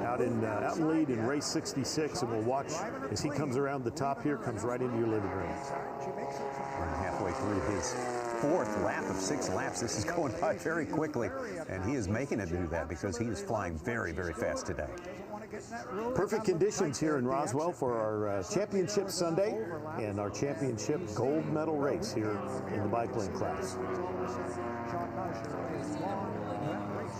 out in lead in race 66, and we'll watch as he comes around the top here, comes right into your living room. We're halfway through his fourth lap of 6 laps. This is going by very quickly, and he is making it do that because he is flying very, very fast today. Perfect conditions here in Roswell for our championship Sunday and our championship gold medal race here in the biplane class.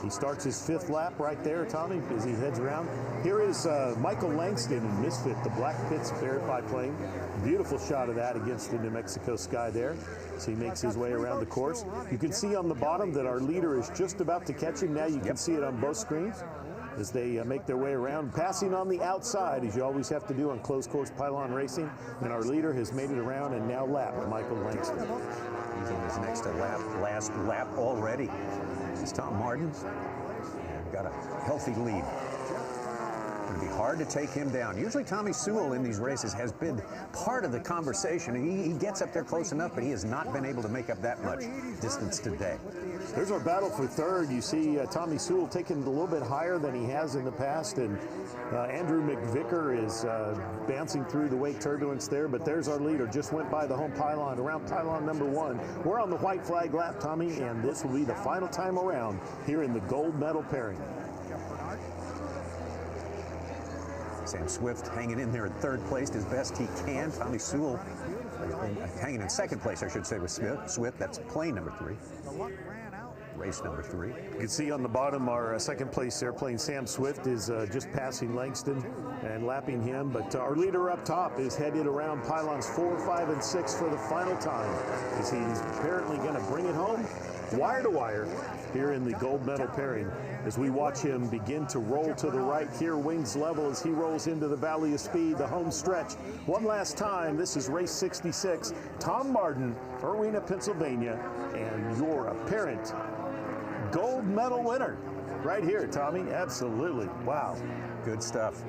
He starts his 5th lap right there, Tommy, as he heads around. Here is Michael Langston in Misfit, the Black Pitts biplane. Beautiful shot of that against the New Mexico sky there as he makes his way around the course. You can see on the bottom that our leader is just about to catch him. Now you can see it on both screens as they make their way around, passing on the outside, as you always have to do on closed course pylon racing. And our leader has made it around and now lapped Michael Langston. He's in his next last lap already. This is Tom Martin. Got a healthy lead. Going to be hard to take him down. Usually Tommy Sewell in these races has been part of the conversation. He gets up there close enough, but he has not been able to make up that much distance today. There's our battle for third. You see Tommy Sewell taking it a little bit higher than he has in the past, and Andrew McVicker is bouncing through the wake turbulence there, but there's our leader. Just went by the home pylon, around pylon number 1. We're on the white flag lap, Tommy, and this will be the final time around here in the gold medal pairing. Sam Swift hanging in there in 3rd place as best he can. Tommy Sewell hanging in 2nd place, I should say, with Swift. That's plane number 3. Race number 3. You can see on the bottom our 2nd place airplane, Sam Swift, is just passing Langston and lapping him. But our leader up top is headed around pylons 4, 5, and 6 for the final time, as he's apparently going to bring it home wire to wire here in the gold medal pairing. As we watch him begin to roll to the right here, wings level as he rolls into the Valley of Speed, the home stretch. One last time, this is race 66. Tom Martin, Irwina, Pennsylvania, and your apparent gold medal winner right here, Tommy. Absolutely. Wow. Good stuff.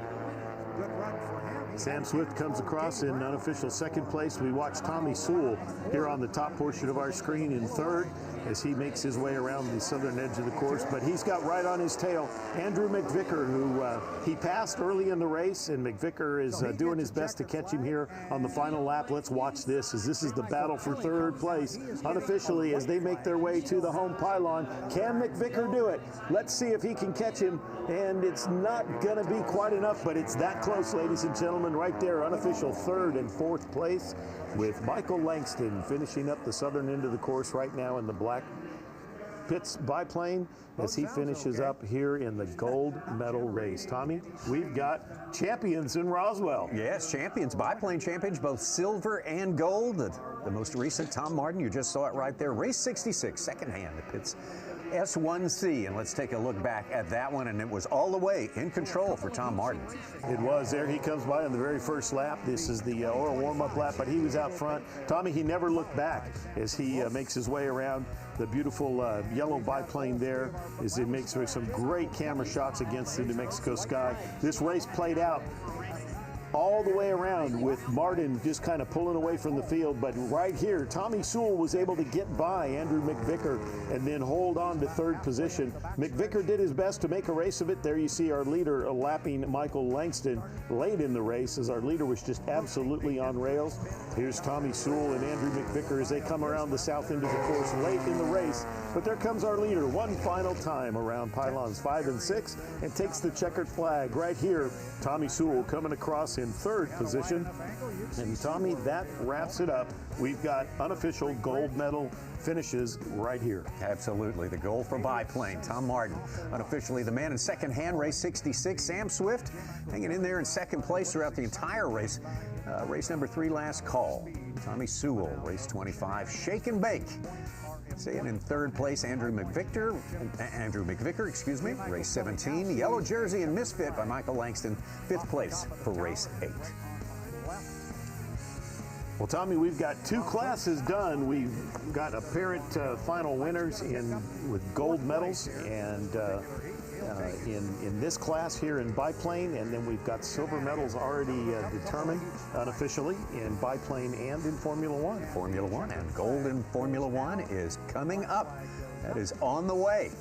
Sam Swift comes across in unofficial 2nd place. We watch Tommy Sewell here on the top portion of our screen in 3rd as he makes his way around the southern edge of the course. But he's got right on his tail Andrew McVicker, who he passed early in the race, and McVicker is doing his best to catch him here on the final lap. Let's watch this, as this is the battle for 3rd place unofficially as they make their way to the home pylon. Can McVicker do it? Let's see if he can catch him, and it's not going to be quite enough, but it's that close, ladies and gentlemen, right there, unofficial 3rd and 4th place, with Michael Langston finishing up the southern end of the course right now in the Black Pitts biplane as he finishes up here in the gold medal race. Tommy, we've got champions in Roswell. Yes, champions, biplane champions, both silver and gold. The most recent, Tom Martin, you just saw it right there. Race 66, secondhand at Pitts S1C, and let's take a look back at that one, and it was all the way in control for Tom Martin. It was. There he comes by on the very first lap. This is the oral warm-up lap, but he was out front. Tommy, he never looked back as he makes his way around the beautiful yellow biplane there, as he makes some great camera shots against the New Mexico sky. This race played out all the way around with Martin just kind of pulling away from the field, but right here Tommy Sewell was able to get by Andrew McVicker and then hold on to 3rd position. McVicker did his best to make a race of it. There you see our leader lapping Michael Langston late in the race, as our leader was just absolutely on rails. Here's Tommy Sewell and Andrew McVicker as they come around the south end of the course late in the race, but there comes our leader one final time around pylons 5 and 6 and takes the checkered flag right here. Tommy Sewell coming across in 3rd position. And Tommy, that wraps it up. We've got unofficial gold medal finishes right here. Absolutely. The goal for biplane, Tom Martin, unofficially the man in second hand, race 66. Sam Swift hanging in there in 2nd place throughout the entire race. Race number 3, last call. Tommy Sewell, race 25, shake and bake. Staying in 3rd place, Andrew McVicker, excuse me, race 17. Yellow jersey and misfit by Michael Langston, 5th place for race 8. Well, Tommy, we've got 2 classes done. We've got apparent final winners with gold medals, and in this class here in biplane, and then we've got silver medals already determined unofficially in biplane and in Formula One. Formula One, and gold in Formula One is coming up. That is on the way.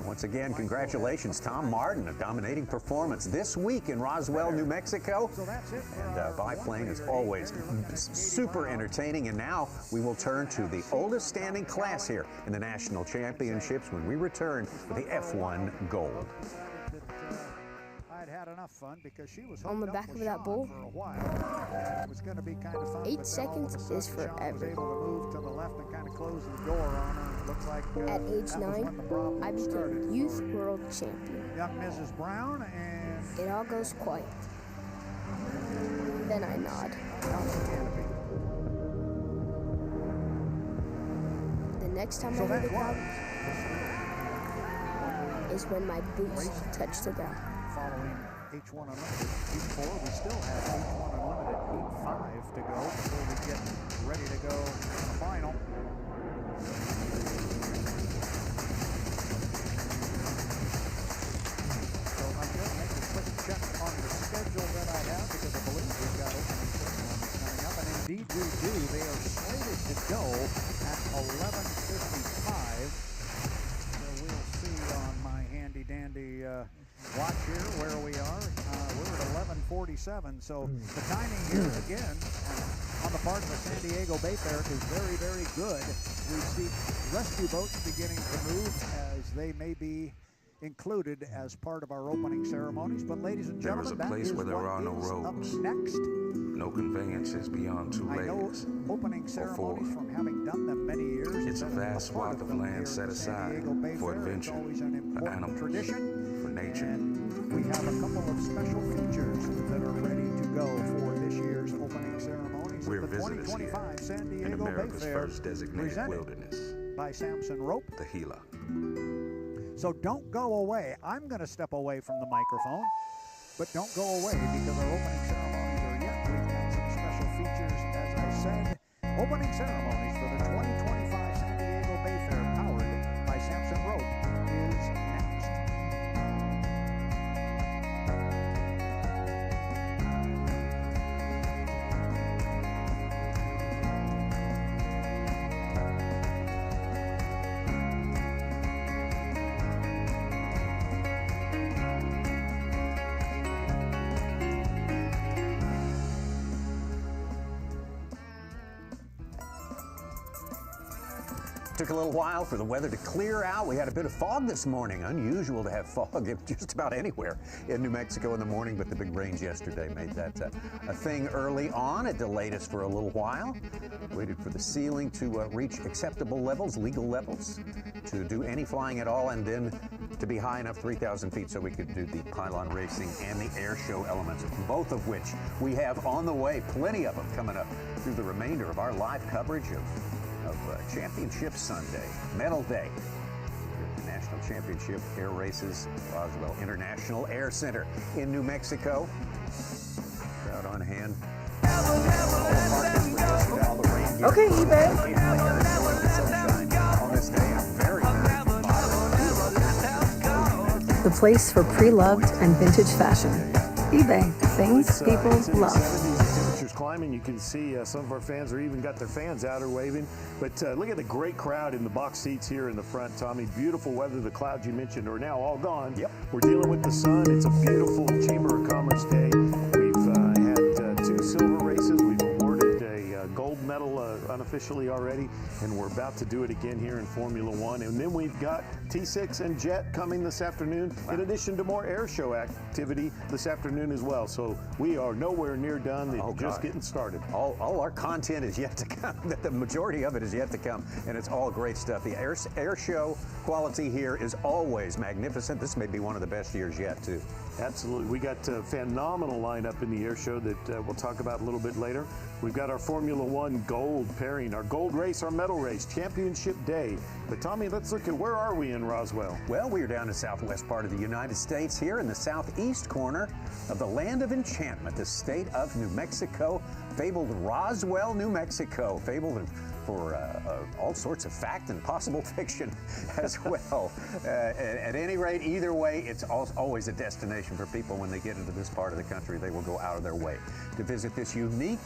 Once again, congratulations, Tom Martin, a dominating performance this week in Roswell, New Mexico. And biplane is always super entertaining. And now we will turn to the oldest standing class here in the National Championships when we return with the F1 Gold. Had enough fun because she was on the back of that bull. For a while. It was going to be kind of fun. 8 seconds is forever. Sean was able to move to the left and kind of close the door on her. It looks like at age 9, I became youth world champion. Young Mrs. Brown, and it all goes quiet. Then I nod. The next time I hear the crowd is when my boots touch the ground. Following H1 Unlimited, Heat 4, we still have H1 Unlimited Heat 5 to go before we get ready to go to the final. So I'm going to make a quick check on the schedule that I have because I believe we've got opening ceremonies coming up, and indeed we do. They are slated to go at 11:55. So we'll see on my handy-dandy watch here where we are. We're at 11:47, so the timing here again on the part of the San Diego Bayfair is very, very good. We see rescue boats beginning to move as they may be included as part of our opening ceremonies. But ladies and gentlemen, there is a place where there are no roads, next. No conveyances beyond 2 legs opening or 4. From having done them many years. It's a vast swath of land set aside for adventure, for animals, for nature. And we have a couple of special features that are ready to go for this year's opening ceremonies. We're the visitors 2025 here San Diego in America's Bayfair, first designated wilderness by Samson Rope, the Gila. So don't go away. I'm going to step away from the microphone, but don't go away because our opening ceremonies are yet. We've got some special features, as I said. Opening ceremonies for the 2025 San Diego Bayfair, powered by Samson Rope, is next. Took a little while for the weather to clear out. We had a bit of fog this morning. Unusual to have fog just about anywhere in New Mexico in the morning, but the big rains yesterday made that a thing early on. It delayed us for a little while. Waited for the ceiling to reach acceptable levels, legal levels, to do any flying at all, and then to be high enough, 3,000 feet, so we could do the pylon racing and the air show elements, both of which we have on the way. Plenty of them coming up through the remainder of our live coverage of Championship Sunday, Medal Day, the National Championship Air Races, Roswell International Air Center in New Mexico. Crowd on hand. Okay, eBay. On this day, a very, The place for pre-loved and vintage fashion. eBay, things people love. Climbing, you can see some of our fans are even got their fans out or waving. But look at the great crowd in the box seats here in the front, Tommy. Beautiful weather. The clouds you mentioned are now all gone. Yep. We're dealing with the sun. It's a beautiful Chamber of Commerce day. We've had 2 silver races. We've awarded a gold medal unofficially already, and we're about to do it again here in Formula One. And then we've got T6 and Jet coming this afternoon, in addition to more air show activity this afternoon as well. So we are nowhere near done. It's just getting started. All our content is yet to come. The majority of it is yet to come, and it's all great stuff. The air show quality here is always magnificent. This may be one of the best years yet, too. Absolutely. We got a phenomenal lineup in the air show that we'll talk about a little bit later. We've got our Formula One gold pairing, our gold race, our medal race, championship day. But Tommy, let's look at where are we in Roswell? Well, we are down in the southwest part of the United States, here in the southeast corner of the land of enchantment, the state of New Mexico, fabled Roswell, New Mexico, fabled for all sorts of fact and possible fiction as well. At any rate, either way, it's always a destination for people when they get into this part of the country. They will go out of their way to visit this unique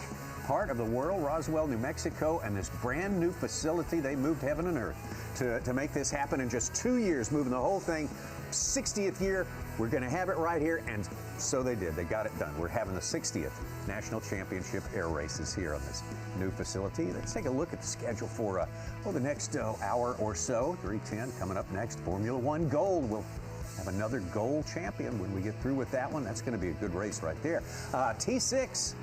part of the world, Roswell, New Mexico, and this brand new facility. They moved heaven and earth to make this happen in just 2 years, moving the whole thing. 60th year, we're going to have it right here, and so they did. They got it done. We're having the 60th National Championship Air Races here on this new facility. Let's take a look at the schedule for the next hour or so. 3:10 coming up next. Formula One Gold. We'll have another gold champion when we get through with that one. That's going to be a good race right there. T6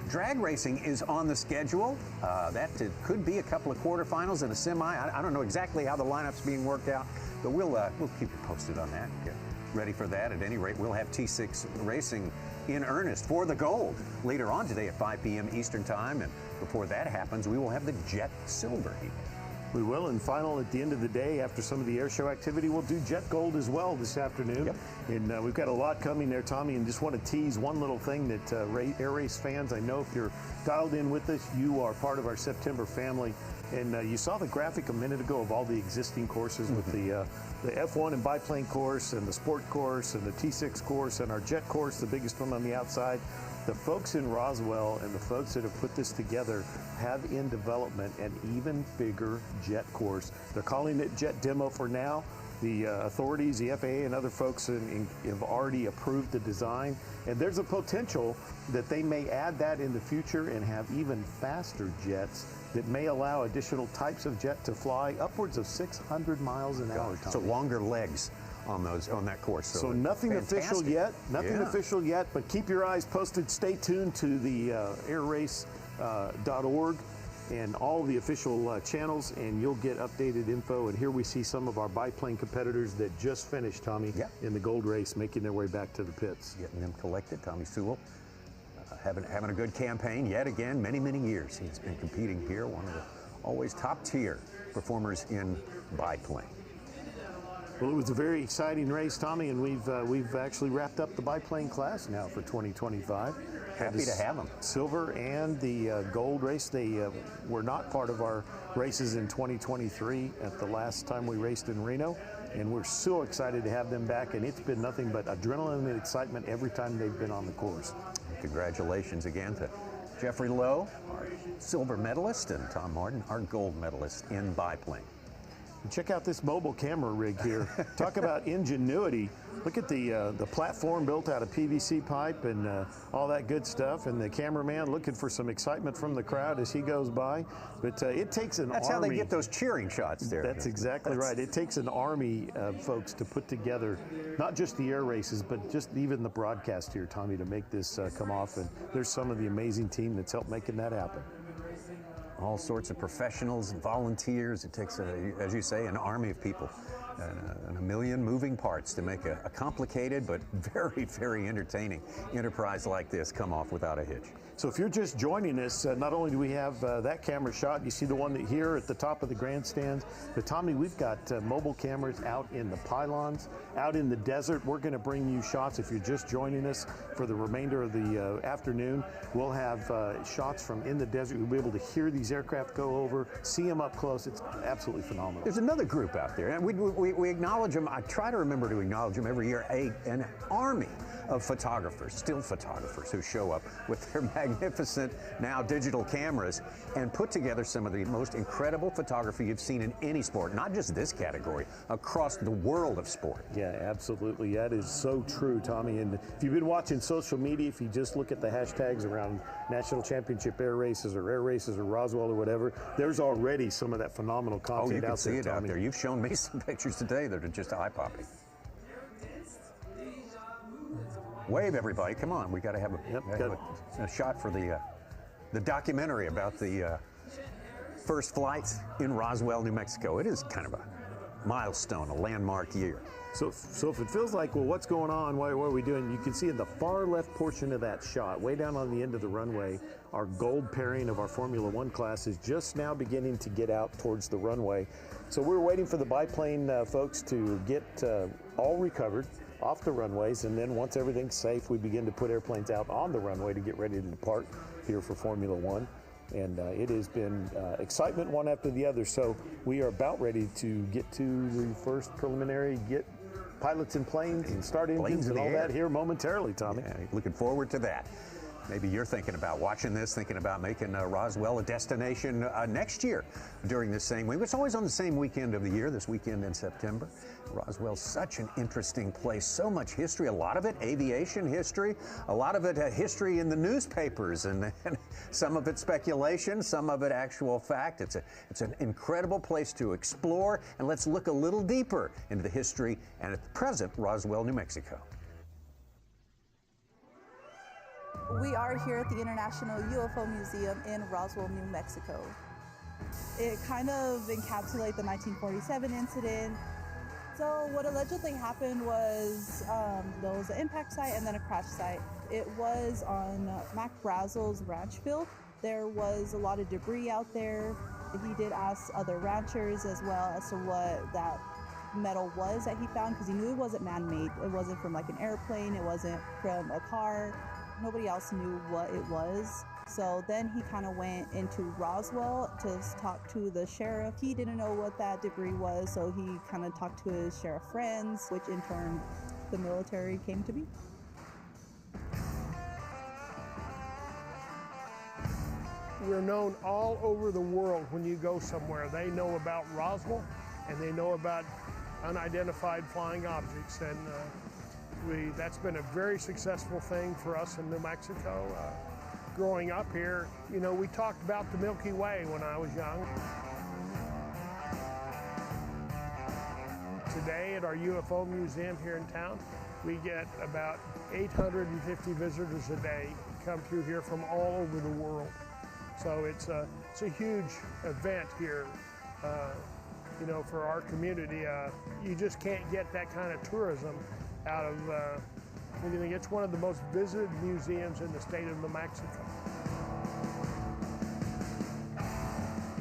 drag racing is on the schedule. That could be a couple of quarterfinals and a semi. I don't know exactly how the lineup's being worked out, but we'll keep you posted on that. Get ready for that. At any rate, we'll have T6 racing in earnest for the gold later on today at 5 p.m. Eastern Time. And before that happens, we will have the Jet Silver heat. We will, and final at the end of the day, after some of the air show activity, we'll do Jet Gold as well this afternoon. Yep. And we've got a lot coming there, Tommy, and just want to tease one little thing that air race fans, I know if you're dialed in with us, you are part of our September family. And you saw the graphic a minute ago of all the existing courses with the F1 and biplane course and the sport course and the T6 course and our jet course, the biggest one on the outside. The folks in Roswell and the folks that have put this together have in development an even bigger jet course. They're calling it Jet Demo for now. The authorities, the FAA and other folks have already approved the design. And there's a potential that they may add that in the future and have even faster jets that may allow additional types of jet to fly upwards of 600 miles an hour, Tommy. So longer legs on that course. So nothing official yet, official yet, but keep your eyes posted. Stay tuned to the airrace.org and all the official channels, and you'll get updated info. And here we see some of our biplane competitors that just finished, Tommy, in the gold race, making their way back to the pits. Getting them collected. Tommy Sewell having a good campaign yet again, many years. He's been competing here, one of the always top tier performers in biplane. Well, it was a very exciting race, Tommy, and we've actually wrapped up the biplane class now for 2025. Happy to have them. Silver and the gold race. They were not part of our races in 2023 at the last time we raced in Reno, and we're so excited to have them back, and it's been nothing but adrenaline and excitement every time they've been on the course. Congratulations again to Jeffrey Lowe, our silver medalist, and Tom Martin, our gold medalist in biplane. Check out this mobile camera rig here. Talk about ingenuity. Look at the platform built out of PVC pipe and all that good stuff. And the cameraman looking for some excitement from the crowd as he goes by. But it takes an army. That's how they get those cheering shots there. That's exactly right. It takes an army of folks to put together not just the air races, but just even the broadcast here, Tommy, to make this come off. And there's some of the amazing team that's helped making that happen. All sorts of professionals and volunteers. It takes, as you say, an army of people and a million moving parts to make a complicated but very entertaining enterprise like this come off without a hitch. So if you're just joining us, not only do we have that camera shot, you see the one that here at the top of the grandstands, but Tommy, we've got mobile cameras out in the pylons, out in the desert. We're going to bring you shots if you're just joining us for the remainder of the afternoon. We'll have shots from in the desert. You'll be able to hear these aircraft go over, see them up close. It's absolutely phenomenal. There's another group out there, and we acknowledge them. I try to remember to acknowledge them every year. An army of photographers, still photographers, who show up with their magnificent now digital cameras and put together some of the most incredible photography you've seen in any sport, not just this category, across the world of sport. Yeah, absolutely. That is so true, Tommy. And if you've been watching social media, if you just look at the hashtags around National Championship Air Races or Roswell or whatever, there's already some of that phenomenal content you can out see there, it Tommy. out there. You've shown me some pictures today that are just eye-popping. Wave, everybody! Come on, we got to have a shot for the documentary about the first flight in Roswell, New Mexico. It is kind of a milestone, a landmark year. So if it feels like, well, what's going on? What are we doing? You can see in the far left portion of that shot, way down on the end of the runway, our gold pairing of our Formula One class is just now beginning to get out towards the runway. So we're waiting for the biplane folks to get all recovered off the runways, and then once everything's safe, we begin to put airplanes out on the runway to get ready to depart here for Formula One. And it has been excitement one after the other. So we are about ready to get to the first preliminary, get pilots in planes and start engines and all that here momentarily, Tommy. Yeah, looking forward to that. Maybe you're thinking about watching this, thinking about making Roswell a destination next year during this same week. It's always on the same weekend of the year, this weekend in September. Roswell's such an interesting place, so much history, a lot of it aviation history, a lot of it history in the newspapers, and some of it speculation, some of it actual fact. It's an incredible place to explore, and let's look a little deeper into the history and at the present Roswell, New Mexico. We are here at the International UFO Museum in Roswell, New Mexico. It kind of encapsulates the 1947 incident. So what allegedly happened was there was an impact site and then a crash site. It was on Mac Brazel's ranch field. There was a lot of debris out there. He did ask other ranchers as well as to what that metal was that he found, because he knew it wasn't man-made. It wasn't from like an airplane. It wasn't from a car. Nobody else knew what it was. So then he kind of went into Roswell to talk to the sheriff. He didn't know what that debris was, so he kind of talked to his sheriff friends, which in turn the military came to be. We're known all over the world. When you go somewhere, they know about Roswell and they know about unidentified flying objects, and that's been a very successful thing for us in New Mexico. Growing up here, you know, we talked about the Milky Way when I was young. Today at our UFO museum here in town, we get about 850 visitors a day come through here from all over the world. So it's a huge event here, you know, for our community. You just can't get that kind of tourism out of anything. It's one of the most visited museums in the state of New Mexico.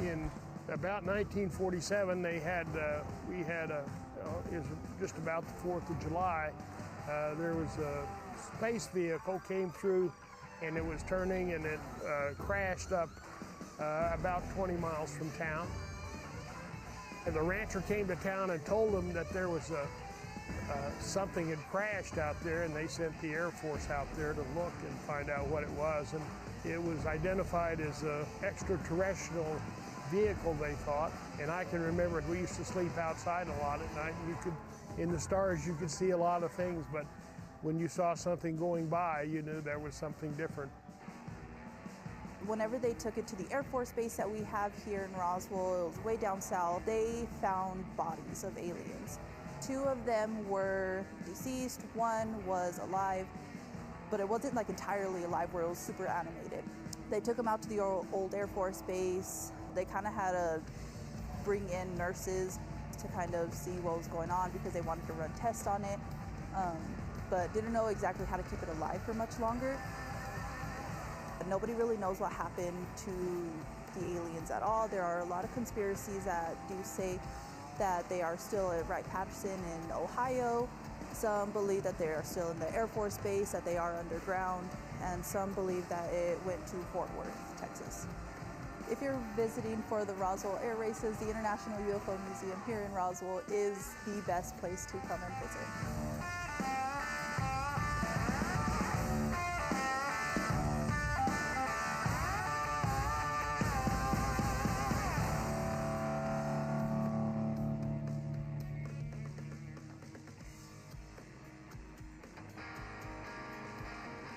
In about 1947, we had it was just about the 4th of July. There was a space vehicle came through, and it was turning, and it crashed up about 20 miles from town. And the rancher came to town and told them that there was something had crashed out there, and they sent the Air Force out there to look and find out what it was. And it was identified as an extraterrestrial vehicle, they thought. And I can remember we used to sleep outside a lot at night, and in the stars you could see a lot of things, but when you saw something going by, you knew there was something different. Whenever they took it to the Air Force base that we have here in Roswell, it was way down south, they found bodies of aliens. 2 of them were deceased, 1 was alive, but it wasn't like entirely alive where it was super animated. They took him out to the old Air Force base. They kind of had to bring in nurses to kind of see what was going on because they wanted to run tests on it, but didn't know exactly how to keep it alive for much longer. Nobody really knows what happened to the aliens at all. There are a lot of conspiracies that do say that they are still at Wright-Patterson in Ohio. Some believe that they are still in the Air Force Base, that they are underground, and some believe that it went to Fort Worth, Texas. If you're visiting for the Roswell Air Races, the International UFO Museum here in Roswell is the best place to come and visit.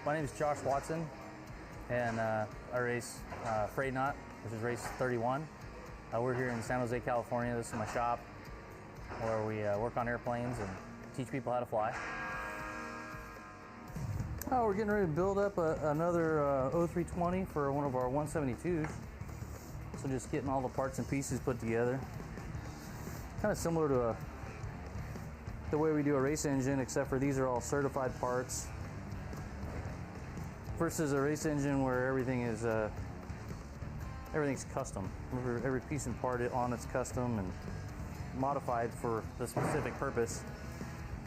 My name is Josh Watson, and I race Freight Knot, which is race 31. We're here in San Jose, California. This is my shop where we work on airplanes and teach people how to fly. We're getting ready to build up another 0320 for one of our 172s. So just getting all the parts and pieces put together. Kind of similar to the way we do a race engine, except for these are all certified parts. Versus a race engine where everything's custom. Every piece and part on it's custom and modified for the specific purpose.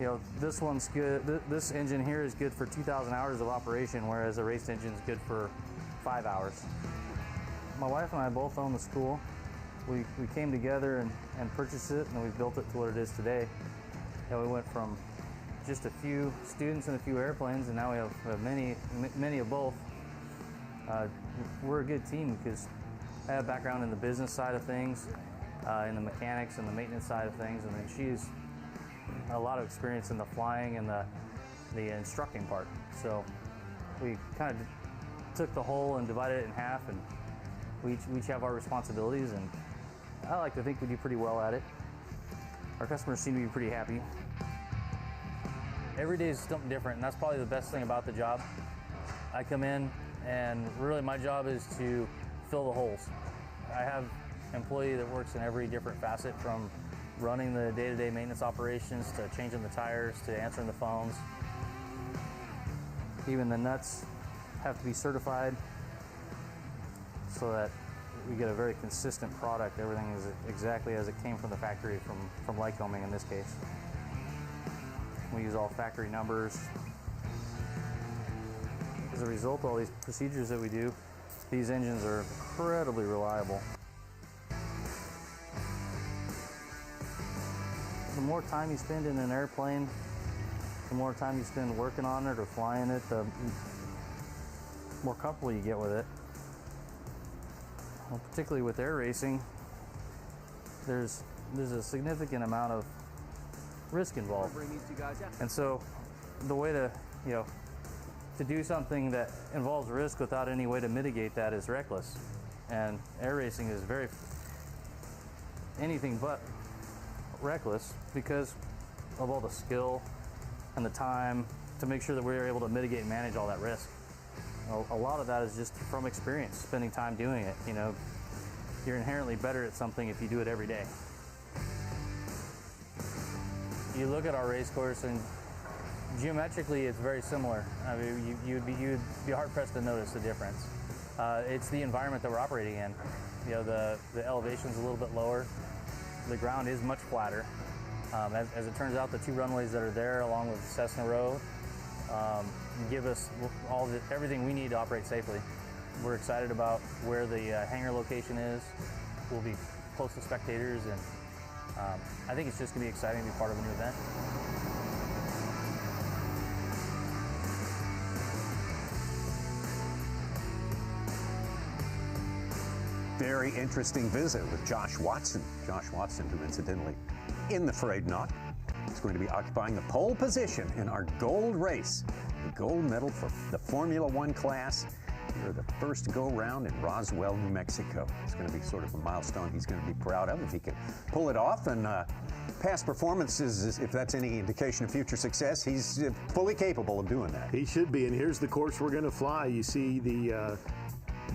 You know, this one's good. This engine here is good for 2,000 hours of operation, whereas a race engine is good for 5 hours. my wife and I both own the school. We came together and purchased it, and we've built it to what it is today. And we went from just a few students and a few airplanes, and now we have many of both. We're a good team because I have a background in the business side of things, in the mechanics and the maintenance side of things, and then she's a lot of experience in the flying and the instructing part. So we kind of took the whole and divided it in half, and we each have our responsibilities, and I like to think we do pretty well at it. Our customers seem to be pretty happy. Every day is something different, and that's probably the best thing about the job. I come in, and really my job is to fill the holes. I have an employee that works in every different facet, from running the day-to-day maintenance operations to changing the tires to answering the phones. Even the nuts have to be certified so that we get a very consistent product. Everything is exactly as it came from the factory, from Lycoming in this case. We use all factory numbers. As a result of all these procedures that we do, these engines are incredibly reliable. The more time you spend in an airplane, the more time you spend working on it or flying it, the more comfortable you get with it. Well, particularly with air racing, there's a significant amount of risk involved. And so the way to do something that involves risk without any way to mitigate that is reckless. And air racing is anything but reckless because of all the skill and the time to make sure that we're able to mitigate and manage all that risk. A lot of that is just from experience, spending time doing it. You're inherently better at something if you do it every day. You look at our race course, and geometrically it's very similar. I mean, you'd be hard pressed to notice the difference. It's the environment that we're operating in. The elevation's a little bit lower. The ground is much flatter. As it turns out, the two runways that are there, along with Cessna Row, give us everything we need to operate safely. We're excited about where the hangar location is. We'll be close to spectators, and I think it's just going to be exciting to be part of a new event. Very interesting visit with Josh Watson. Josh Watson, who incidentally, in the Frayed Knot, is going to be occupying the pole position in our gold race. The gold medal for the Formula One class. Here, the first go-round in Roswell, New Mexico. It's going to be sort of a milestone he's going to be proud of if he can pull it off. And past performances, if that's any indication of future success, he's fully capable of doing that. He should be, and here's the course we're going to fly. You see the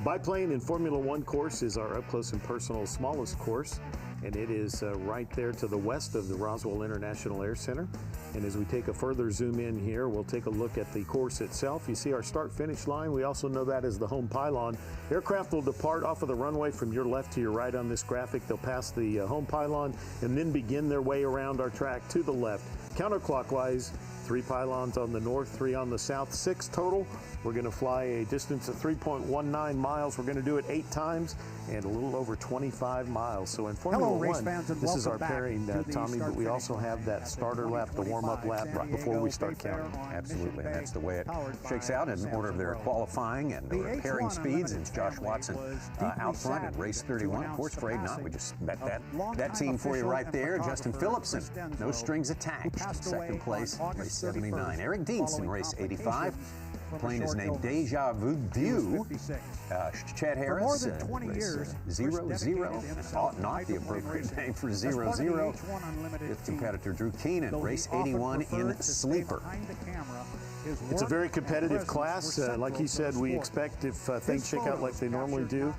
biplane in Formula One course is our up-close and personal smallest course, and it is right there to the west of the Roswell International Air Center. And as we take a further zoom in here, we'll take a look at the course itself. You see our start-finish line. We also know that as the home pylon. Aircraft will depart off of the runway from your left to your right on this graphic. They'll pass the home pylon and then begin their way around our track to the left. Counterclockwise, 3 pylons on the north, 3 on the south, 6 total. We're going to fly a distance of 3.19 miles. We're going to do it 8 times and a little over 25 miles. So in Formula One, this is our pairing, Tommy, but we also have that starter lap, the warm-up lap right before we start counting. Absolutely, and that's the way it shakes out in order of their qualifying and their pairing speeds. And Josh Watson out front in race 31. Of course, Frayed Knot, we just met that team for you right there. Justin Phillipson, no strings attached, second place, race 79. Eric Dietz in race 85. Plane is named Deja Vu. Chad Harris, race 00, not the appropriate name for 00. Fifth competitor Drew Keenan, race 81 in Sleeper. It's a very competitive class. Like he said, we expect if things shake out like they normally do,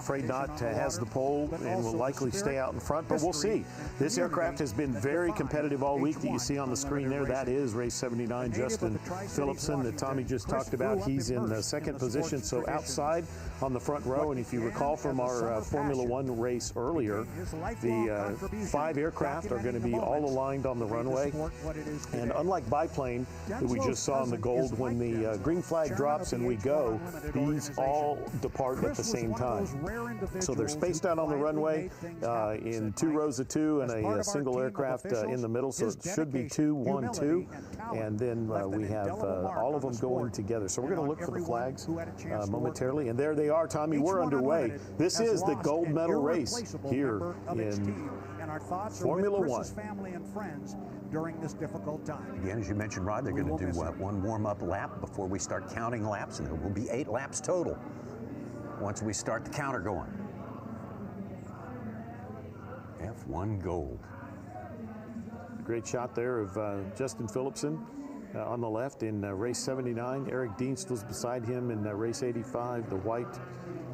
Frayed Knot has the pole and will likely stay out in front, but we'll see. This aircraft has been very competitive all week that you see on the screen there. That is race 79, Justin Phillipson, that Tommy just talked about. He's in the second position, so outside on the front row. And if you recall from our Formula One race earlier, the 5 aircraft are going to be all aligned on the runway. And unlike biplane that we just saw in the gold, when the green flag drops and we go, these all depart at the same time. So they're spaced out on the runway in 2 rows of 2 and a single aircraft in the middle. So it should be 2, 1, 2. And then we have all of them going together. So we're going to look for the flags momentarily. And there they are, Tommy. We're underway. This is the gold medal race here in Formula One. Family and friends during this difficult time. Again, as you mentioned, Rod, they're going to do one warm-up lap before we start counting laps, and there will be 8 laps total once we start the counter going. F1 gold. Great shot there of Justin Phillipson on the left in race 79. Eric Dienst was beside him in race 85, the white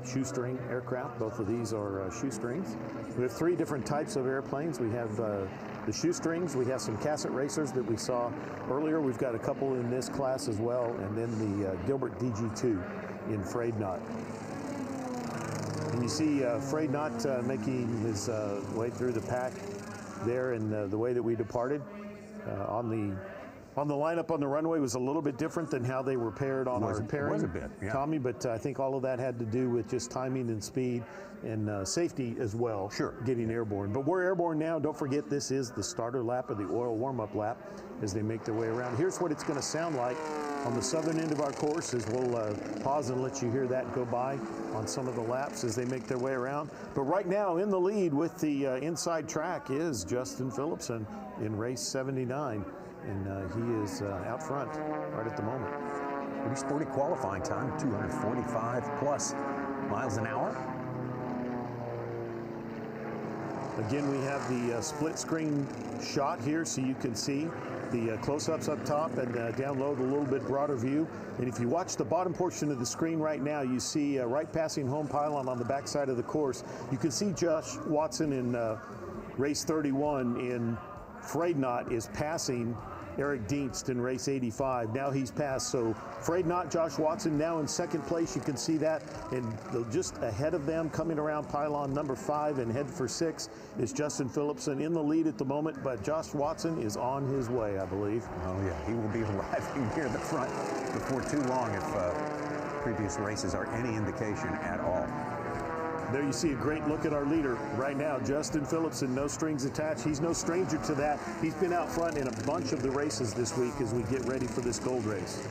shoestring aircraft. Both of these are shoestrings. We have 3 different types of airplanes. We have the shoestrings. We have some Cassett racers that we saw earlier. We've got a couple in this class as well, and then the Gilbert DG2 in frayed knot. And you see frayed knot making his way through the pack there in the way that we departed. On the lineup on the runway was a little bit different than how they were paired on our pairing, was a bit, yeah. Tommy, but I think all of that had to do with just timing and speed and safety as well. Sure. Getting airborne. But we're airborne now. Don't forget, this is the starter lap of the oil warm-up lap as they make their way around. Here's what it's going to sound like on the southern end of our course as we'll pause and let you hear that go by on some of the laps as they make their way around. But right now in the lead with the inside track is Justin Phillipson in race 79. And he is out front right at the moment. Pretty sporty qualifying time, 245 plus miles an hour. Again, we have the split screen shot here so you can see the close-ups up top and down low, a little bit broader view. And if you watch the bottom portion of the screen right now, you see right passing home pylon on the backside of the course. You can see Josh Watson in race 31 in frayed knot is passing Eric Dienst in race 85. Now he's passed. So frayed knot, Josh Watson now in second place. You can see that. And just ahead of them, coming around pylon number 5 and head for 6 is Justin Phillipson in the lead at the moment. But Josh Watson is on his way, I believe. Oh, yeah. He will be arriving near the front before too long if previous races are any indication at all. There you see a great look at our leader right now, Justin Phillipson, no strings attached. He's no stranger to that. He's been out front in a bunch of the races this week as we get ready for this gold race.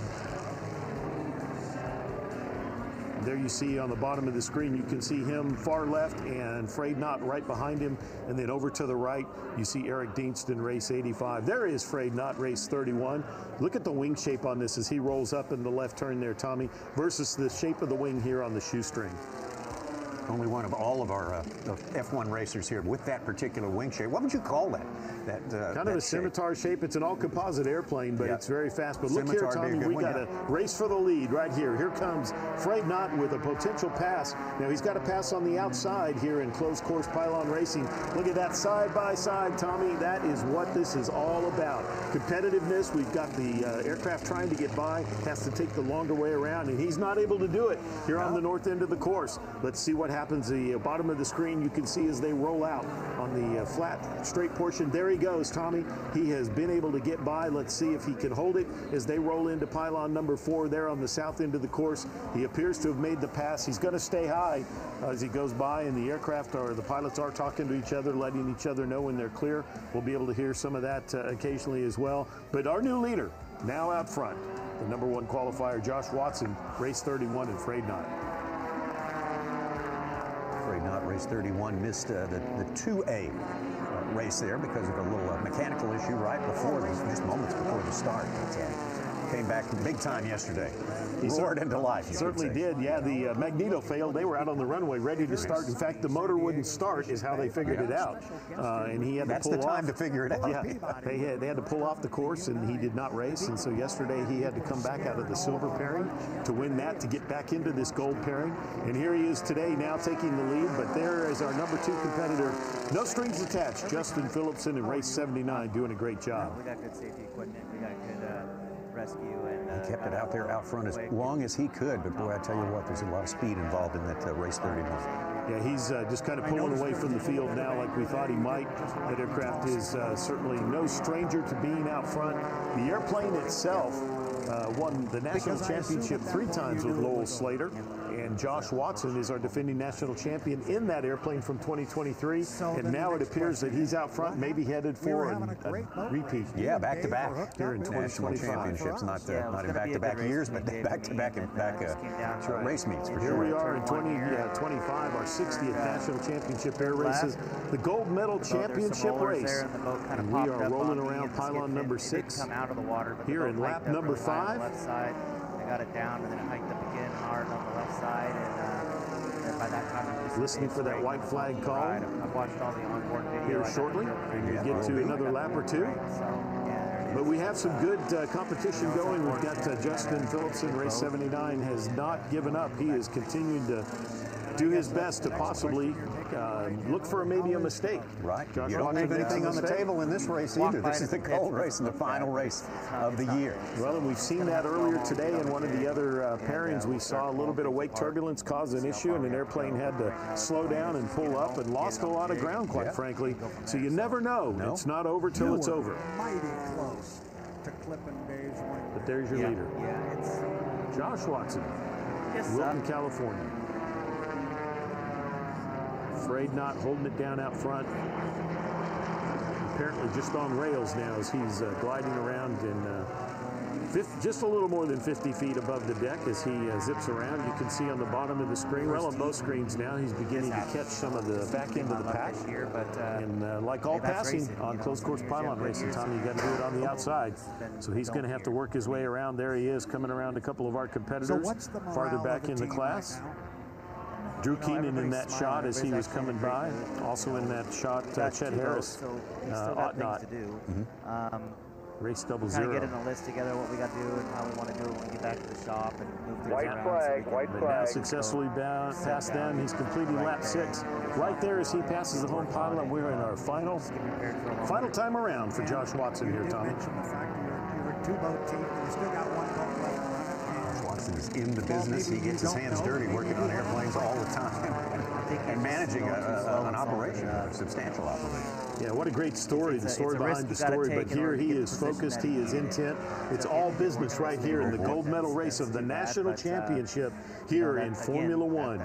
There you see on the bottom of the screen, you can see him far left and frayed knot right behind him. And then over to the right, you see Eric Dienst in race 85. There is frayed knot, race 31. Look at the wing shape on this as he rolls up in the left turn there, Tommy, versus the shape of the wing here on the shoestring. Only one of all of our F1 racers here with that particular wing shape. What would you call that? Kind of a scimitar shape. It's an all-composite airplane, but it's very fast. But look here, Tommy, we got a race for the lead right here. Here comes frayed knot with a potential pass. Now he's got to pass on the outside here in closed course pylon racing. Look at that side by side, Tommy. That is what this is all about. Competitiveness. We've got the aircraft trying to get by, has to take the longer way around, and he's not able to do it here on the north end of the course. Let's see what happens. The bottom of the screen you can see as they roll out on the flat straight portion. There he goes, Tommy. He has been able to get by. Let's see if he can hold it as they roll into pylon number 4 there on the south end of the course. He appears to have made the pass. He's going to stay high as he goes by, and the aircraft or the pilots are talking to each other, letting each other know when they're clear. We'll be able to hear some of that occasionally as well. But our new leader now out front, the number 1 qualifier, Josh Watson, race 31 in frayed knot. Frayed knot, race 31, missed the 2A race there because of a little mechanical issue right before, just moments before the start. Came back big time yesterday. He roared into life. Certainly did. Yeah, the magneto failed. They were out on the runway ready to start. In fact, the motor wouldn't start is how they figured it out. And he had to pull off. That's the time to figure it out. Yeah, they had to pull off the course, and he did not race. And so yesterday he had to come back out of the silver pairing to win that, to get back into this gold pairing. And here he is today, now taking the lead. But there is our number 2 competitor. No strings attached. Justin Phillipson in race 79 doing a great job. We got good safety equipment. We got good rescue. And he kept it out there out front as long as he could. But boy, I tell you what, there's a lot of speed involved in that race 31. Yeah, he's just kind of pulling away from the field now like we thought he might. That aircraft is certainly no stranger to being out front. The airplane itself won the national championship 3 times with Lowell Slater. And Josh Watson is our defending national champion in that airplane from 2023. And now it appears that he's out front, maybe headed for a repeat. Yeah, back-to-back here in national 2025. championships, not in back-to-back years, but back-to-back race meets for Here sure. we are in 2025, our 60th national championship air races, the gold medal championship race. And we are rolling around pylon number 6 here in lap number 5. Left side, they got it down and then it hiked up again hard on the left side, and by that time it was Listening for that white flag call. I've watched all the onboard video Here shortly, and we get to another lap or 2. But we have some good competition going. We've got Justin Phillipson, race 79, has not given up. He is continuing to do his best to possibly look for maybe a mistake. Right. Josh You don't Watson leave makes a anything on the mistake. table in this race either. This is the gold race and the final race of the year. Well, and we've seen that earlier today in one of the other pairings. We saw a little bit of wake turbulence cause an issue, and an airplane had to slow down and pull up and lost a lot of ground, quite frankly. So you never know. No. It's not over till it's over. Mighty close to clipping Dave's wing. But there's your leader, Yeah, it's Josh Watson, just Wilton, California. Afraid not, holding it down out front. Apparently just on rails now as he's gliding around in just a little more than 50 feet above the deck as he zips around. You can see on the bottom of the screen, well, on both screens now, he's beginning to catch some of the back end of the pack. And like all passing on closed course pylon racing, Tommy, you got to do it on the outside. So he's going to have to work his way around. There he is, coming around a couple of our competitors farther back in the class. Drew Keenan in that shot as he was coming by. Also in that shot, Chet Harris, Otnot. Race 00. Kind of getting a list together what we got to do and how we want to do it when we get back to the shop and move things White around. flag, so we white can flag. Now successfully passed down. He's completing lap 6. Right there as he passes the home pylon, we're in our final time around for Josh Watson here, Tommy. The fact you're a two-boat team and you still got one boat left running. Watson is in the business. He gets his hands dirty working on airplanes all the time and managing an operation, a substantial operation. Yeah, what a great story, the story behind the story. But here he is focused, he is intent. It's all business right here in the gold medal race of the national championship here in Formula One.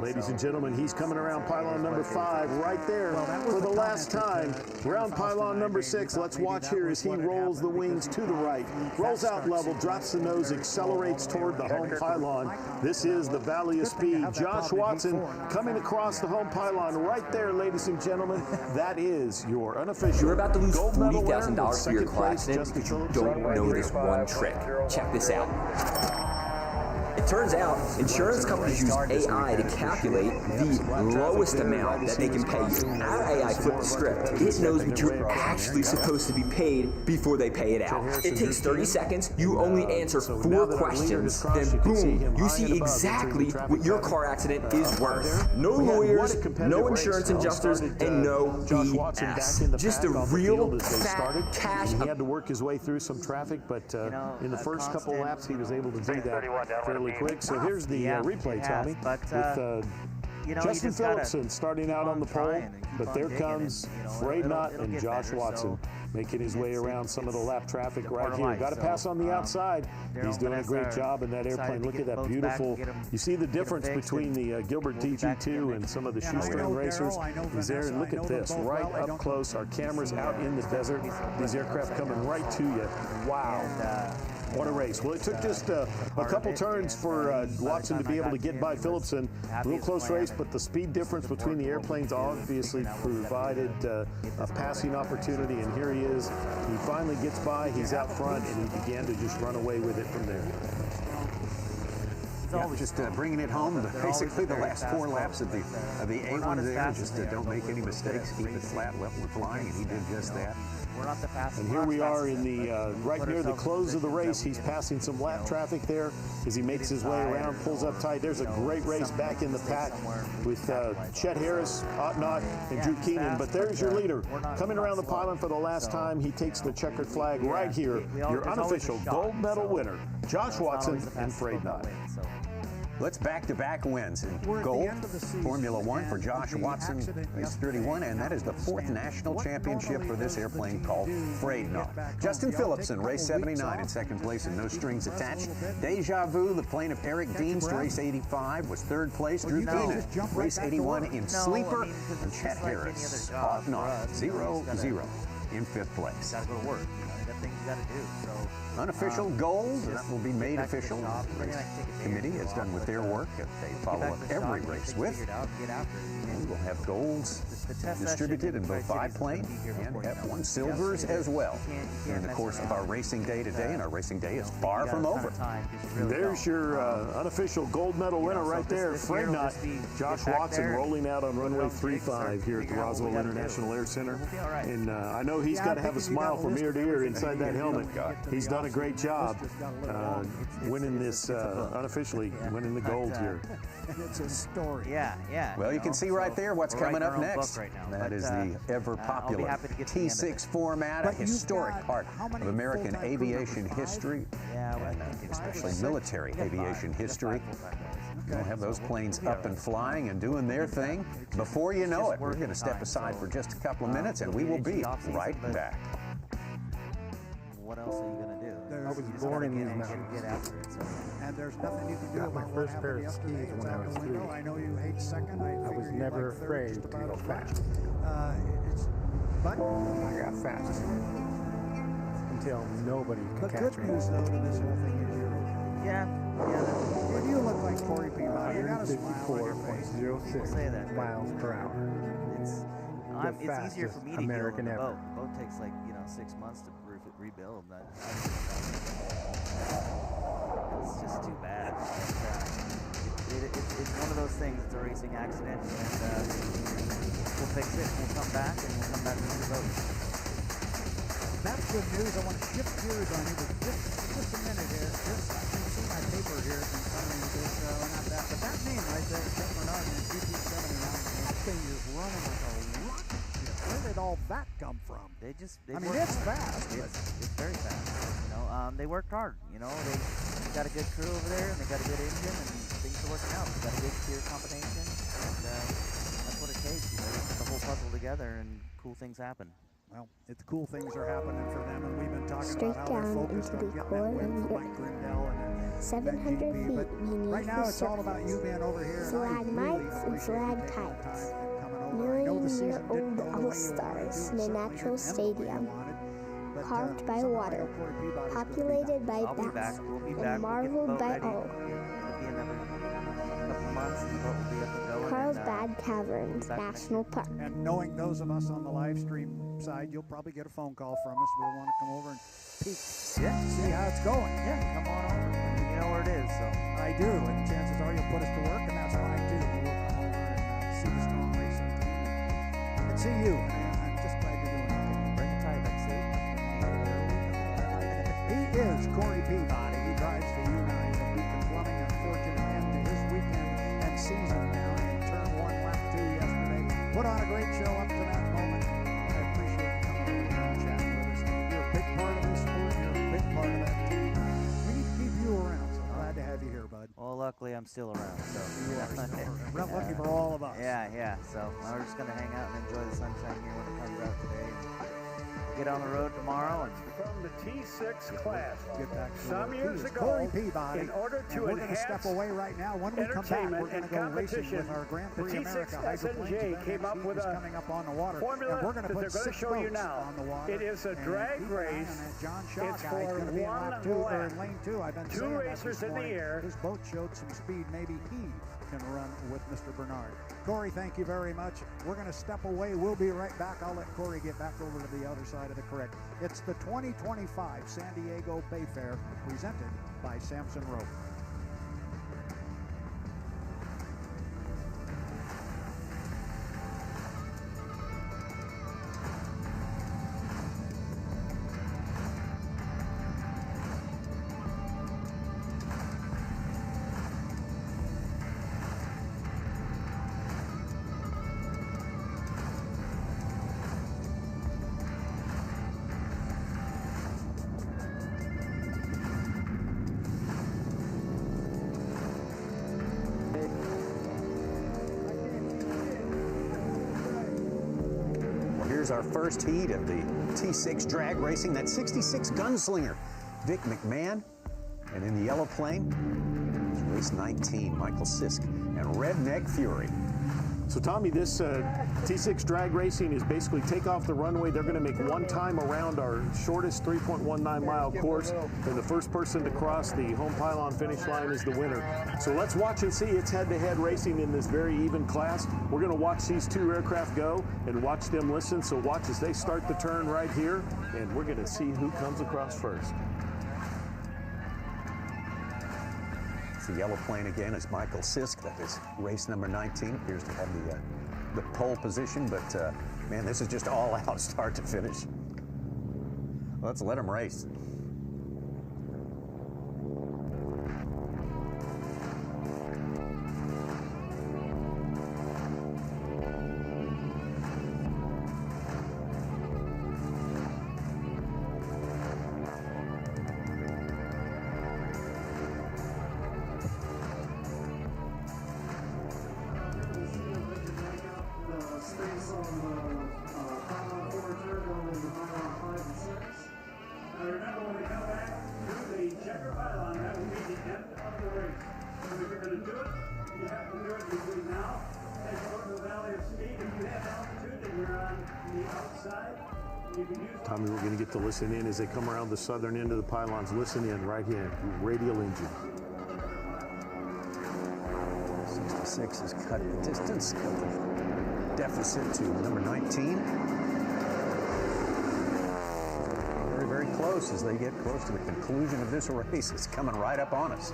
Ladies and gentlemen, he's coming around pylon number 5 right there for the last time. Round pylon number 6. Let's watch here as he rolls the wings to the right, rolls out level, drops the nose, accelerates toward the home pylon. This is the Valley of Speed. Josh Watson coming across the home pylon right there, ladies and gentlemen. That is your unofficial. You're about to lose gold medal winner $40,000 with for your second car place, accident Justin because you Phillipson. don't know this one trick. Check this out. It turns out insurance companies use AI to calculate the lowest amount that they can pay you. Our AI flipped the script. It knows what you're actually supposed to be paid before they pay it out. It takes 30 seconds. You only answer 4 questions. Then boom, you see exactly what your car accident is worth. No lawyers, no insurance adjusters, and no BS. Just a real fat cash. He had to work his way through some traffic, but in the first couple laps, he was able to do that fairly quick. So here's the replay, Tommy, with Justin Phillipson starting out on the pole, but there comes Freydnot and Josh Watson making his way around some of the lap traffic right here. Got to pass on the outside. He's doing a great job in that airplane. Look at that beautiful. You see the difference between the Gilbert DG2 and some of the shoestring racers. He's there, and look at this, right up close. Our cameras out in the desert. These aircraft coming right to you. Wow. What a race. Well, it took just a couple turns for Watson to be able to get by Phillipson. A little close race, but the speed difference between the airplanes obviously provided a passing opportunity, and here he is. He finally gets by, he's out front, and he began to just run away with it from there. Yeah, just bringing it home. Basically, the last 4 laps of the A1 there, just don't make any mistakes, keep it flat, level and flying, and he did just that. And here we are in the right near the close of the race. He's passing some lap traffic there as he makes his way around, pulls up tight. There's a great race back in the pack with Chet Harris, Otnot, and Drew Keenan. But there's your leader coming around the pylon for the last time. He takes the checkered flag right here. Your unofficial gold medal winner, Josh Watson and Freydnot. Let's back-to-back wins in gold. Formula One for Josh Watson, race 31, and that is the 4th national championship for this airplane called Freydnall. Justin Phillipson, race 79 in 2nd place and no strings attached. Deja Vu, the plane of Eric Deans, race 85, was 3rd place. Drew Keenan, race 81 in Sleeper, and Chet Harris, caught not 0-0 in 5th place. Gotta go to work. You got things you gotta do. So unofficial gold, that will be made official. The race committee has done with their work that they follow up every race with. And we will have golds distributed in both biplane and F1 silvers as well during the course of our racing day today, and our racing day is far from over. There's your unofficial gold medal winner right there, Freydnall. Josh Watson rolling out on runway 35 here at the Roswell International Air Center. And I know he's got to have a smile from ear to ear inside that helmet. He's done a great job winning this, unofficially winning the gold here. It's a story. Yeah. Well, you can see right there what's coming up next. That is the ever-popular T6 format, a historic part of American aviation history, and especially military aviation history. We'll have those planes up and flying and doing their thing. Before you know it, we're going to step aside for just a couple of minutes, and we will be right back. What else are you going to do? I was born in these mountains. And there's nothing you can do about my what first pair happened of skis yesterday. It's when I out was the window. 3. I know you hate second. I was never afraid to go fast. But I got fast until nobody could catch me. the good news, though, to this whole thing is you look like Corey Peabody. You got a smile on your face. 154.06 miles per hour. It's easier for me to American get on the ever. boat. Boat takes like 6 months to rebuild. It's just too bad. It's one of those things. It's a racing accident, and we'll fix it. And we'll come back, and we'll come back with the boat. That's good news. I want to shift gears on you, but just a minute here. You can see my paper here in front of me. Not that, but that name right there, Chet Bernard in GP79, that thing is running like a rocket ship. Where did all that come from? It's fast. It's very fast. They worked hard. They got a good crew over there, and they got a good engine, and things are working out. They got a good tier combination, and that's what it takes. You put the whole puzzle together, and cool things happen. Well, it's cool things are happening for them, and we've been talking Straight about how they're down focused into on the getting core that win of for Mike Grindell and 700 GP. feet But beneath right now, the it's all about you being over here. Stalagmites and stalactites, million-year-old all-stars in a natural stadium, carved by water, populated by bats, and marveled by all. Carlsbad Caverns National Park. And knowing those of us on the live stream side, you'll probably get a phone call from us. We'll want to come over and peek. Yeah. See how it's going. Yeah, come on over. You know where it is, so. I do, and chances are you'll put us to work, and that's fine too. We'll come over and see the strong racing team and see you. I'm just glad you're doing okay. Bring the tie back, Sue. He is Corey Peabody. He drives the U9 of Beacon Plumbing. Unfortunate end to his weekend and season down in turn 1, lap 2 yesterday. Put on a great show up to that moment. I appreciate you coming over here and chatting with us. You're a big part of this sport. You're a big part of that team. We need to keep you around, so glad to have you here, bud. Well, luckily I'm still around, so. We're not lucky for all of us. Yeah. So we're just gonna hang out and enjoy the sunshine here when it comes out today. Get on the road tomorrow and from the T6 class. Get back to some years ago, Corey Peabody, in order to we're going to step away right now. When we come back, we're going to go racing with our Grand Prix America hydroplanes. Came up with a coming up on the water. formula and we're going to that put they're going to 6 show you boats now. on the water. It is a drag race. John Shaw It's guy is for going to be in one lap 2 or in lane 2. I've been two saying that racers this in the morning. air. His boat showed some speed. Maybe he can run with Mr. Bernard. Corey, thank you very much. We're going to step away. We'll be right back. I'll let Corey get back over to the other side of the correct. It's the 2025 San Diego Bay Fair presented by Samson Rope. Here's our first heat of the T6 drag racing. That 66 gunslinger, Vic McMahon. And in the yellow plane, race 19, Michael Sisk and Redneck Fury. So, Tommy, this T6 drag racing is basically take off the runway. They're going to make one time around our shortest 3.19-mile course, and the first person to cross the home pylon finish line is the winner. So let's watch and see. It's head-to-head racing in this very even class. We're going to watch these two aircraft go and watch them listen. So watch as they start the turn right here, and we're going to see who comes across first. The yellow plane again is Michael Sisk. That is race number 19. Appears to have the pole position, but man, this is just all out start to finish. Let's let him race. Tommy, we're going to get to listen in as they come around the southern end of the pylons. Listen in right here, radial engine. 66 has cut the distance, cut the deficit to number 19. Very, very close as they get close to the conclusion of this race. It's coming right up on us.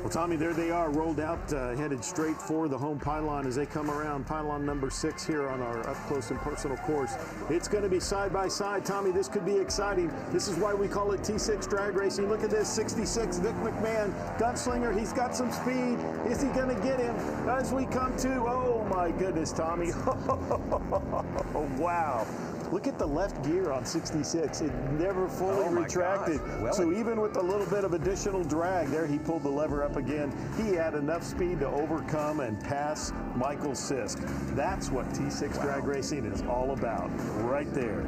Well, Tommy, there they are, rolled out, headed straight for the home pylon as they come around pylon number 6 here on our up close and personal course. It's going to be side by side, Tommy. This could be exciting. This is why we call it T6 drag racing. Look at this, 66, Vic McMahon, gunslinger. He's got some speed. Is he going to get him as we come to? Oh my goodness, Tommy! Oh, wow. Look at the left gear on 66. It never fully retracted. Well, so even with a little bit of additional drag there, he pulled the lever up again. He had enough speed to overcome and pass Michael Sisk. That's what T6 drag racing is all about, right there.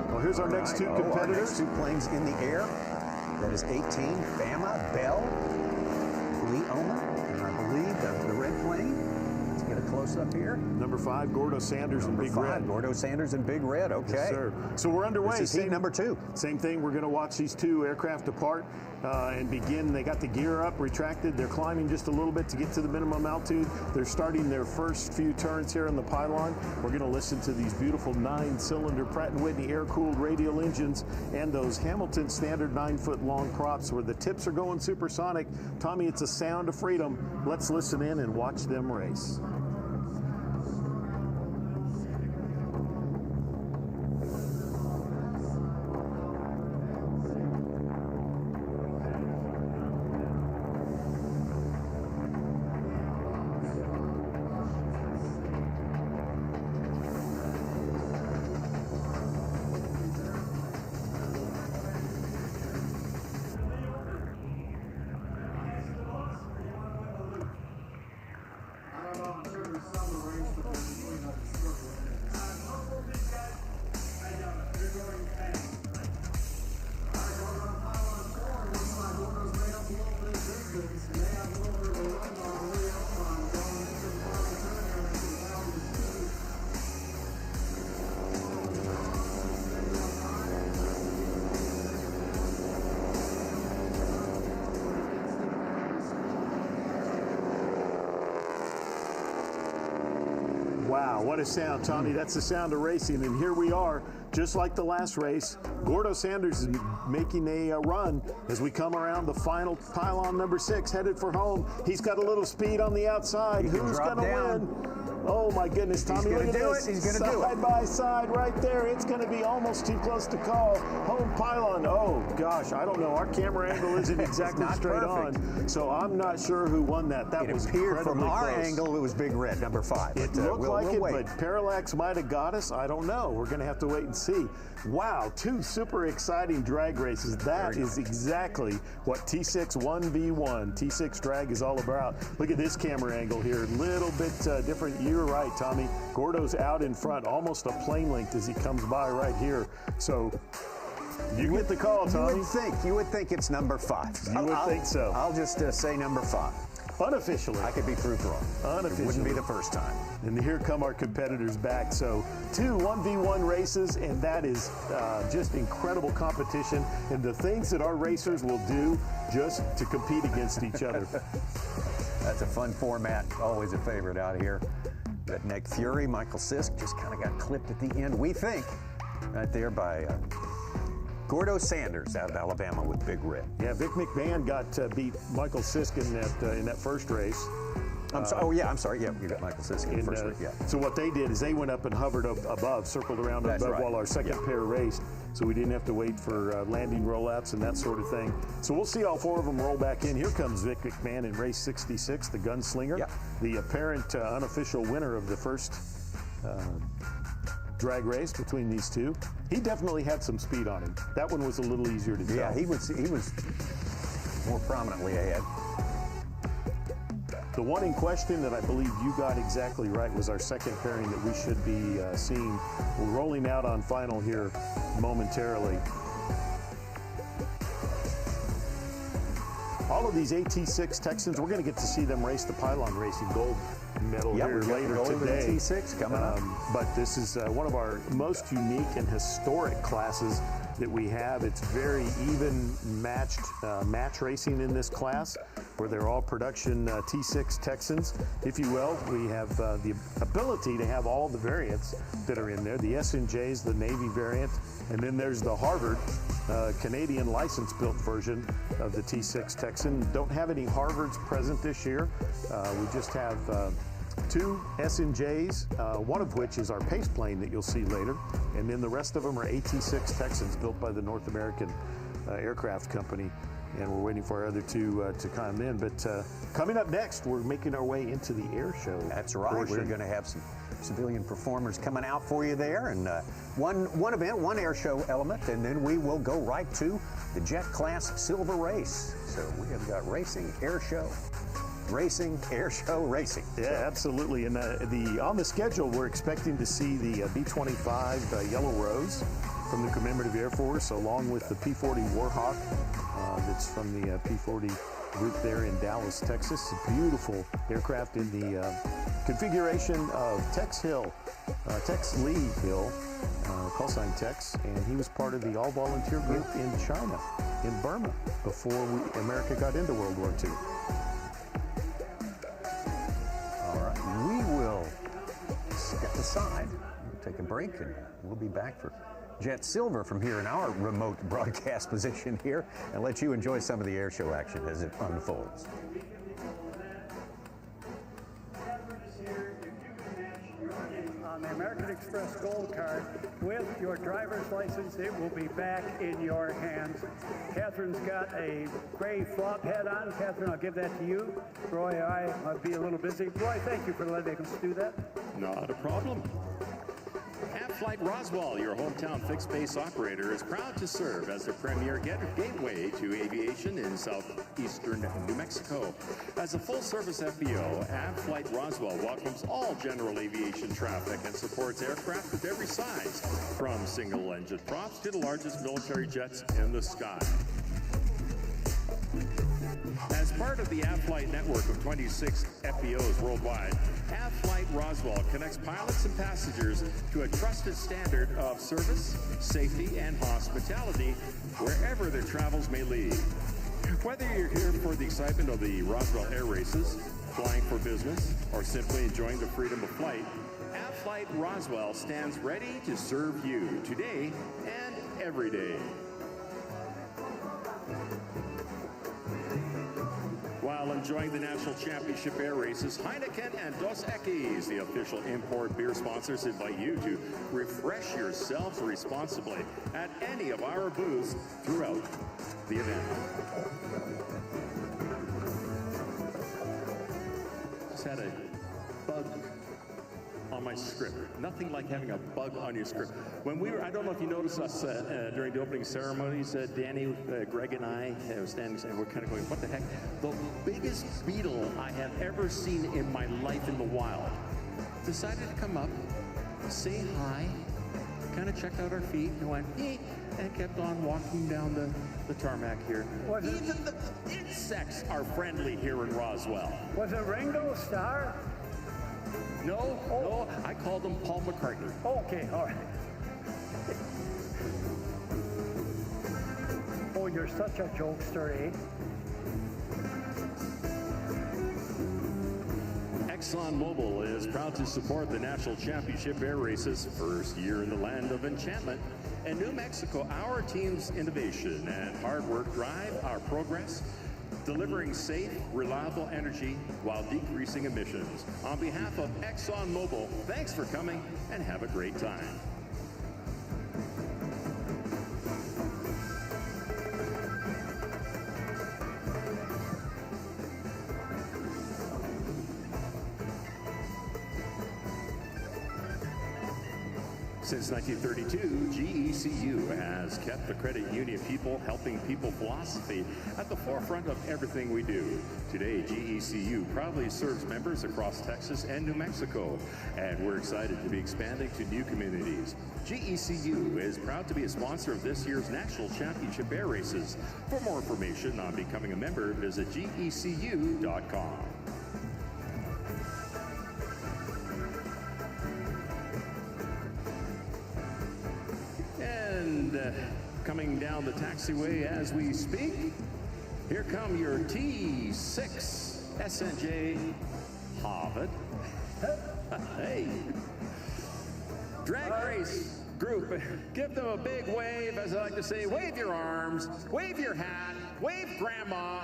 Well, here's our next two competitors. Our next two planes in the air. That is 18, Bama, Bell, Leoma, and I believe the red plane. Get a close up here. Number 5, Gordo Sanders in Big Red. Gordo Sanders in Big Red. Okay. Yes, sir. So we're underway. This is heat number 2. Same thing. We're going to watch these two aircraft depart and begin. They got the gear up, retracted. They're climbing just a little bit to get to the minimum altitude. They're starting their first few turns here in the pylon. We're going to listen to these beautiful 9-cylinder Pratt & Whitney air-cooled radial engines and those Hamilton standard 9-foot-long props where the tips are going supersonic. Tommy, it's a sound of freedom. Let's listen in and watch them race. Wow, what a sound, Tommy. That's the sound of racing. And here we are, just like the last race. Gordo Sanders is making a run as we come around the final pylon number 6, headed for home. He's got a little speed on the outside. Who's going to win? Oh, my goodness, Tommy, look at this. He's going to do it. Side by side right there. It's going to be almost too close to call. Home pylon. Oh, gosh, I don't know. Our camera angle isn't exactly straight on, so I'm not sure who won that. That was appeared from our close. angle, it was Big Red, number 5. It looked like it, but Parallax might have got us. I don't know. We're going to have to wait and see. Wow, 2 super exciting drag races. That is exactly what T6 1v1, T6 drag is all about. Look at this camera angle here. Little bit different year you were right, Tommy. Gordo's out in front, almost a plane length as he comes by right here. So you get the call, Tommy. You would think it's number 5. You would think so. I'll just say number 5. Unofficially. I could be proved wrong. Unofficially. It wouldn't be the first time. And here come our competitors back. So 2 1v1 races, and that is just incredible competition and the things that our racers will do just to compete against each other. That's a fun format, always a favorite out here. That Nick Fury, Michael Sisk just kind of got clipped at the end, we think, right there by Gordo Sanders out of Alabama with Big Red. Yeah, Vic McMahon got beat Michael Sisk in that first race. I'm sorry. Yeah, you got Michael Sisk in the first race. Yeah. So what they did is they went up and hovered above, circled around above while our second pair raced. So we didn't have to wait for landing rollouts and that sort of thing. So we'll see all 4 of them roll back in. Here comes Vic McMahon in race 66, the gunslinger, the apparent unofficial winner of the first drag race between these two. He definitely had some speed on him. That one was a little easier to tell. Yeah, he was more prominently ahead. The one in question that I believe you got exactly right was our second pairing that we should be seeing. We're rolling out on final here momentarily. All of these AT6 Texans, we're going to get to see them race the Pylon Racing Gold medal here later today. AT6 coming up. But this is one of our most unique and historic classes that we have. It's very even match racing in this class, where they're all production T6 Texans, if you will. We have the ability to have all the variants that are in there, the S&Js, the Navy variant, and then there's the Harvard Canadian license-built version of the T6 Texan. Don't have any Harvards present this year. We just have 2 S&Js, one of which is our pace plane that you'll see later, and then the rest of them are AT6 Texans built by the North American Aircraft Company, and we're waiting for our other 2 to come in. But coming up next, we're making our way into the air show. That's right. portion. We're going to have some civilian performers coming out for you there, and one event, one air show element, and then we will go right to the Jet Class Silver Race. So we have got racing, air show, racing, air show, racing. Yeah, absolutely. And on the schedule, we're expecting to see the B-25 Yellow Rose from the Commemorative Air Force, along with the P-40 Warhawk that's from the P-40 group there in Dallas, Texas. A beautiful aircraft in the configuration of Tex Lee Hill, call sign Tex, and he was part of the all-volunteer group in China, in Burma, before America got into World War II. All right, we will step aside, take a break, and we'll be back for Jet Silver from here in our remote broadcast position here, and let you enjoy some of the air show action as it unfolds. On the American Express Gold Card, with your driver's license, it will be back in your hands. Catherine's got a gray flop head on. Catherine, I'll give that to you. Roy, I might be a little busy. Roy, thank you for letting us do that. Not a problem. Flight Roswell, your hometown fixed-base operator, is proud to serve as the premier gateway to aviation in southeastern New Mexico. As a full-service FBO, Flight Roswell welcomes all general aviation traffic and supports aircraft of every size, from single-engine props to the largest military jets in the sky. As part of the AvFlight network of 26 FBOs worldwide, AvFlight Roswell connects pilots and passengers to a trusted standard of service, safety, and hospitality wherever their travels may lead. Whether you're here for the excitement of the Roswell Air Races, flying for business, or simply enjoying the freedom of flight, AvFlight Roswell stands ready to serve you today and every day. While enjoying the National Championship Air Races, Heineken and Dos Equis, the official import beer sponsors, invite you to refresh yourselves responsibly at any of our booths throughout the event. Just had a bug on my script. Nothing like having a bug on your script. When we were, I don't know if you noticed us during the opening ceremonies, Danny, Greg, and I were standing and we're kind of going, what the heck? The biggest beetle I have ever seen in my life in the wild decided to come up, say hi, kind of checked out our feet and went, "Hey," and kept on walking down the tarmac here. Even the insects are friendly here in Roswell. Was it Ringo Starr? No, no, I called him Paul McCartney. Okay, all right. Oh, you're such a jokester, eh? ExxonMobil is proud to support the National Championship Air Races, first year in the land of enchantment. In New Mexico, our team's innovation and hard work drive our progress, delivering safe, reliable energy while decreasing emissions. On behalf of ExxonMobil, thanks for coming and have a great time. Since 1932, GECU has kept the credit union people helping people philosophy at the forefront of everything we do. Today, GECU proudly serves members across Texas and New Mexico, and we're excited to be expanding to new communities. GECU is proud to be a sponsor of this year's National Championship Air Races. For more information on becoming a member, visit gecu.com. Coming down the taxiway as we speak, here come your T6 SNJ Harvard. Hey, drag race group, give them a big wave, as I like to say. Wave your arms, wave your hat, wave grandma.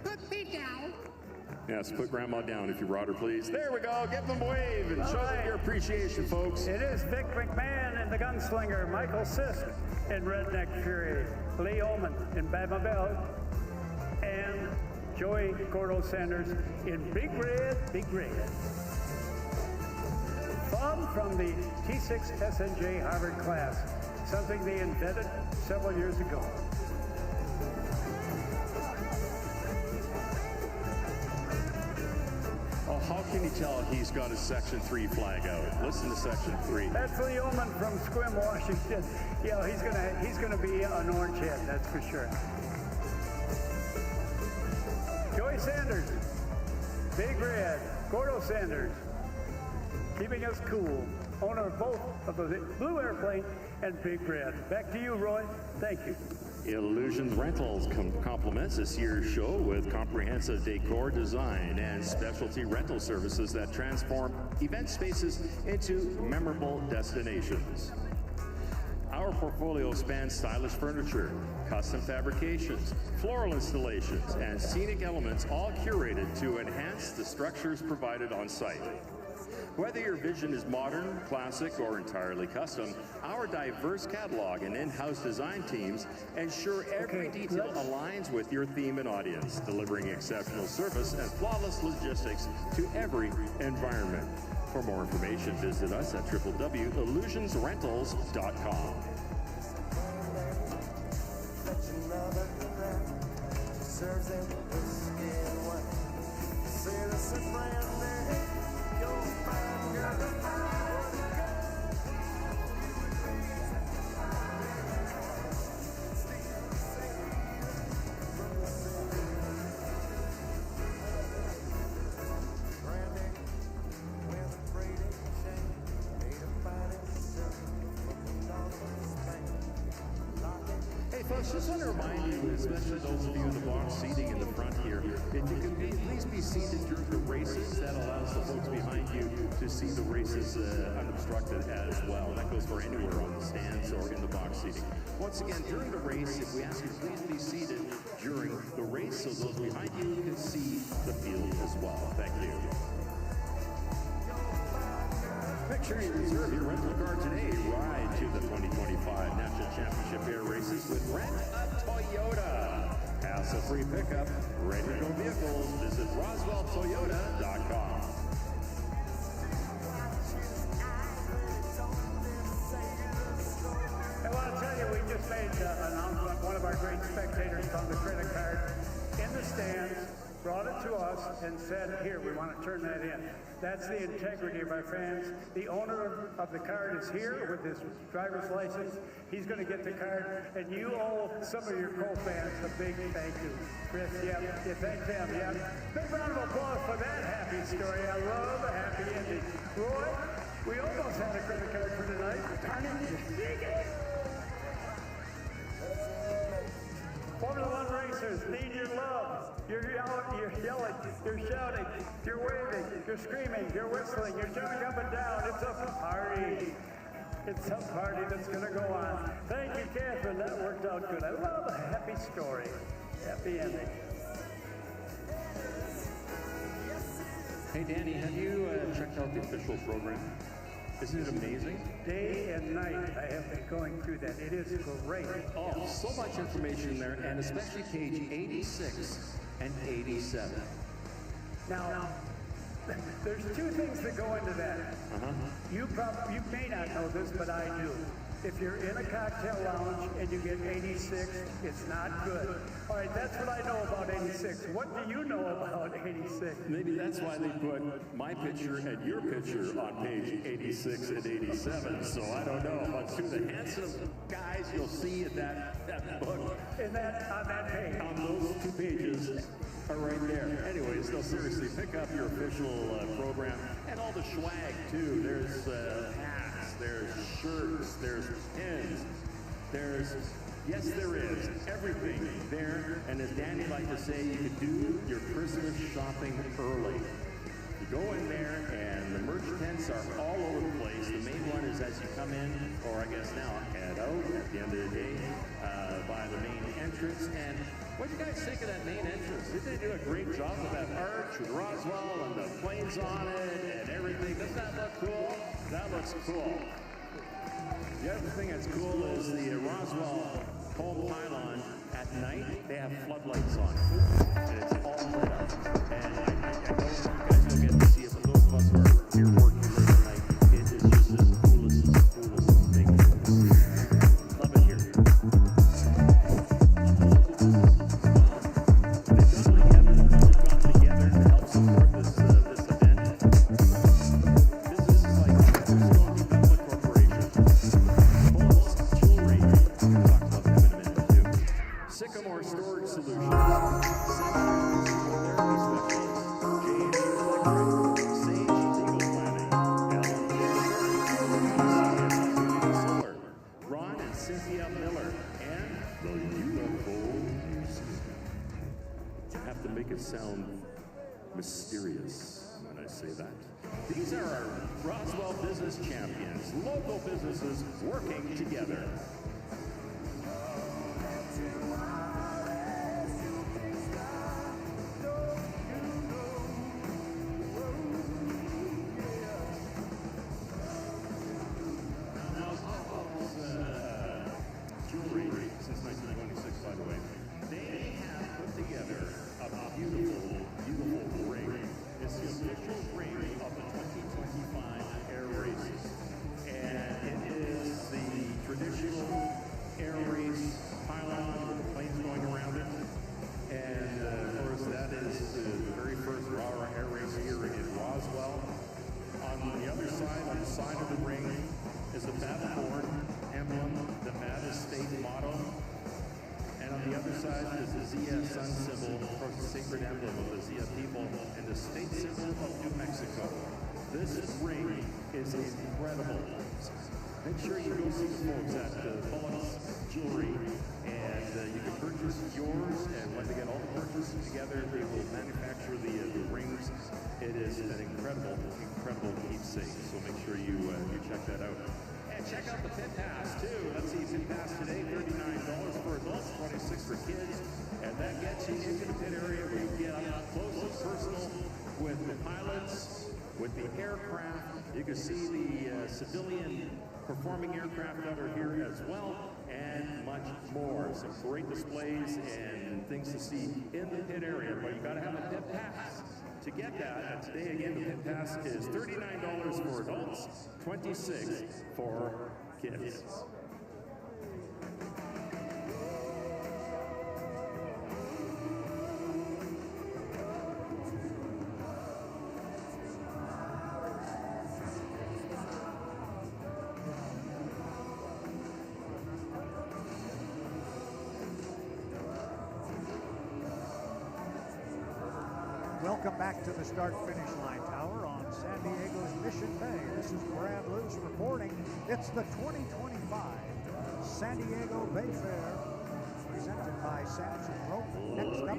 Put me down. Yes, put grandma down if you brought her, please. There we go. Give them a wave and show them your appreciation, folks. It is Vic McMahon and the Gunslinger, Michael Sisk in Redneck Fury, Lee Ullman in Batmobile, and Joey Gordo Sanders in Big Red, Big Red. Bob from the T6 SNJ Harvard class, something they invented several years ago. Oh, how can you tell he's got his Section 3 flag out? Listen to Section 3. That's Lee Ullman from Squim, Washington. Yeah, he's gonna be an orange head, that's for sure. Joey Sanders, Big Red, Gordo Sanders, keeping us cool. Owner of both of the Blue Airplane and Big Red. Back to you, Roy. Thank you. Illusions Rentals complements this year's show with comprehensive decor design and specialty rental services that transform event spaces into memorable destinations. Our portfolio spans stylish furniture, custom fabrications, floral installations, and scenic elements, all curated to enhance the structures provided on site. Whether your vision is modern, classic, or entirely custom, our diverse catalog and in-house design teams ensure every detail aligns with your theme and audience, delivering exceptional service and flawless logistics to every environment. For more information, visit us at www.illusionsrentals.com. Folks, just want to remind you, especially those of you in the box seating in the front here, that you can please be seated during the races. That allows the folks behind you to see the races unobstructed as well. That goes for anywhere on the stands or in the box seating. Once again, during the race, if we ask you to please be seated during the race so those behind you can see the field as well. Thank you. Make sure you reserve your rental car today. Ride to the 2025 National Championship Air Races with Rent a Toyota. Hassle-free pickup, ready-to-go vehicles. Visit RoswellToyota.com. I want to tell you, we just made an announcement. One of our great spectators found a credit card in the stands, brought it to us and said, here, we want to turn that in. That's the integrity of our fans. The owner of the card is here with his driver's license. He's going to get the card, and you owe some of your co-fans a big thank you. Chris, yeah, thank them, yeah. Big round of applause for that happy story. I love a happy ending. Roy, we almost had a credit card for tonight. Darn it, you dig it. Formula One racers need your love. You're yelling, you're shouting, you're waving, you're screaming, you're whistling, you're jumping up and down. It's a party. It's a party that's going to go on. Thank you, Catherine. That worked out good. I love a happy story. Happy ending. Hey, Danny, have you checked out the official program? Isn't it amazing? Day and night, I have been going through that. It is great. Oh, so much information there, and especially page 86 and 87. Now, there's two things that go into that. You may not know this, but I do. If you're in a cocktail lounge and you get 86, it's not good. All right, that's what I know about 86. What do you know about 86? Maybe that's why they put my picture and your picture on page 86 and 87. So I don't know, but two of the handsome guys you'll see in that book. On that page. On those 2 pages are right there. Anyways, no, seriously, pick up your official program and all the swag too. There's hats, there's shirts, there's pins, yes, there is everything there. And as Danny liked to say, you could do your Christmas shopping early. You go in there, and the merch tents are all over the place. The main one is as you come in, or I guess now head out at the end of the day by the main entrance. And what do you guys think of that main entrance? Did they do a great job with that arch with Roswell and the planes on it and everything? Doesn't that look cool? That looks cool. The other thing that's cool is the Roswell home pylon at night. They have floodlights on it, and it's all lit up. And I know you guys don't get to see it, but those of us who are here working late at night, it is just as coolest thing. Love it here. Together to help support this event. This is like Stone Public Corporation. Pulse Jewelry. We'll talk about them in a minute too. Sycamore Storage Solutions. Ron and Cynthia Miller, and the UFOs. Have to make it sound mysterious when I say that. These are our Roswell business champions, local businesses working together. Jewelry since 1926, by the way. They have put together a beautiful ring. It's the official ring of the 2025 air races. And it is the traditional air race pylon with the planes going around it. And of course, that is the very first RARA air race here in Roswell. On the other side, on the side of the ring, is the Battleborn emblem, the Mad State motto. And on the other side is the Zia sun symbol, of course, the sacred emblem of the Zia people, and the state symbol of New Mexico. This ring is incredible. Make sure you go see the folks at Pulse Jewelry, and you can purchase yours, and when they get all the purchases together, they will manufacture the rings. It is an incredible keepsake, so make sure you check that out. And check out the Pit Pass, too. Let's see, Pit Pass today, $39 for adults, $26 for kids. And that gets you into the pit area where you get up close and personal with the pilots, with the aircraft. You can see the civilian performing aircraft that are here as well, and much more. Some great displays and things to see in the pit area, but you got to have a Pit Pass. To get that, and today again, the Pit Pass is $39 for adults, $26 for kids. Welcome back to the start-finish line tower on San Diego's Mission Bay. This is Brad Luce reporting. It's the 2025 San Diego Bay Fair, presented by Samson Rope. Next up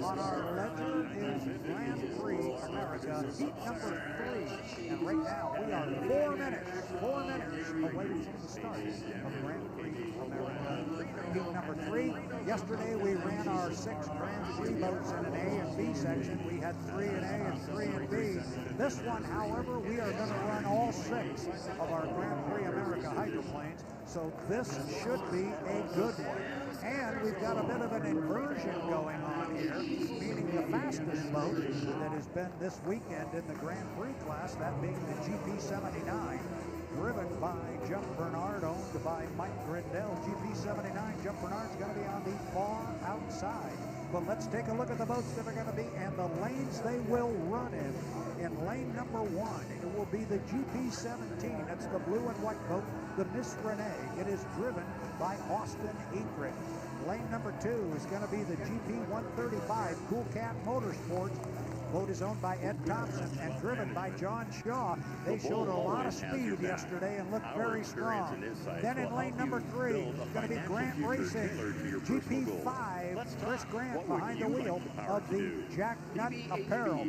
on our ledger is Grand Prix America, heat number 3. And right now we are 4 minutes away from the start of Grand Prix America, heat number 3. Yesterday we ran our 6 Grand Prix boats in an A and B section. We had 3 in A and 3 in B. This one, however, we are going to run all 6 of our Grand Prix America hydroplanes. So this should be a good one. And we've got a bit of an inversion going on here, meaning the fastest boat that has been this weekend in the Grand Prix class, that being the GP79, driven by Jeff Bernard, owned by Mike Grindell. GP79, Jeff Bernard's going to be on the far outside. But let's take a look at the boats that are going to be and the lanes they will run in. In lane number 1, it will be the GP17. That's the blue and white boat, the Miss Renee. It is driven by Austin Ekrich. Lane number 2 is going to be the GP135 Cool Cat Motorsports. Boat is owned by Ed Thompson and driven by John Shaw. They showed a lot of speed yesterday and looked very strong. Then in lane number 3, it's going to be Grant Racing, GP5, Chris Grant behind the wheel of the Jack Nut Apparel.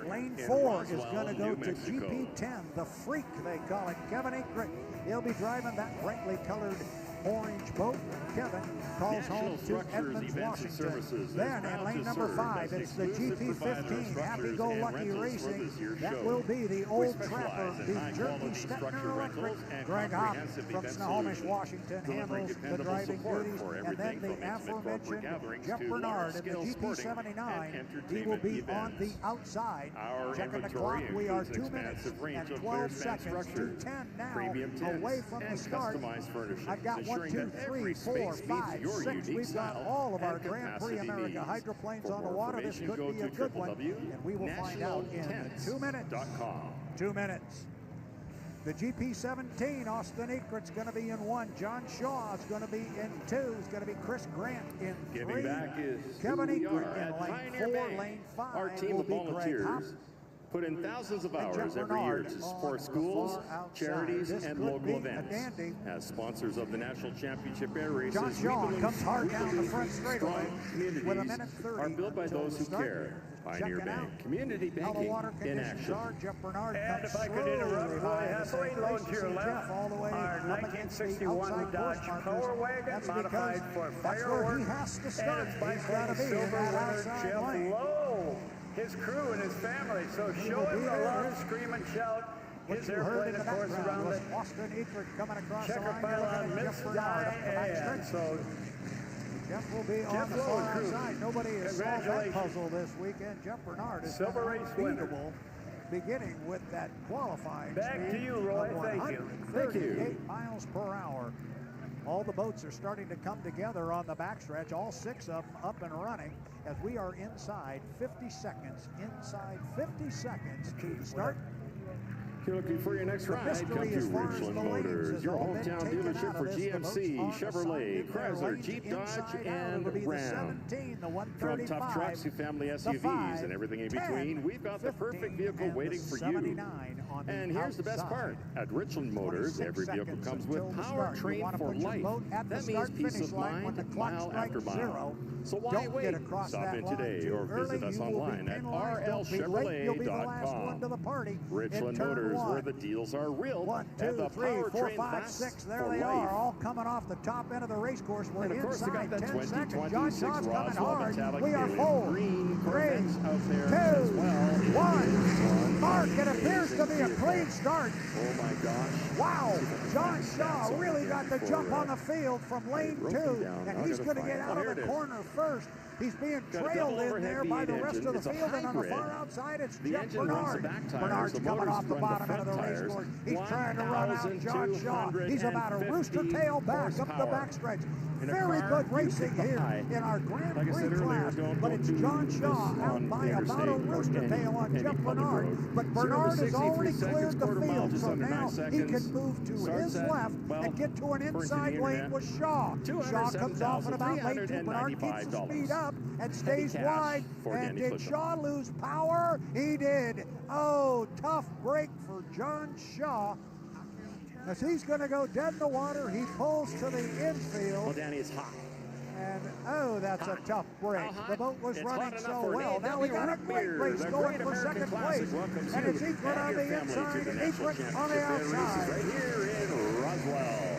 Lane 4 is going to go to GP10, the Freak they call it, Kevin Ekrich. He'll be driving that brightly colored orange boat. Kevin calls home to Edmonds, Washington. Then in lane number 5, it's the GP15 Happy Go Lucky Racing. That will be the Old Trapper, the Jerky Stettner Electric. Greg Hopp from Snohomish, Washington handles the driving duties. And then the aforementioned Jeff Bernard in the GP79. He will be on the outside. Checking the clock, we are 2 minutes and 12 seconds to 10 now away from the start. I've got 1, 2, 3, 4, 5, 6. We've got all of our Grand Prix America hydroplanes on the water. This could be a good one, and we will find out in 2 minutes. 2 minutes. The GP17, Austin Ekrich's going to be in 1. John Shaw is going to be in 2. It's going to be Chris Grant in 3. Kevin Ekrich in lane 4. Lane 5 will be Greg Hopp. Put in thousands of hours every year to support schools, charities, and local events. As sponsors of the National Championship Air Races, John Shaw comes hard down the front straightaway with a minute 30 are built by those who care. Pioneer Bank, community banking in action. And if I could interrupt, Roy Hathaway, load to your left, our 1961 Dodge Power Wagon, modified for fireworks, and it's by silver winner Jeff Lowe. His crew and his family, so show him the love, scream and shout. His airplane, of course, around it. Checker pylon, Miss Diane. So Jeff will be on the far side. Nobody has solved that puzzle this weekend. Jeff Bernard is silver race winner, beginning with that qualifying back to you, Roy. Thank you. 138 miles per hour. All the boats are starting to come together on the backstretch, all 6 of them up and running as we are inside 50 seconds. Inside 50 seconds to the start. If you're looking for your next ride, come to Richland Motors, your hometown dealership for GMC, Chevrolet, Chrysler, Jeep, Dodge, and Ram. From tough trucks to family SUVs and everything in between, we've got the perfect vehicle waiting for you. And here's the best part. At Richland Motors, every vehicle comes with powertrain for life. That means peace of mind, mile after mile. So why wait? Stop in today or visit us online at rlchevrolet.com. Richland Motors, where the deals are real. 1, 2, 3, 4, 5, 6. There they are, all coming off the top end of the race course. We're inside 10 seconds. John Shaw's coming hard. We are 4, 3, 2, 1. Mark, it appears to be a clean start. Oh my gosh. Wow. John Shaw really got the jump on the field from lane 2, and he's going to get out of the corner first. He's being trailed in there by the rest of the field, and on the far outside, it's Jeff Bernard. Bernard's coming off the bottom end of the race course. He's trying to run out John Shaw. He's about a rooster tail back up the backstretch. Very good racing here in our Grand Prix class, but it's John Shaw out by about a rooster tail on Jeff Bernard. But Bernard is already already cleared the quarter mile, field, just so under 9 now he seconds. can move to Starts his at, left well, and get to an according to the inside lane internet, with Shaw. Shaw comes off at about lane 2. Bernard keeps the speed up and stays cash wide. for And Danny did Clifton. Shaw lose power? He did. Oh, tough break for John Shaw. As he's going to go dead in the water, he pulls to the infield. Well, Danny is hot. And, oh, that's a tough break. The boat was running so well. Now we got a great race going for second place. And it's Egret on the inside and Egret on the outside. Right here in Roswell.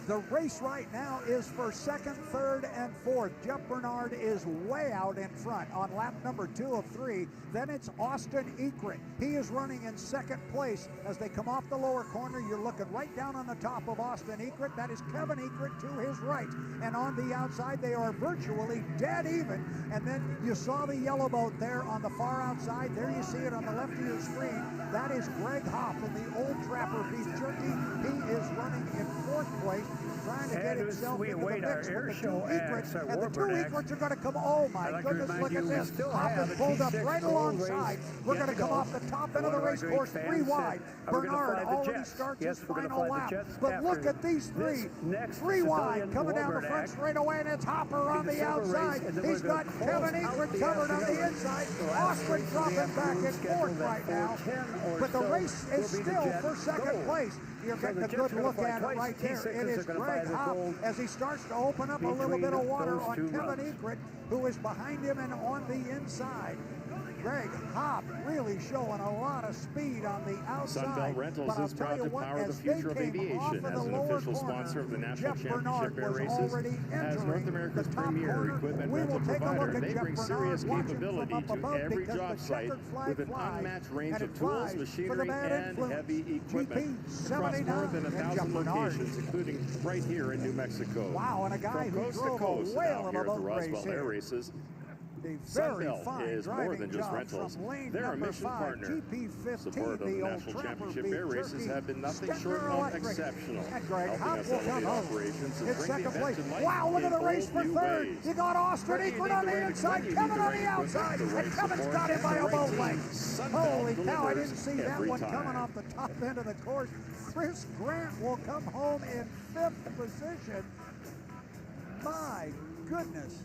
The race right now is for second, third, and fourth. Jeff Bernard is way out in front on lap number 2 of 3. Then it's Austin Egret. He is running in second place. As they come off the lower corner, you're looking right down on the top of Austin Egret. That is Kevin Egret to his right. And on the outside, they are virtually dead even. And then you saw the yellow boat there on the far outside. There you see it on the left of your screen. That is Greg Hopp in the Old Trapper Beef Jerky. He is running in fourth place, trying to get himself into the mix with the 2 Egrets. And the 2 Egrets are going to come, oh my goodness, look at this. Hopp is pulled up right alongside. We're going to come off the top end of the race course 3 wide. Bernard already starts his final lap. But look at these 3. 3 wide coming down the front straightaway, and it's Hopper on the outside. He's got Kevin Egret covered on the inside. Austin dropping back in fourth right now. But the race is still for second place. You're getting a good look at it right there. It is Greg Hopp as he starts to open up a little bit of water on Kevin Egret, who is behind him and on the inside. Greg Hopp really showing a lot of speed on the outside. Sunbelt Rentals is proud to power the future of aviation as an official sponsor of the National Championship Air Races. As North America's premier equipment rental provider, they bring serious capability to every job site with an unmatched range of tools, machinery, and heavy equipment across more than 1,000 locations, including right here in New Mexico. Wow, and a guy who drove a whale of a boat race here. Air Races. Very fine is more than just job rentals. from lane They're a number mission 5, partner. GP15, Support of the the National Old Championship Trapper Air Races Beef have been nothing Jerky, short of Electric. exceptional, And Greg helping Hopp us will come elevate home. operations and It's bring the second event place. to life Wow, look in at the race for bold new third. ways. You got Austin Where do you Egret need on the the right inside, equipment? You Kevin need the on right the outside, equipment, the and right Kevin's support, got him and by the a right boat team. length. Sunbelt Holy cow, I delivers didn't see that every one time. coming off the top end of the course. Chris Grant will come home in 5th position. My goodness.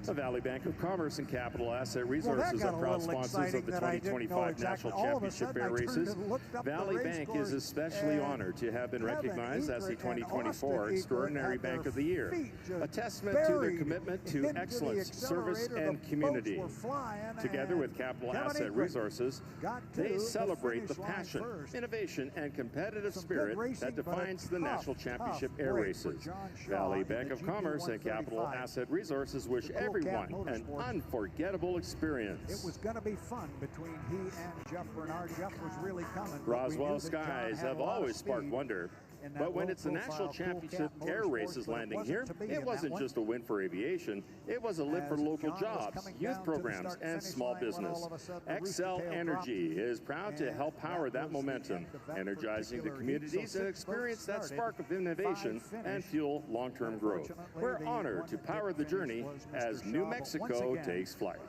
The Valley Bank of Commerce and Capital Asset Resources got are a proud little sponsors of the exciting that I didn't know 2025 exactly. National All of a Championship sudden, Air I turned Races. and looked up the Valley race Bank course, is especially and honored to have been Kevin recognized as the Egret and 2024 Austin Extraordinary Egret Bank at of the Year, their feet just a testament to their buried commitment to into the excellence, service, accelerator. and The community. boats were flying, Together and with Capital Kevin Asset Egret Resources, got to they the celebrate the finish line passion, first. innovation, and competitive Some good spirit racing, that but a defines the tough, National Championship Air break for Races. John Shaw Valley in Bank the of Commerce and Capital 135. Asset Resources wish The Cool Cat everyone an Motorsports. unforgettable experience. It was going to be fun between he and Jeff Bernard. Jeff was really coming. but we Roswell knew that John skies had have a lot of always sparked speed. wonder. in that But when low it's the National profile Championship Cool Cat Air Motorsports, Races but it landing wasn't here, to be in it that wasn't one. just a win for aviation. It was a lift for As local John was jobs, coming youth down to the programs, and start-finish small line when business. all of a sudden the Excel rooster tail Energy dropped, is proud to and help power that that was the momentum, end of that energizing the particular heat. communities So and 6 experience boats that started, spark of innovation 5 and finished. fuel long-term growth. Unfortunately, We're the honored one to that power did the journey finish was as Mr. New Shaw, but Mexico once again, takes flight.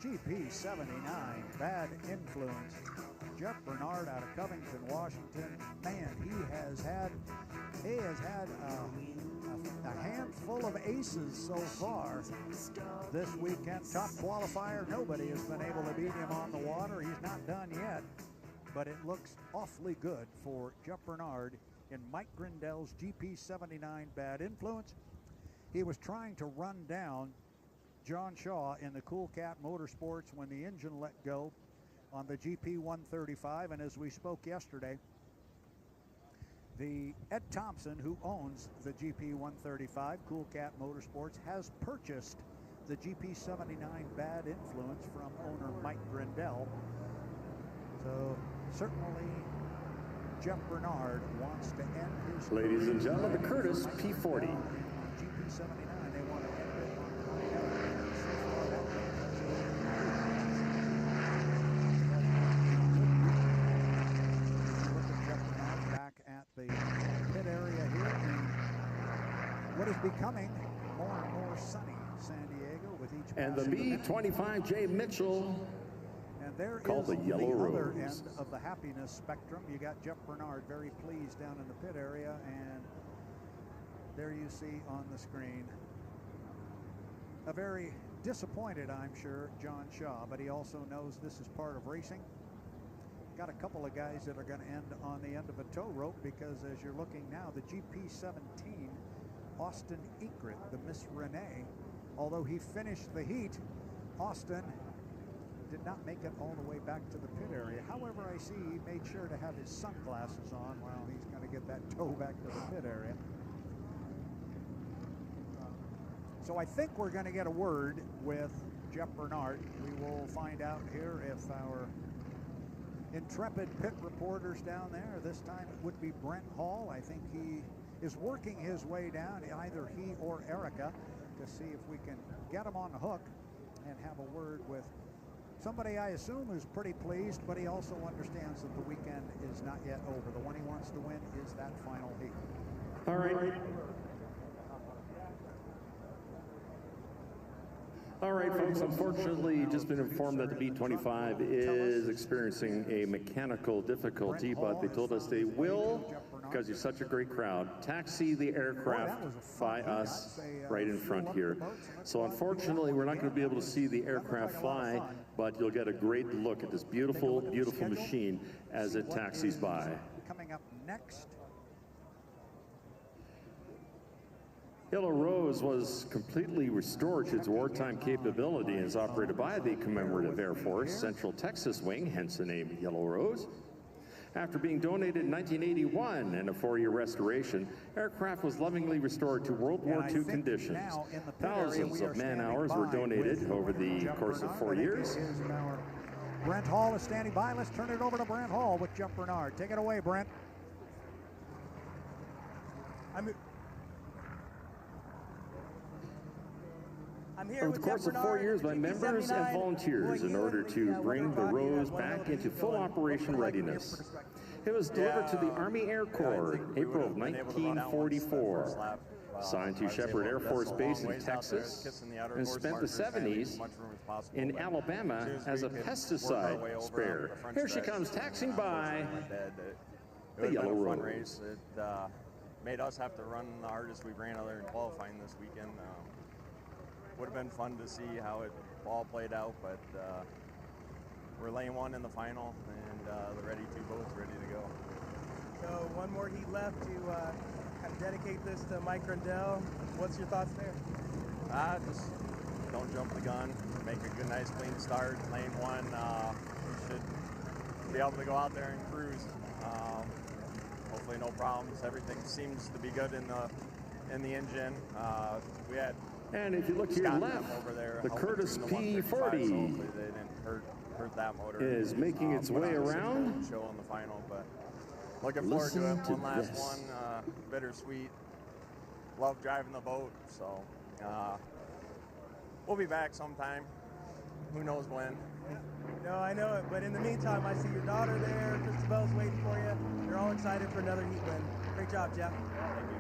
GP 79, Bad Influence. Jeff Bernard out of Covington, Washington. Man, he has had a handful of aces so far this weekend. Top qualifier, nobody has been able to beat him on the water. He's not done yet, but it looks awfully good for Jeff Bernard in Mike Grindell's GP 79 Bad Influence. He was trying to run down John Shaw in the Cool Cat Motorsports when the engine let go on the GP 135, and as we spoke yesterday, the Ed Thompson, who owns the GP 135 Cool Cat Motorsports, has purchased the GP 79 Bad Influence from owner Mike Grindell. So certainly Jeff Bernard wants to end his Ladies and gentlemen, the Curtis P40. GP 79, they want to end it back at the pit area here in what is becoming more and more sunny San Diego with each And the passing minute. B25J Mitchell And And there called is the Yellow the other Rose. end of the happiness spectrum. You got Jeff Bernard very pleased down in the pit area, and there you see on the screen a very disappointed, I'm sure, John Shaw, but he also knows this is part of racing. Got a couple of guys that are going to end on the end of a tow rope, because as you're looking now, the GP17, Austin Ekrit, the Miss Renee, although he finished the heat, Austin did not make it all the way back to the pit area. However, I see he made sure to have his sunglasses on while he's going to get that tow back to the pit area. So I think we're going to get a word with Jeff Bernard. We will find out here if our intrepid pit reporters down there, this time it would be Brent Hall. I think he is working his way down, either he or Erica, to see if we can get him on the hook and have a word with somebody I assume is pretty pleased, but he also understands that the weekend is not yet over. The one he wants to win is that final heat. All right. All right, folks, unfortunately, just been informed that the B-25 is experiencing a mechanical difficulty, but they told us they will, because you're such a great crowd, taxi the aircraft by us right in front here. So unfortunately, we're not going to be able to see the aircraft fly, but you'll get a great look at this beautiful, beautiful machine as it taxis by. Coming up next. Yellow Rose was completely restored to its wartime capability and is operated by the Commemorative Air Force Central Texas Wing, hence the name Yellow Rose. After being donated in 1981 and a 4-year restoration, aircraft was lovingly restored to World War II conditions. Thousands of man-hours were donated over the course of 4 years. Brent Hall is standing by. Let's turn it over to Brent Hall with Jeff Bernard. Take it away, Brent. Over the course of 4 years by members and volunteers in order to bring the Rose back into full operation readiness. It was delivered to the Army Air Corps in April of 1944. Signed to Shepherd Air Force Base in Texas, and spent the 70s in Alabama as a pesticide spare. Here she comes taxiing by the Yellow Rose. It made us have to run the hardest we've ran other than qualifying this weekend. Would have been fun to see how it all played out, but we're lane one in the final, and the ready two boats ready to go. So one more heat left to kind of dedicate this to Mike Grandel. What's your thoughts there? Just don't jump the gun, make a good, nice, clean start. Lane one, we should be able to go out there and cruise. Hopefully no problems. Everything seems to be good in the engine. We had. And if you look here left, the Curtis P40 is making its way around. Show on the final, but looking forward to it. One last one, bittersweet. Love driving the boat, so we'll be back sometime. Who knows when? No, I know it, but in the meantime, I see your daughter there. Christabel's waiting for you. You're all excited for another heat win. Great job, Jeff. Thank you,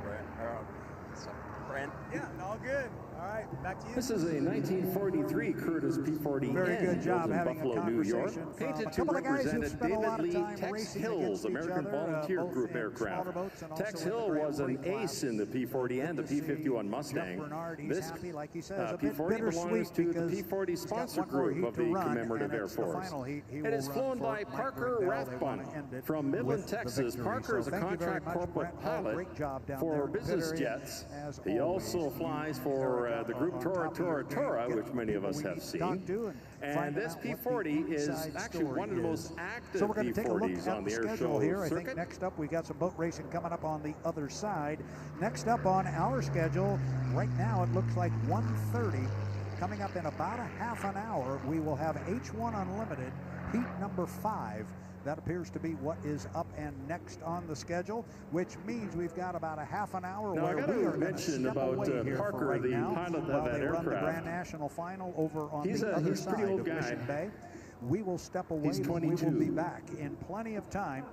Brent. Yeah, all good. All right, back to you. This is a 1943 Curtis P40N Very good job built in having Buffalo, a New York, conversation painted to couple of guys who've represent a spent a lot David of Lee time Tex racing Hill's against each American other, Volunteer both Group in aircraft. smaller boats and Tex also in the Hill Grand was an Prix class. ace in the P40 and the P51 Mustang. Bernard, he's This happy, like he says, a bit P40 belongs to the bittersweet P40 because sponsor he's got one more group heat of to the run, Commemorative and Air it's the Force. final heat. He It will is run flown for by Mike Parker Grandel. They want to Rathbun end it from Midland, with the Texas. victory. Parker is a So thank you very contract much, corporate Brent Hall. pilot Great job down for there in the business pit area, jets. as He always. also flies for the group Tora Tora Tora, which many of us have seen. And this P40 is actually one of the most active So we're going to take a look P40s at on the the air schedule show here. I circuit. think next up we got some boat racing coming up on the other side. Next up on our schedule, right now it looks like 1:30. Coming up in about a half an hour, we will have H1 Unlimited, heat number 5. That appears to be what is up and next on the schedule, which means we've got about a half an hour Now, I where gotta we are going to mention step about away here Parker, for right the now, pilot of while that they run the aircraft. Grand National Final over on He's the a- other he's a pretty side old of guy. Mission Bay. We will step away, He's but we 22. will be back in plenty of time.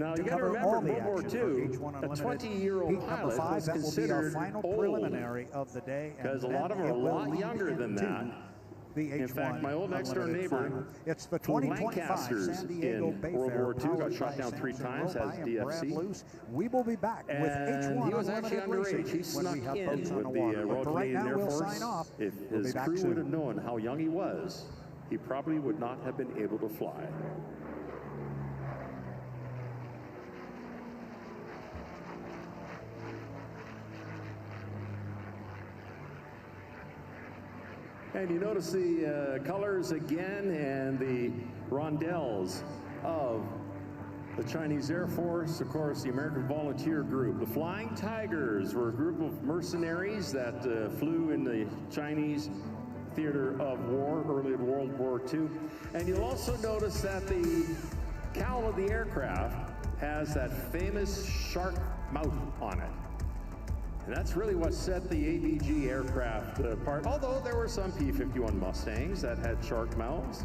Now, to you got to cover remember, all the World War action for II, H1 a Unlimited. 20-year-old Heat number pilot 5, was that will be our considered final old, preliminary of the day. because a and lot of then them are a it will lot lead younger than into that. the H1. In fact, my old next-door Unlimited neighbor, final. It's the flew 2025 Lancasters San Diego in Bay World Fair, War II, got powered shot by down 3 Samson times, Robai has and Brad DFC. Luce. We will be back with And H1 he was actually Unlimited underage. Racing He when snuck we have in boats on with the the water. Royal But for right Canadian now, Air we'll Force. sign off. If We'll be his back crew soon. would have known how young he was, he probably would not have been able to fly. And you notice the colors again and the rondelles of the Chinese Air Force, of course, the American Volunteer Group. The Flying Tigers were a group of mercenaries that flew in the Chinese theater of war early in World War II. And you'll also notice that the cowl of the aircraft has that famous shark mouth on it. And that's really what set the ABG aircraft apart, although there were some P-51 Mustangs that had shark mouths,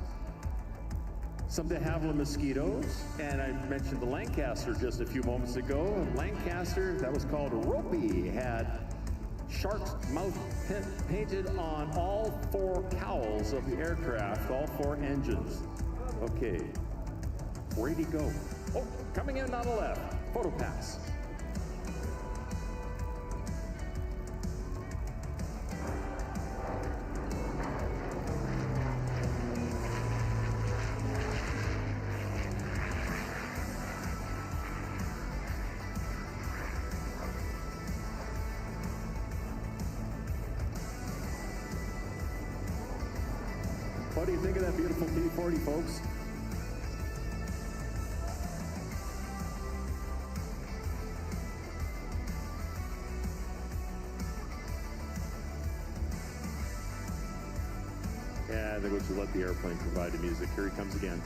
some de Havilland Mosquitoes, and I mentioned the Lancaster just a few moments ago. Lancaster, that was called a Ropey, had shark's mouth painted on all 4 cowls of the aircraft, all 4 engines. Okay, where'd he go? Oh, coming in on the left, photo pass. What do you think of that beautiful P-40, folks? Yeah, I think we should let the airplane provide the music. Here he comes again.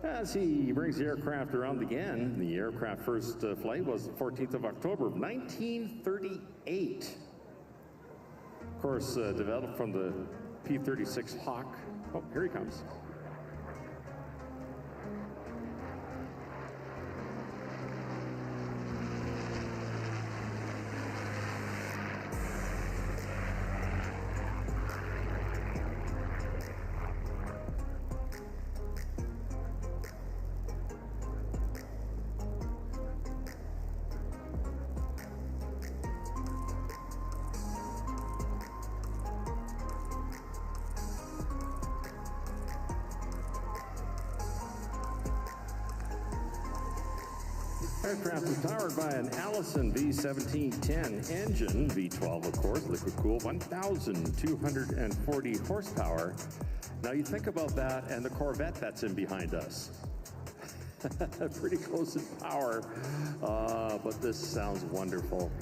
As he brings the aircraft around again, the aircraft first flight was the 14th of October of 1938. Of course, developed from the P-36 Hawk. Oh, here he comes. Aircraft was powered by an Allison V1710 engine, V12 of course, liquid cooled, 1,240 horsepower. Now you think about that and the Corvette that's in behind us. Pretty close in power, but this sounds wonderful.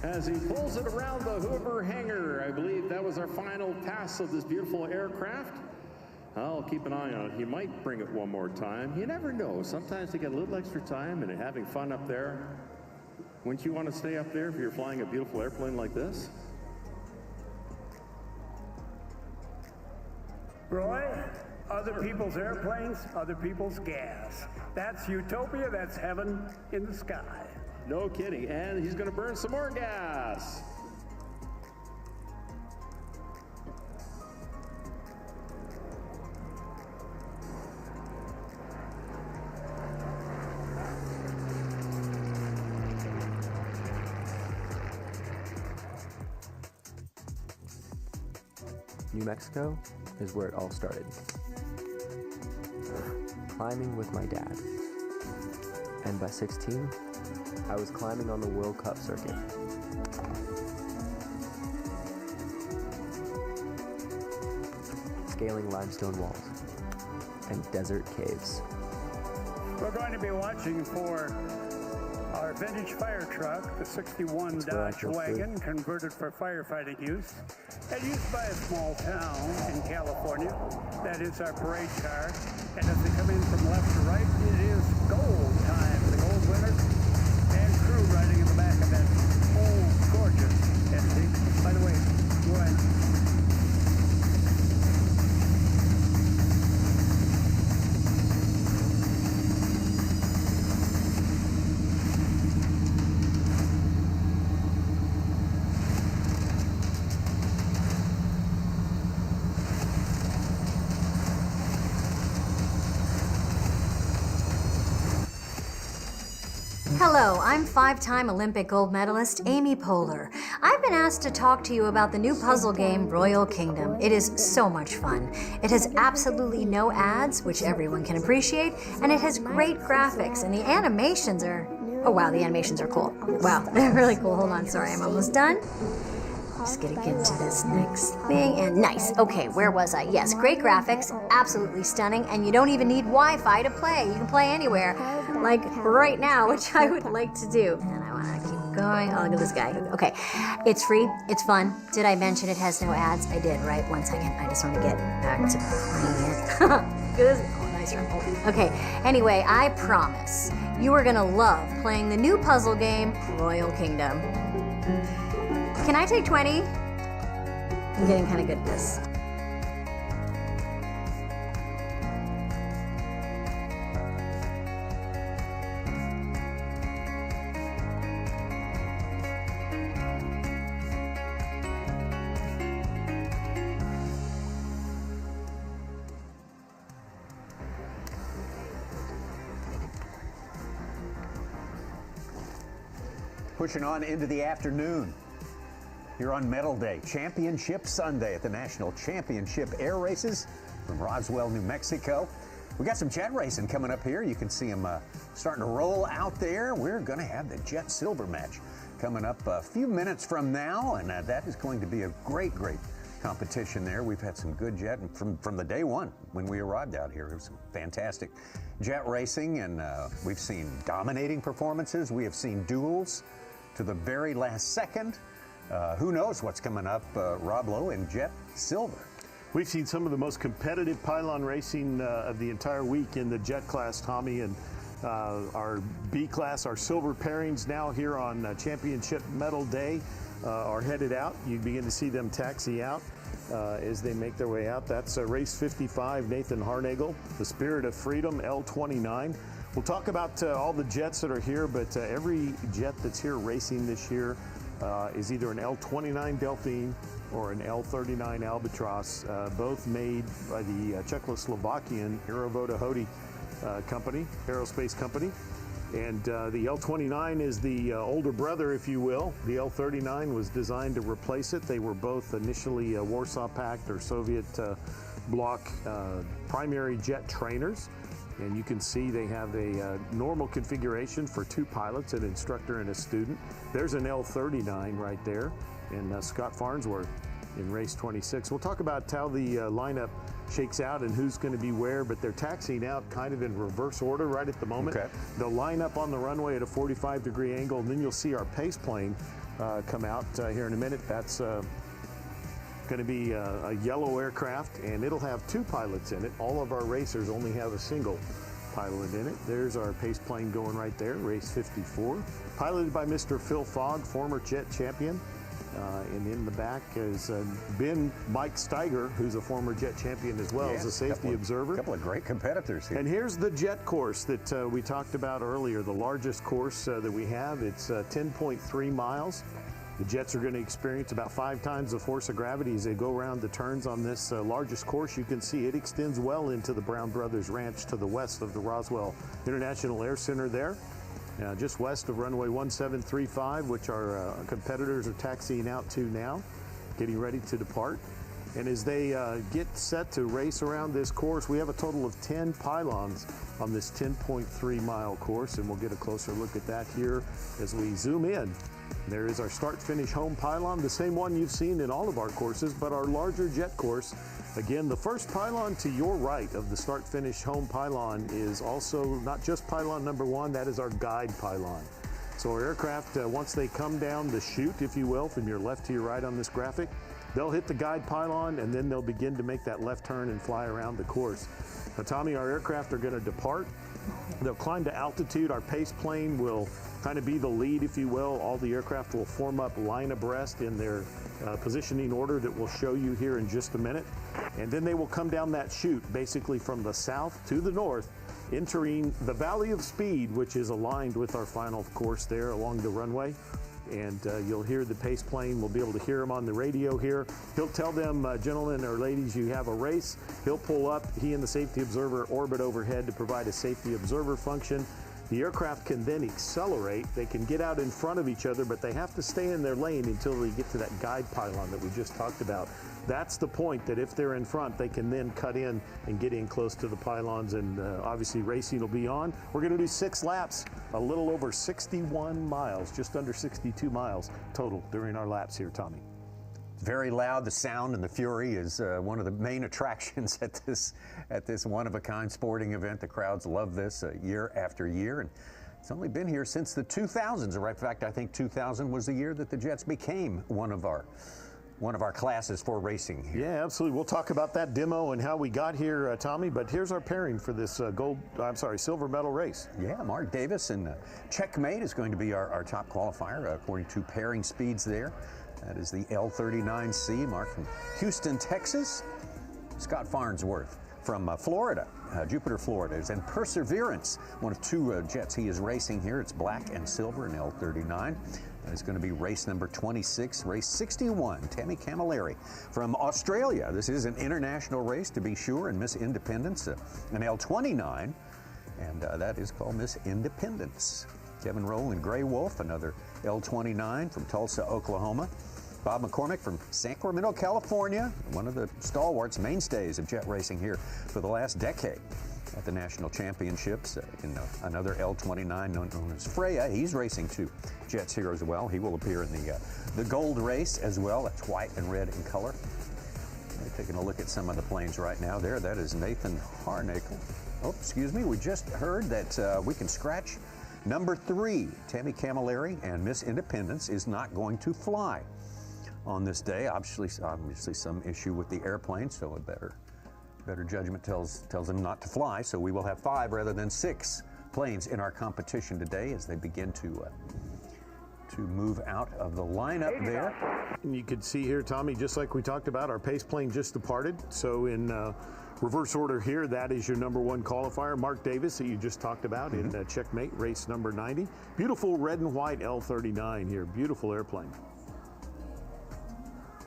As he pulls it around the Hoover hangar, I believe that was our final pass of this beautiful aircraft. I'll keep an eye on it. He might bring it one more time. You never know. Sometimes they get a little extra time and they're having fun up there. Wouldn't you want to stay up there if you're flying a beautiful airplane like this? Roy, other people's airplanes, other people's gas. That's utopia, that's heaven in the sky. No kidding, and he's going to burn some more gas. New Mexico is where it all started. Climbing with my dad. And by 16, I was climbing on the World Cup circuit. Scaling limestone walls and desert caves. We're going to be watching for our vintage fire truck, the 61 Dodge wagon, converted for firefighting use and used by a small town in California. That is our parade car. And as they come in from left to right, it is gold time. The gold winner and crew riding in the back of that old, gorgeous entity. By the way, Roy, Hello, I'm five-time Olympic gold medalist Amy Poehler. I've been asked to talk to you about the new puzzle game, Royal Kingdom. It is so much fun. It has absolutely no ads, which everyone can appreciate, and it has great graphics, and the animations are... Oh wow, the animations are cool. Wow, they're really cool. Hold on, sorry, I'm almost done. Just gonna get to this next thing, and nice. Okay, where was I? Yes, great graphics, absolutely stunning, and you don't even need Wi-Fi to play. You can play anywhere, like right now, which I would like to do. And I wanna keep going. Oh, look at this guy. Okay, it's free, it's fun. Did I mention it has no ads? I did, right? 1 second, I just wanna get back to playing it. Look at this. Oh, nice rumble. Okay, anyway, I promise you are gonna love playing the new puzzle game, Royal Kingdom. Can I take 20? I'm getting kind of good at this. Pushing on into the afternoon. Here on Medal Day, Championship Sunday at the National Championship Air Races from Roswell, New Mexico. We got some jet racing coming up here. You can see them starting to roll out there. We're going to have the Jet Silver match coming up a few minutes from now, and that is going to be a great competition there. We've had some good jet from the day one when we arrived out here. It was some fantastic jet racing, and we've seen dominating performances. We have seen duels to the very last second. Who knows what's coming up, Rob Lowe in Jet Silver. We've seen some of the most competitive pylon racing of the entire week in the jet class, Tommy, and our B class, our silver pairings now here on Championship Medal Day are headed out. You begin to see them taxi out as they make their way out. That's race 55, Nathan Harnagel, the Spirit of Freedom, L29. We'll talk about all the jets that are here, but every jet that's here racing this year is either an L29 Delphine or an L39 Albatross, both made by the Czechoslovakian Aerovoda company, aerospace company. And the L29 is the older brother, if you will. The L39 was designed to replace it. They were both initially Warsaw Pact or Soviet bloc primary jet trainers. And you can see they have a normal configuration for 2 pilots, an instructor and a student. There's an L39 right there, and Scott Farnsworth in race 26. We'll talk about how the lineup shakes out and who's going to be where, but they're taxiing out kind of in reverse order right at the moment. Okay. They'll line up on the runway at a 45-degree angle, and then you'll see our pace plane come out here in a minute. That's Going to be a yellow aircraft, and it'll have 2 pilots in it. All of our racers only have a single pilot in it. There's our pace plane going right there, race 54. Piloted by Mr. Phil Fogg, former jet champion. And in the back has been Mike Steiger, who's a former jet champion as well, as a safety observer. A couple of great competitors here. And here's the jet course that we talked about earlier, the largest course that we have. It's 10.3 miles. The jets are going to experience about 5 times the force of gravity as they go around the turns on this largest course. You can see it extends well into the Brown Brothers Ranch to the west of the Roswell International Air Center there. Just west of runway 1735, which our competitors are taxiing out to now, getting ready to depart. And as they get set to race around this course, we have a total of 10 pylons on this 10.3 mile course, and we'll get a closer look at that here as we zoom in. There is our start-finish home pylon, the same one you've seen in all of our courses, but our larger jet course. Again, the first pylon to your right of the start-finish home pylon is also not just pylon number 1, that is our guide pylon. So our aircraft, once they come down the chute, if you will, from your left to your right on this graphic, they'll hit the guide pylon, and then they'll begin to make that left turn and fly around the course. Now, Tommy, our aircraft are going to depart. They'll climb to altitude. Our pace plane will kind of be the lead, if you will. All the aircraft will form up line abreast in their positioning order that we'll show you here in just a minute. And then they will come down that chute, basically from the south to the north, entering the Valley of Speed, which is aligned with our final course there along the runway. And you'll hear the pace plane. We'll be able to hear him on the radio here. He'll tell them, gentlemen or ladies, you have a race. He'll pull up. He and the safety observer orbit overhead to provide a safety observer function. The aircraft can then accelerate. They can get out in front of each other, but they have to stay in their lane until they get to that guide pylon that we just talked about. That's the point, that if they're in front, they can then cut in and get in close to the pylons, and obviously racing will be on. We're going to do 6 laps, a little over 61 miles, just under 62 miles total during our laps here, Tommy. Very loud. The sound and the fury is one of the main attractions at this one-of-a-kind sporting event. The crowds love this year after year, and it's only been here since the 2000s. In fact, I think 2000 was the year that the Jets became one of our classes for racing here. Yeah, absolutely. We'll talk about that demo and how we got here, Tommy, but here's our pairing for this silver medal race. Yeah, Mark Davis and Checkmate is going to be our top qualifier according to pairing speeds there. That is the L39C, Mark from Houston, Texas. Scott Farnsworth from Florida, Jupiter, Florida, and Perseverance, one of 2 jets he is racing here. It's black and silver in L39. That is going to be race number 26, race 61. Tammy Camilleri from Australia. This is an international race, to be sure, and Miss Independence, an L29, and that is called Miss Independence. Kevin Roll and Gray Wolf, another L29 from Tulsa, Oklahoma. Bob McCormick from Sacramento, California, one of the stalwarts, mainstays of jet racing here for the last decade at the national championships in another L29 known as Freya. He's racing 2 jets here as well. He will appear in the gold race as well. It's white and red in color. We're taking a look at some of the planes right now there. That is Nathan Harnacle. Oh, excuse me. We just heard that we can scratch number 3. Tammy Camilleri and Miss Independence is not going to fly on this day. Obviously some issue with the airplane, so a better judgment tells them not to fly. So we will have 5 rather than 6 planes in our competition today as they begin to move out of the lineup there. And you can see here, Tommy, just like we talked about, our pace plane just departed. So in reverse order here, that is your number 1 qualifier, Mark Davis, that you just talked about in Checkmate, race number 90. Beautiful red and white L39 here, beautiful airplane.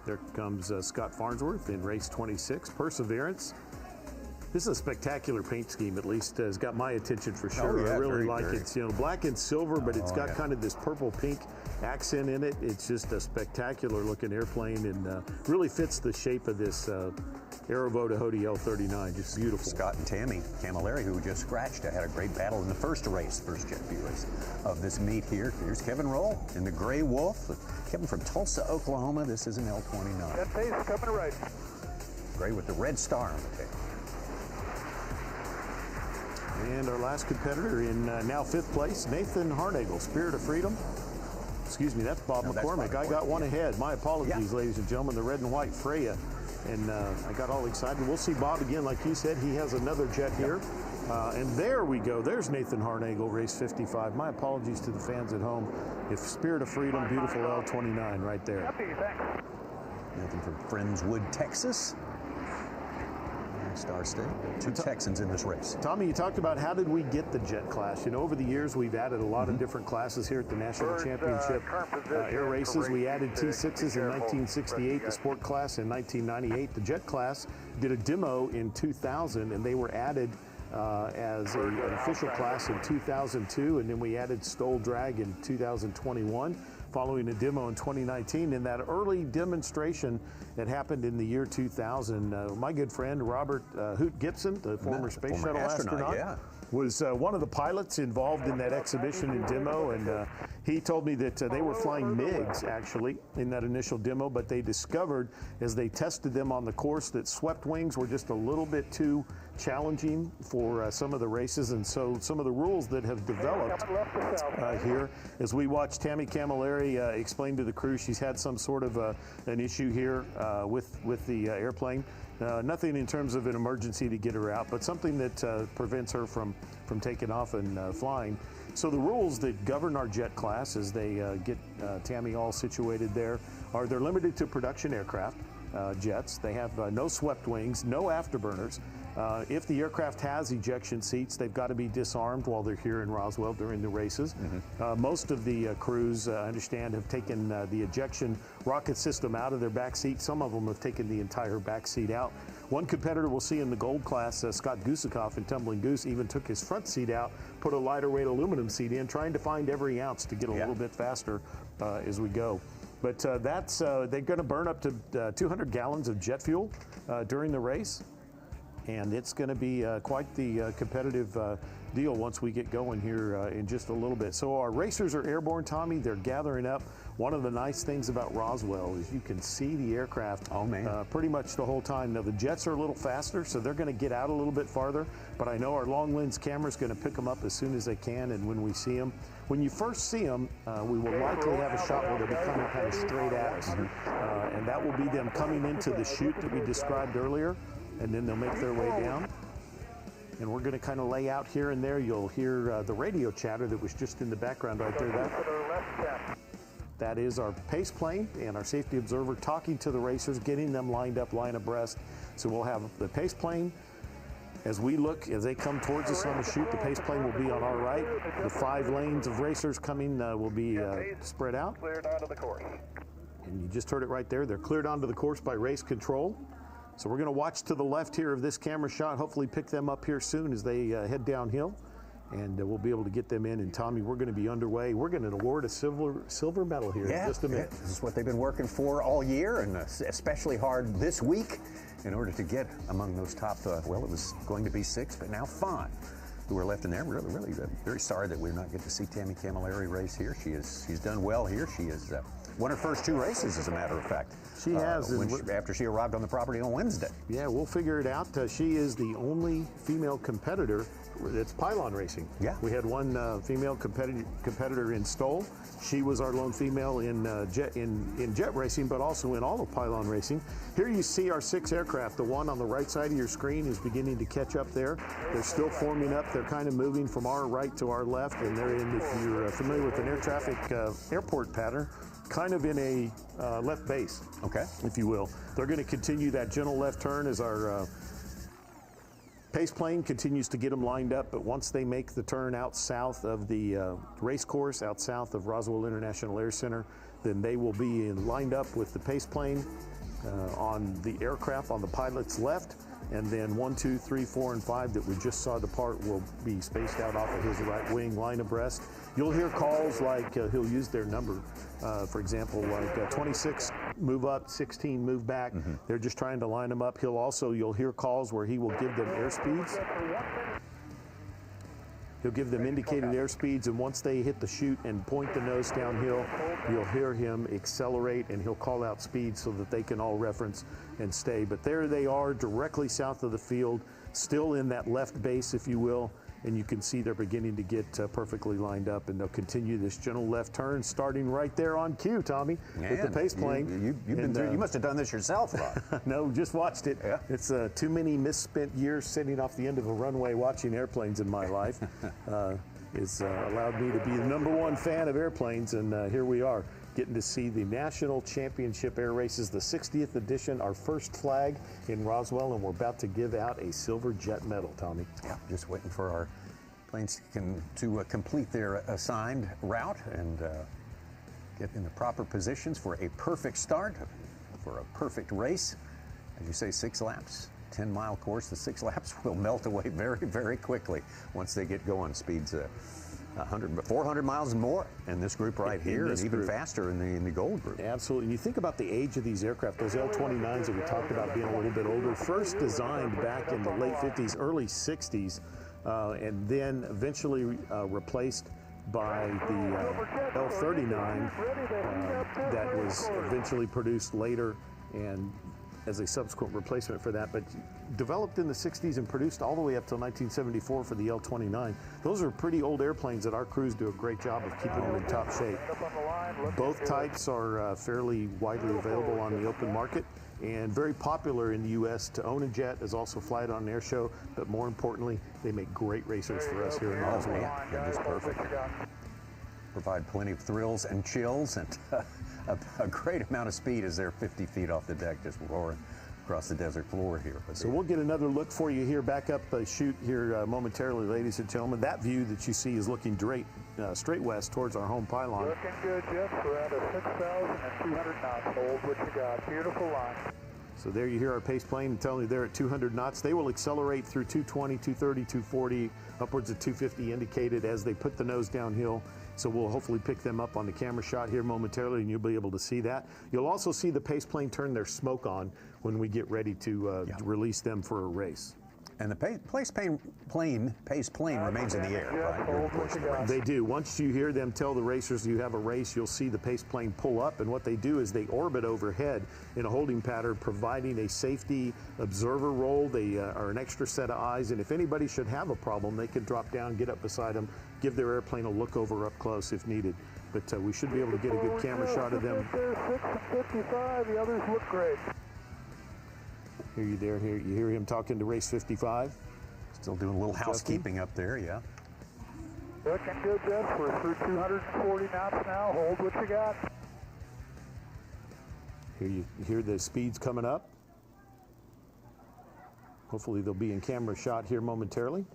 There comes Scott Farnsworth in race 26, Perseverance. This is a spectacular paint scheme, at least has got my attention for sure. Oh, yeah, I really like very. it. It's, black and silver, but it's got kind of this purple pink accent in it. It's just a spectacular looking airplane, and really fits the shape of this Aerovo Hody L39. Just beautiful. Scott and Tammy Camilleri, who just scratched, had a great battle in the first race, first Jet View race of this meet here. Here's Kevin Roll in the Gray Wolf. Kevin from Tulsa, Oklahoma. This is an L29. That pace coming right. Gray with the red star on the tail. And our last competitor in now 5th place, Nathan Harnagle, Spirit of Freedom. excuse me, that's Bob No, that's McCormick. Bob I got McCormick, one yeah. ahead. My apologies, Yeah. ladies and gentlemen. The red and white Freya. And I got all excited. We'll see Bob again, like you said. He has another jet here. And there we go. There's Nathan Harnagel, race 55. My apologies to the fans at home. If Spirit of Freedom, beautiful L29 right there. Nathan from Friendswood, Texas. Star State. Two Texans in this race. Tommy, you talked about how did we get the jet class. You know, over the years, we've added a lot of different classes here at the National Championship air races. We added T6s in 1968, the sport class in 1998. The jet class did a demo in 2000, and they were added as an official class in 2002, and then we added Stoll Drag in 2021. Following a demo in 2019. In that early demonstration that happened in the year 2000, my good friend Robert Hoot Gibson, the former space shuttle astronaut, was one of the pilots involved in that exhibition and demo, and he told me that they were flying MiGs actually in that initial demo, but they discovered as they tested them on the course that swept wings were just a little bit too challenging for some of the races, and so some of the rules that have developed here, as we watch Tammy Camilleri explain to the crew, she's had some sort of an issue here with the airplane. Nothing in terms of an emergency to get her out, but something that prevents her from taking off and flying. So the rules that govern our jet class as they get Tammy all situated there are they're limited to production aircraft, jets. They have no swept wings, no afterburners. If the aircraft has ejection seats, they've got to be disarmed while they're here in Roswell during the races. Most of the crews, I understand, have taken the ejection rocket system out of their back seat. Some of them have taken the entire back seat out. One competitor we'll see in the gold class, Scott Gusekoff in Tumbling Goose, even took his front seat out, put a lighter weight aluminum seat in, trying to find every ounce to get a little bit faster as we go. But that's they're going to burn up to 200 gallons of jet fuel during the race. And it's going to be quite the competitive deal once we get going here in just a little bit. So our racers are airborne, Tommy. They're gathering up. One of the nice things about Roswell is you can see the aircraft pretty much the whole time. Now, the jets are a little faster, so they're going to get out a little bit farther. But I know our long lens camera is going to pick them up as soon as they can and when we see them. When you first see them, we will likely have a shot where they'll be coming kind of straight at us. And that will be them coming into the chute that we described earlier. And then they'll make their way down. And we're going to kind of lay out here and there. You'll hear the radio chatter that was just in the background right there. That is our pace plane and our safety observer talking to the racers, getting them lined up, line abreast. So we'll have the pace plane. As we look, as they come towards us on the chute, the pace plane will be on our right. The 5 lanes of racers coming will be spread out. Cleared onto the course. And you just heard it right there. They're cleared onto the course by race control. So we're going to watch to the left here of this camera shot, hopefully pick them up here soon as they head downhill, and we'll be able to get them in. And Tommy, we're going to be underway. We're going to award a silver medal here in just a minute. This is what they've been working for all year, and especially hard this week in order to get among those top, well, it was going to be 6, but now 5 who are left in there. Really very sorry that we're not getting to see Tammy Camilleri race here. She's done well here. She has won her first 2 races, as a matter of fact. She has. After she arrived on the property on Wednesday. Yeah, we'll figure it out. She is the only female competitor that's pylon racing. Yeah. We had one female competitor in Stoll. She was our lone female in jet racing, but also in all of pylon racing. Here you see our 6 aircraft. The one on the right side of your screen is beginning to catch up there. They're still forming up. They're kind of moving from our right to our left, and they're in, if you're familiar with an air traffic airport pattern, kind of in a left base, if you will. They're going to continue that gentle left turn as our pace plane continues to get them lined up, but once they make the turn out south of the race course, out south of Roswell International Air Center, then they will be lined up with the pace plane on the aircraft on the pilot's left, and then 1, 2, 3, 4, and 5 that we just saw depart will be spaced out off of his right wing, line abreast. You'll hear calls like he'll use their number, for example, like 26 move up, 16 move back. They're just trying to line them up. You'll hear calls where he will give them airspeeds. He'll give them indicated airspeeds, and once they hit the chute and point the nose downhill, you'll hear him accelerate, and he'll call out speed so that they can all reference and stay. But there they are, directly south of the field, still in that left base, if you will. and you can see they're beginning to get perfectly lined up, and they'll continue this gentle left turn starting right there on cue, Tommy, with the pace plane. You've been through, you must have done this yourself, Ron. No, just watched it. Yeah. It's too many misspent years sitting off the end of a runway watching airplanes in my life. It's allowed me to be the #1 fan of airplanes, and here we are getting to see the National Championship Air Races, the 60th edition, our first flag in Roswell, and we're about to give out a silver jet medal, Tommy. Yeah, just waiting for our planes to complete their assigned route and get in the proper positions for a perfect start, for a perfect race. As you say, 6 laps. 10-mile course, the 6 laps will melt away very, very quickly once they get going. Speeds 400 miles and more in this group right here, and even faster in the gold group. Absolutely. And you think about the age of these aircraft, those L-29s that we talked about being a little bit older, first designed back in the late 50s, early 60s, and then eventually replaced by the L-39 that was eventually produced later and as a subsequent replacement for that, but developed in the 60s and produced all the way up till 1974 for the L-29. Those are pretty old airplanes that our crews do a great job of keeping them in top shape. Both types are fairly widely available on the open market and very popular in the U.S. To own a jet is also fly it on an air show, but more importantly, they make great racers for us here in Roswell. Yeah, they're just perfect. Provide plenty of thrills and chills and a great amount of speed as they're 50 feet off the deck, just roaring across the desert floor here. So we'll get another look for you here, back up chute here momentarily, ladies and gentlemen. That view that you see is looking straight west towards our home pylon. Looking good, Jeff. We're at a 6,200 knots. Hold what you got. Beautiful line. So there you hear our pace plane telling you they're at 200 knots. They will accelerate through 220, 230, 240, upwards of 250 indicated as they put the nose downhill. So we'll hopefully pick them up on the camera shot here momentarily, and you'll be able to see that. You'll also see the pace plane turn their smoke on when we get ready to release them for a race. And the pace plane remains in the air, right? They do. Once you hear them tell the racers you have a race, you'll see the pace plane pull up, and what they do is they orbit overhead in a holding pattern, providing a safety observer role. They are an extra set of eyes, and if anybody should have a problem, they can drop down, get up beside them, give their airplane a look over up close if needed. But we should be able to get a good camera shot of them. 6 and 55, the others look great. You hear him talking to race 55. Still doing a little housekeeping up there, yeah. Looking good, Jeff. We're through 240 knots now. Hold what you got. Here you hear the speeds coming up. Hopefully they'll be in camera shot here momentarily.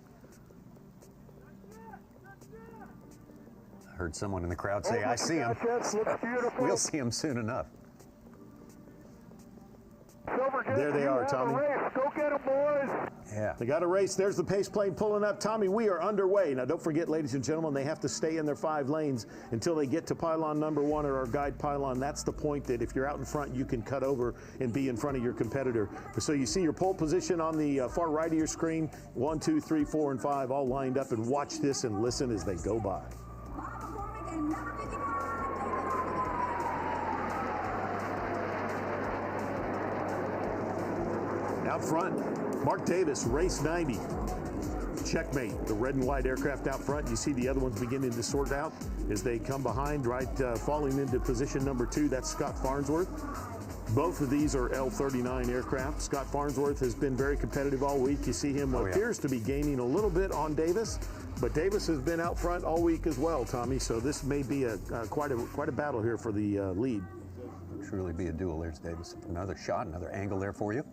I heard someone in the crowd say, I see him. We'll see him soon enough. There they are, Tommy. Go get them, boys. Yeah. They got a race. There's the pace plane pulling up. Tommy, we are underway. Now, don't forget, ladies and gentlemen, they have to stay in their 5 lanes until they get to pylon #1 or our guide pylon. That's the point that if you're out in front, you can cut over and be in front of your competitor. So you see your pole position on the far right of your screen. 1, 2, 3, 4, and 5 all lined up, and watch this and listen as they go by. Out front, Mark Davis, race 90. Checkmate, the red and white aircraft out front. You see the other ones beginning to sort out as they come behind, right, falling into position #2. That's Scott Farnsworth. Both of these are L-39 aircraft. Scott Farnsworth has been very competitive all week. You see him appears to be gaining a little bit on Davis, but Davis has been out front all week as well, Tommy. So this may be quite a battle here for the lead. Truly be a duel. There's Davis. Another shot, another angle there for you.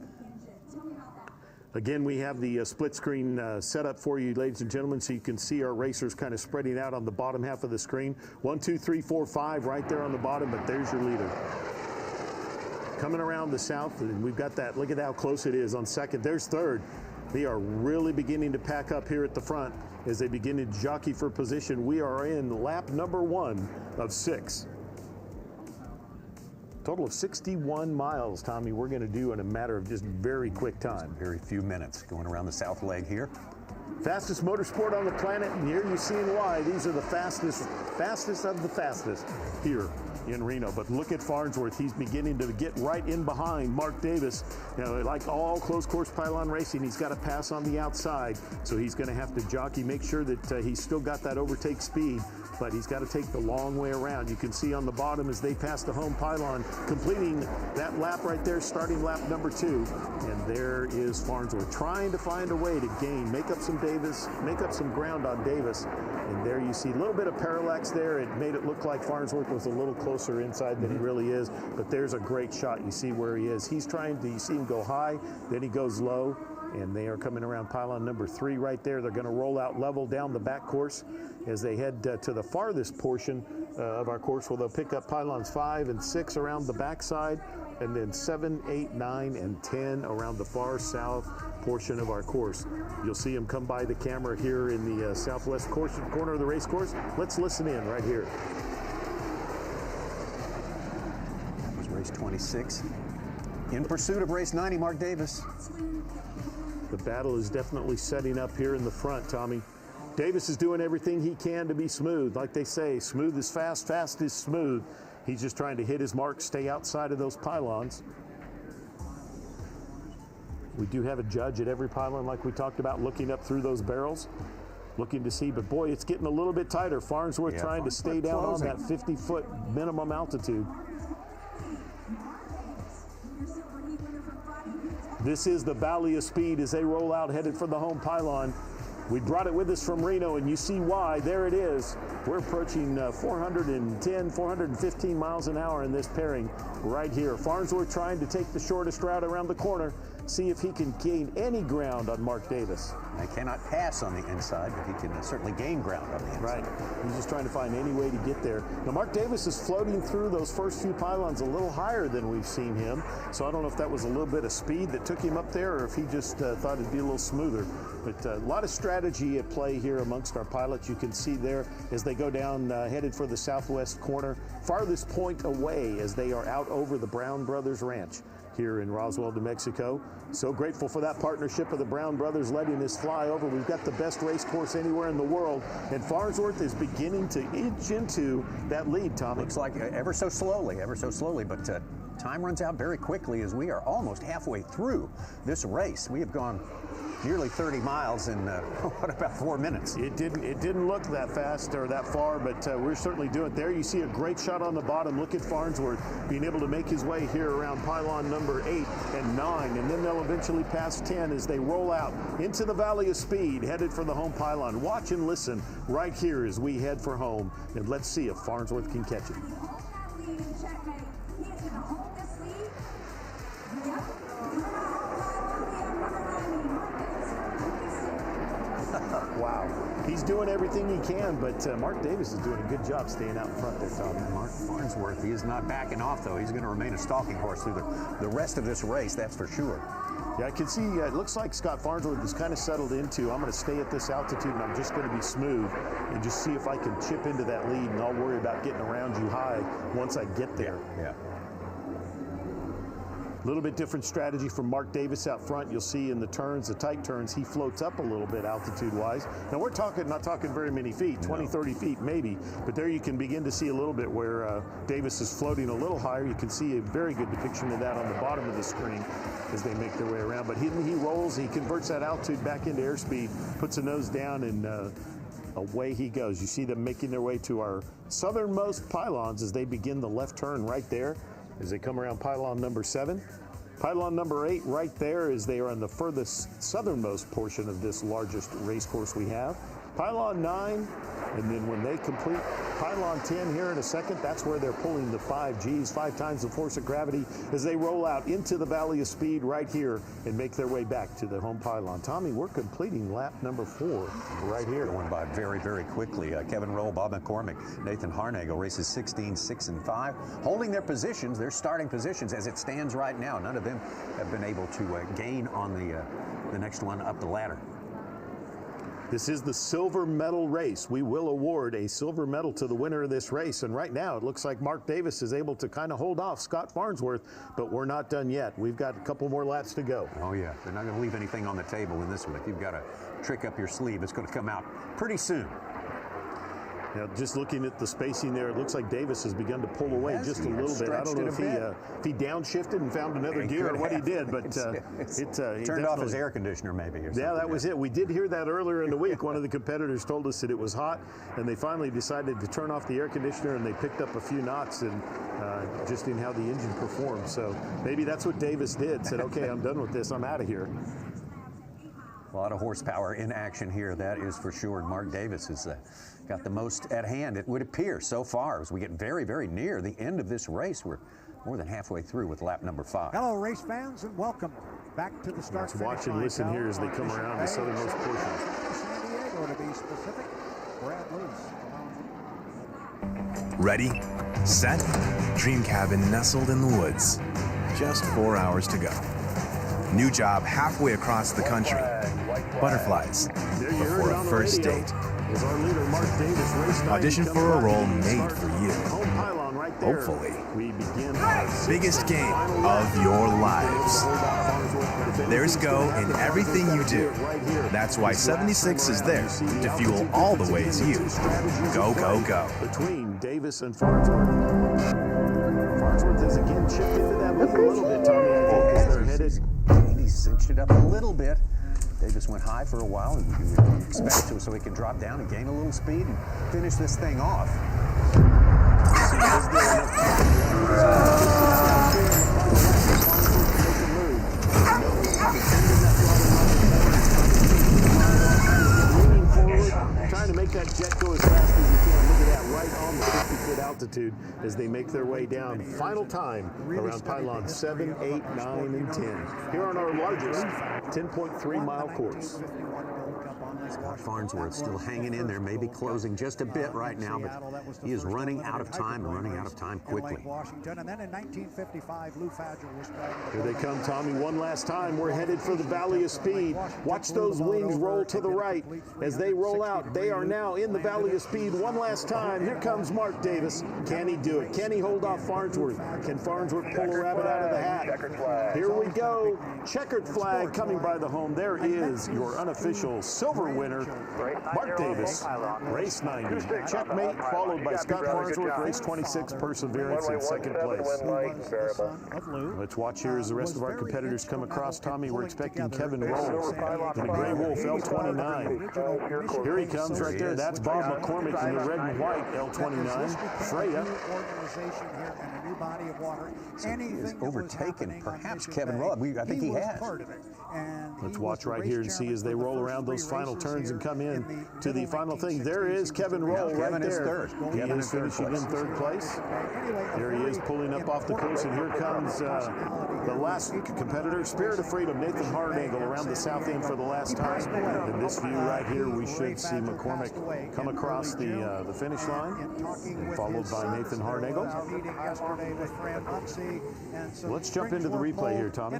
Again, we have the split screen set up for you, ladies and gentlemen, so you can see our racers kind of spreading out on the bottom half of the screen. 1, 2, 3, 4, 5 right there on the bottom, but there's your leader. Coming around the south, and we've got that. Look at how close it is on second. There's third. They are really beginning to pack up here at the front as they begin to jockey for position. We are in lap #1 of 6. Total of 61 miles, Tommy, we're going to do in a matter of just very quick time. Very few minutes going around the south leg here. Fastest motorsport on the planet, and here you're seeing why. These are the fastest of the fastest here in Reno. But look at Farnsworth. He's beginning to get right in behind Mark Davis. You know, like all closed course pylon racing, he's got to pass on the outside. So he's going to have to jockey, make sure that he's still got that overtake speed. But he's got to take the long way around. You can see on the bottom as they pass the home pylon, completing that lap right there, starting lap number 2. And there is Farnsworth trying to find a way to gain, make up some ground on Davis. And there you see a little bit of parallax there. It made it look like Farnsworth was a little closer inside than he really is. But there's a great shot. You see where he is. He's trying to, you see him go high, then he goes low. And they are coming around pylon number 3 right there. They're going to roll out level down the back course as they head to the farthest portion of our course, where they'll pick up pylons 5 and 6 around the backside, and then 7, 8, 9, and 10 around the far south portion of our course. You'll see them come by the camera here in the southwest corner of the race course. Let's listen in right here. That was race 26. In pursuit of race 90, Mark Davis. The battle is definitely setting up here in the front, Tommy. Davis is doing everything he can to be smooth. Like they say, smooth is fast, fast is smooth. He's just trying to hit his mark, stay outside of those pylons. We do have a judge at every pylon, like we talked about, looking up through those barrels, looking to see. But boy, it's getting a little bit tighter. Farnsworth trying to stay down on that 50-foot minimum altitude. This is the Valley of Speed as they roll out, headed for the home pylon. We brought it with us from Reno, and you see why. There it is. We're approaching 410, 415 miles an hour in this pairing right here. Farnsworth trying to take the shortest route around the corner, see if he can gain any ground on Mark Davis. He cannot pass on the inside, but he can certainly gain ground on the inside. Right. He's just trying to find any way to get there. Now, Mark Davis is floating through those first few pylons a little higher than we've seen him. So I don't know if that was a little bit of speed that took him up there, or if he just thought it'd be a little smoother. But a lot of strategy at play here amongst our pilots. You can see there as they go down, headed for the southwest corner, farthest point away as they are out over the Brown Brothers Ranch here in Roswell, New Mexico. So grateful for that partnership of the Brown Brothers letting us fly over. We've got the best race course anywhere in the world, and Farnsworth is beginning to inch into that lead, Tommy. Looks like ever so slowly, but time runs out very quickly as we are almost halfway through this race. We have gone nearly 30 miles in what, about 4 minutes? It didn't look that fast or that far, but we're certainly doing it. There you see a great shot on the bottom. Look at Farnsworth being able to make his way here around pylon number 8 and 9, and then they'll eventually pass 10 as they roll out into the Valley of Speed, headed for the home pylon. Watch and listen right here as we head for home, and let's see if Farnsworth can catch it. Wow. He's doing everything he can, but Mark Davis is doing a good job staying out in front there, Tom. Mark Farnsworth, he is not backing off, though. He's going to remain a stalking horse through the rest of this race, that's for sure. Yeah, I can see, it looks like Scott Farnsworth is kind of settled into, I'm going to stay at this altitude and I'm just going to be smooth and just see if I can chip into that lead, and I'll worry about getting around you high once I get there. Yeah. A little bit different strategy from Mark Davis out front. You'll see in the turns, the tight turns, he floats up a little bit altitude-wise. Now, we're not talking very many feet, 20, 30 feet maybe, but there you can begin to see a little bit where Davis is floating a little higher. You can see a very good depiction of that on the bottom of the screen as they make their way around. But he rolls, he converts that altitude back into airspeed, puts a nose down, and away he goes. You see them making their way to our southernmost pylons as they begin the left turn right there, as they come around pylon number 7. Pylon number 8 right there as they are on the furthest southernmost portion of this largest race course we have. Pylon 9, and then when they complete pylon 10 here in a second, that's where they're pulling the 5 Gs, 5 times the force of gravity, as they roll out into the Valley of Speed right here and make their way back to the home pylon. Tommy, we're completing lap number 4 right here. Going by very, very quickly. Kevin Roll, Bob McCormick, Nathan Harnagle races 16, 6, and 5, holding their positions, their starting positions as it stands right now. None of them have been able to gain on the next one up the ladder. This is the silver medal race. We will award a silver medal to the winner of this race. And right now, it looks like Mark Davis is able to kind of hold off Scott Farnsworth, but we're not done yet. We've got a couple more laps to go. Oh, yeah. They're not going to leave anything on the table in this one. If you've got a trick up your sleeve, it's going to come out pretty soon. Now, just looking at the spacing there, it looks like Davis has begun to pull away just a little bit. I don't know if he downshifted and found another gear or what he did, but he turned off his air conditioner maybe. Or yeah, that was it. We did hear that earlier in the week. One of the competitors told us that it was hot, and they finally decided to turn off the air conditioner, and they picked up a few knots and just in how the engine performed. So maybe that's what Davis did. Said, okay, I'm done with this. I'm out of here. A lot of horsepower in action here, that is for sure. Mark Davis has got the most at hand, it would appear, so far. As we get very, very near the end of this race, we're more than halfway through with lap number 5. Hello, race fans, and welcome back to the start. Let's watch and listen here as they come around the southernmost portion. San Diego, to be specific. Brad Luce. Ready, set, dream cabin nestled in the woods. Just 4 hours to go. New job halfway across the country. Butterflies before a first date. Audition for a role made for you. Hopefully. Biggest game of your lives. There's go in everything you do. That's why 76 is there to fuel all the ways you go, go, go. Between Davis and Farnsworth. Farnsworth has again chipped into that with a little bit, Tommy. I think as they're headed. He cinched it up a little bit. Davis went high for a while, and you would expect to, so he can drop down and gain a little speed and finish this thing off. Trying to make that jet go as fast as you can. Look at that, right on the 50-foot altitude as they make their way down. Final time around pylon 7, 8, 9, and 10. Here on our largest 10.3-mile course. Scott Farnsworth still hanging in there, maybe closing just a bit right now, but he is running out of time and running out of time quickly. Here they come, Tommy, one last time. We're headed for the Valley of Speed. Watch those wings roll to the right. As they roll out, they are now in the Valley of Speed one last time. Here comes Mark Davis. Can he do it? Can he hold off Farnsworth? Can Farnsworth pull a rabbit out of the hat? Here we go. Checkered flag coming by the home. There is your unofficial silver winner, Mark Davis, race 90. Checkmate, followed by Scott Farnsworth, race 26, Perseverance in second place. Let's watch here as the rest of our competitors come across. Tommy, we're expecting Kevin Rolls in a Gray Wolf L29. Here he comes right there. That's Bob McCormick in the red and white L29. Freya. So he has overtaken perhaps Kevin Roll. I think he has. Let's watch right here and see as they roll around those final turns and come in to the final thing. There is Kevin Roll right there. He is finishing in third place. There he is pulling up off the course, and here comes the last competitor, Spirit of Freedom, Nathan Hardingle, around the south end for the last time. In this view right here, we should see McCormick come across the finish line, and followed by Nathan Hardingle. Let's jump into the replay here, Tommy.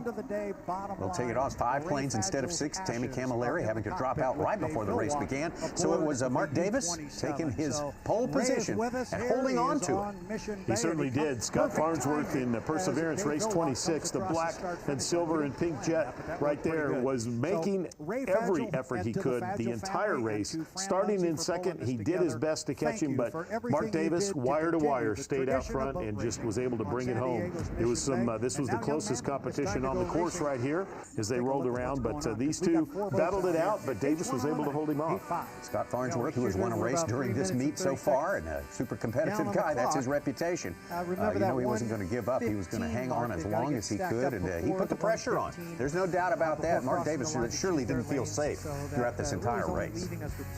We'll take it off. 5 planes instead of 6. Tammy Camilleri having to drop out right before the race began. So it was Mark Davis taking his pole position and holding on to it. He certainly did. Scott Farnsworth in Perseverance, race 26, the black and silver and pink jet right there, was making every effort he could the entire race. Starting in second, he did his best to catch him, but Mark Davis, wire to wire, stayed out front and just was able to bring it home. It was this was the closest competition on the course right here as they rolled around, but these two battled it out, but Davis was able to hold him off. Scott Farnsworth, who has won a race during this meet so far, and a super competitive guy, that's his reputation. You know he wasn't going to give up. He was going to hang on as long as he could, and he put the pressure on. There's no doubt about that. Mark Davis surely didn't feel safe throughout this entire race.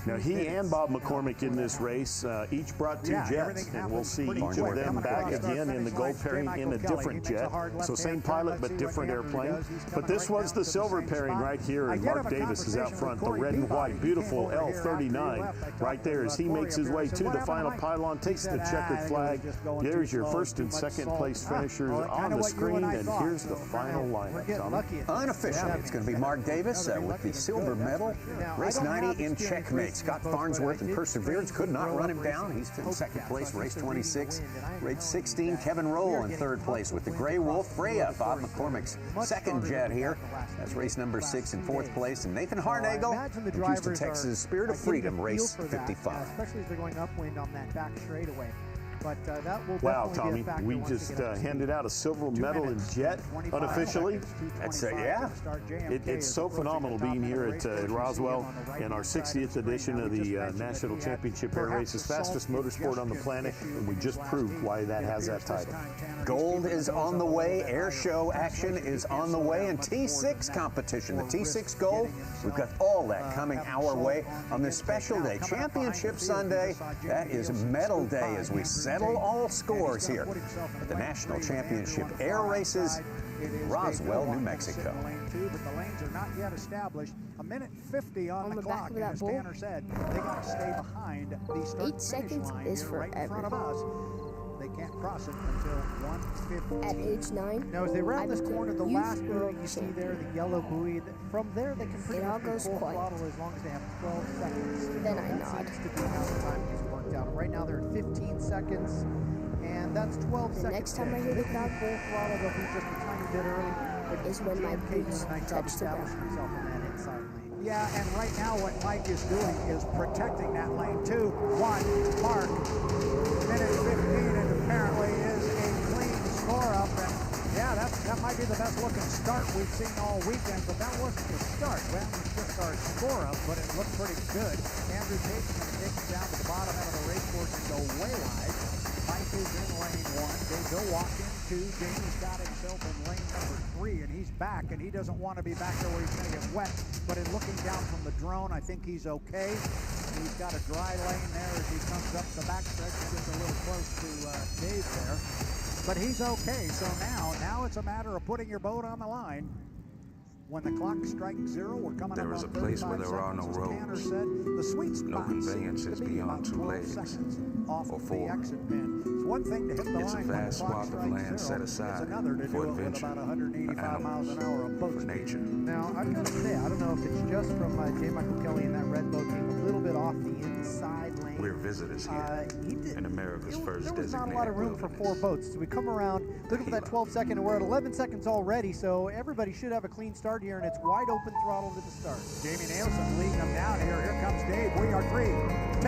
Now, he and Bob McCormick in this race each brought 2 jets, and we'll see each of them back again in the gold pairing in a different jet. So same pilot, but different airplane. But this was the silver pairing right here, and Mark Davis is out front, the red and white, beautiful L39 right there as he makes his way to the final pylon, takes the checkered flag. There's your first and second place finishers on the screen, and here's the final lineup. Unofficially, it's going to be Mark Davis with the silver medal. Race 90 in checkmate. Scott Farnsworth in Perseverance could not run him down. He's in second place, race 26. Race 16, Kevin Roll in third place with the Gray Wolf. Freya, Bob McCormick's second jet here. That's race number 6 in fourth place. And Nathan Hardingle in Houston, drivers Texas, Spirit of Freedom, race for that, 55. especially as they're going upwind on that back straightaway. But that will Wow, definitely Tommy, be a factor we once they just get up to handed out a silver medal in jet unofficially. That's yeah. It's so phenomenal being here at Roswell in our 60th edition of the National Championship Air Races, fastest motorsport on the planet, and we just proved why that has that title. Gold is on the way, air show action is on the way, and T6 competition, the T6 Gold, we've got all that coming our way on this special day. Championship Sunday, that is medal day as we settle all scores here at the National Championship Air Races in Roswell, New Mexico. But the lanes are not yet established. A minute 50 on the clock, and as Tanner said, they got to stay behind the start 8 seconds is right in front of forever. us. They can't cross it until 1:15. At age 9, Now, as they round this I'm corner, the youth last buoy you see there, the yellow buoy, from there they can pretty all much go goes full quiet. throttle as long as they have 12 seconds. Then I That nod. seems to be how the time is worked out. Right now they're at 15 seconds, and that's 12 The seconds. next time I hear the crowd full throttle, they'll be just a tiny bit early. But is when my boots nice touch the establishing ground. himself in that inside lane. Yeah, and right now what Mike is doing is protecting that lane. 2, 1, mark. Minute 15, and apparently is a clean score up. And yeah, that might be the best looking start we've seen all weekend, but that wasn't the start. That was just our score up, but it looked pretty good. Andrew Tate's going to take it down to the bottom end of the race course and go way wide. Mike is in lane 1. They'll walk in 2. Jamie's got himself in lane number 3, and he's back, and he doesn't want to be back there where he's going to get wet. But in looking down from the drone, I think he's okay. He's got a dry lane there as he comes up the backstretch and gets a little close to Dave there. But he's okay, so now it's a matter of putting your boat on the line. When the clock strikes 0, we're coming There up is on a place where 35 there are no seconds, as Tanner roads, said. The sweet no spot conveyances seems to be beyond about 2 12 legs, seconds off or of 4. the exit pin. It's one thing to hit the It's a line when the vast clock swath of strikes land 0. set It's aside another to for do it with adventure, about for 185 miles an animals, hour of boat for speed. nature. Now, I've got to say, I don't know if it's just from J. Michael Kelly and that red boat being a little bit off the inside lane. We're visitors here in America's first There was not a designated lot of room for 4 boats. So we come around, looking for that 12 second, and we're at 11 seconds already, so everybody should have a clean start here, and it's wide open throttle to the start. Jamie Nielsen leading them down here. Here comes Dave. We are 3, 2,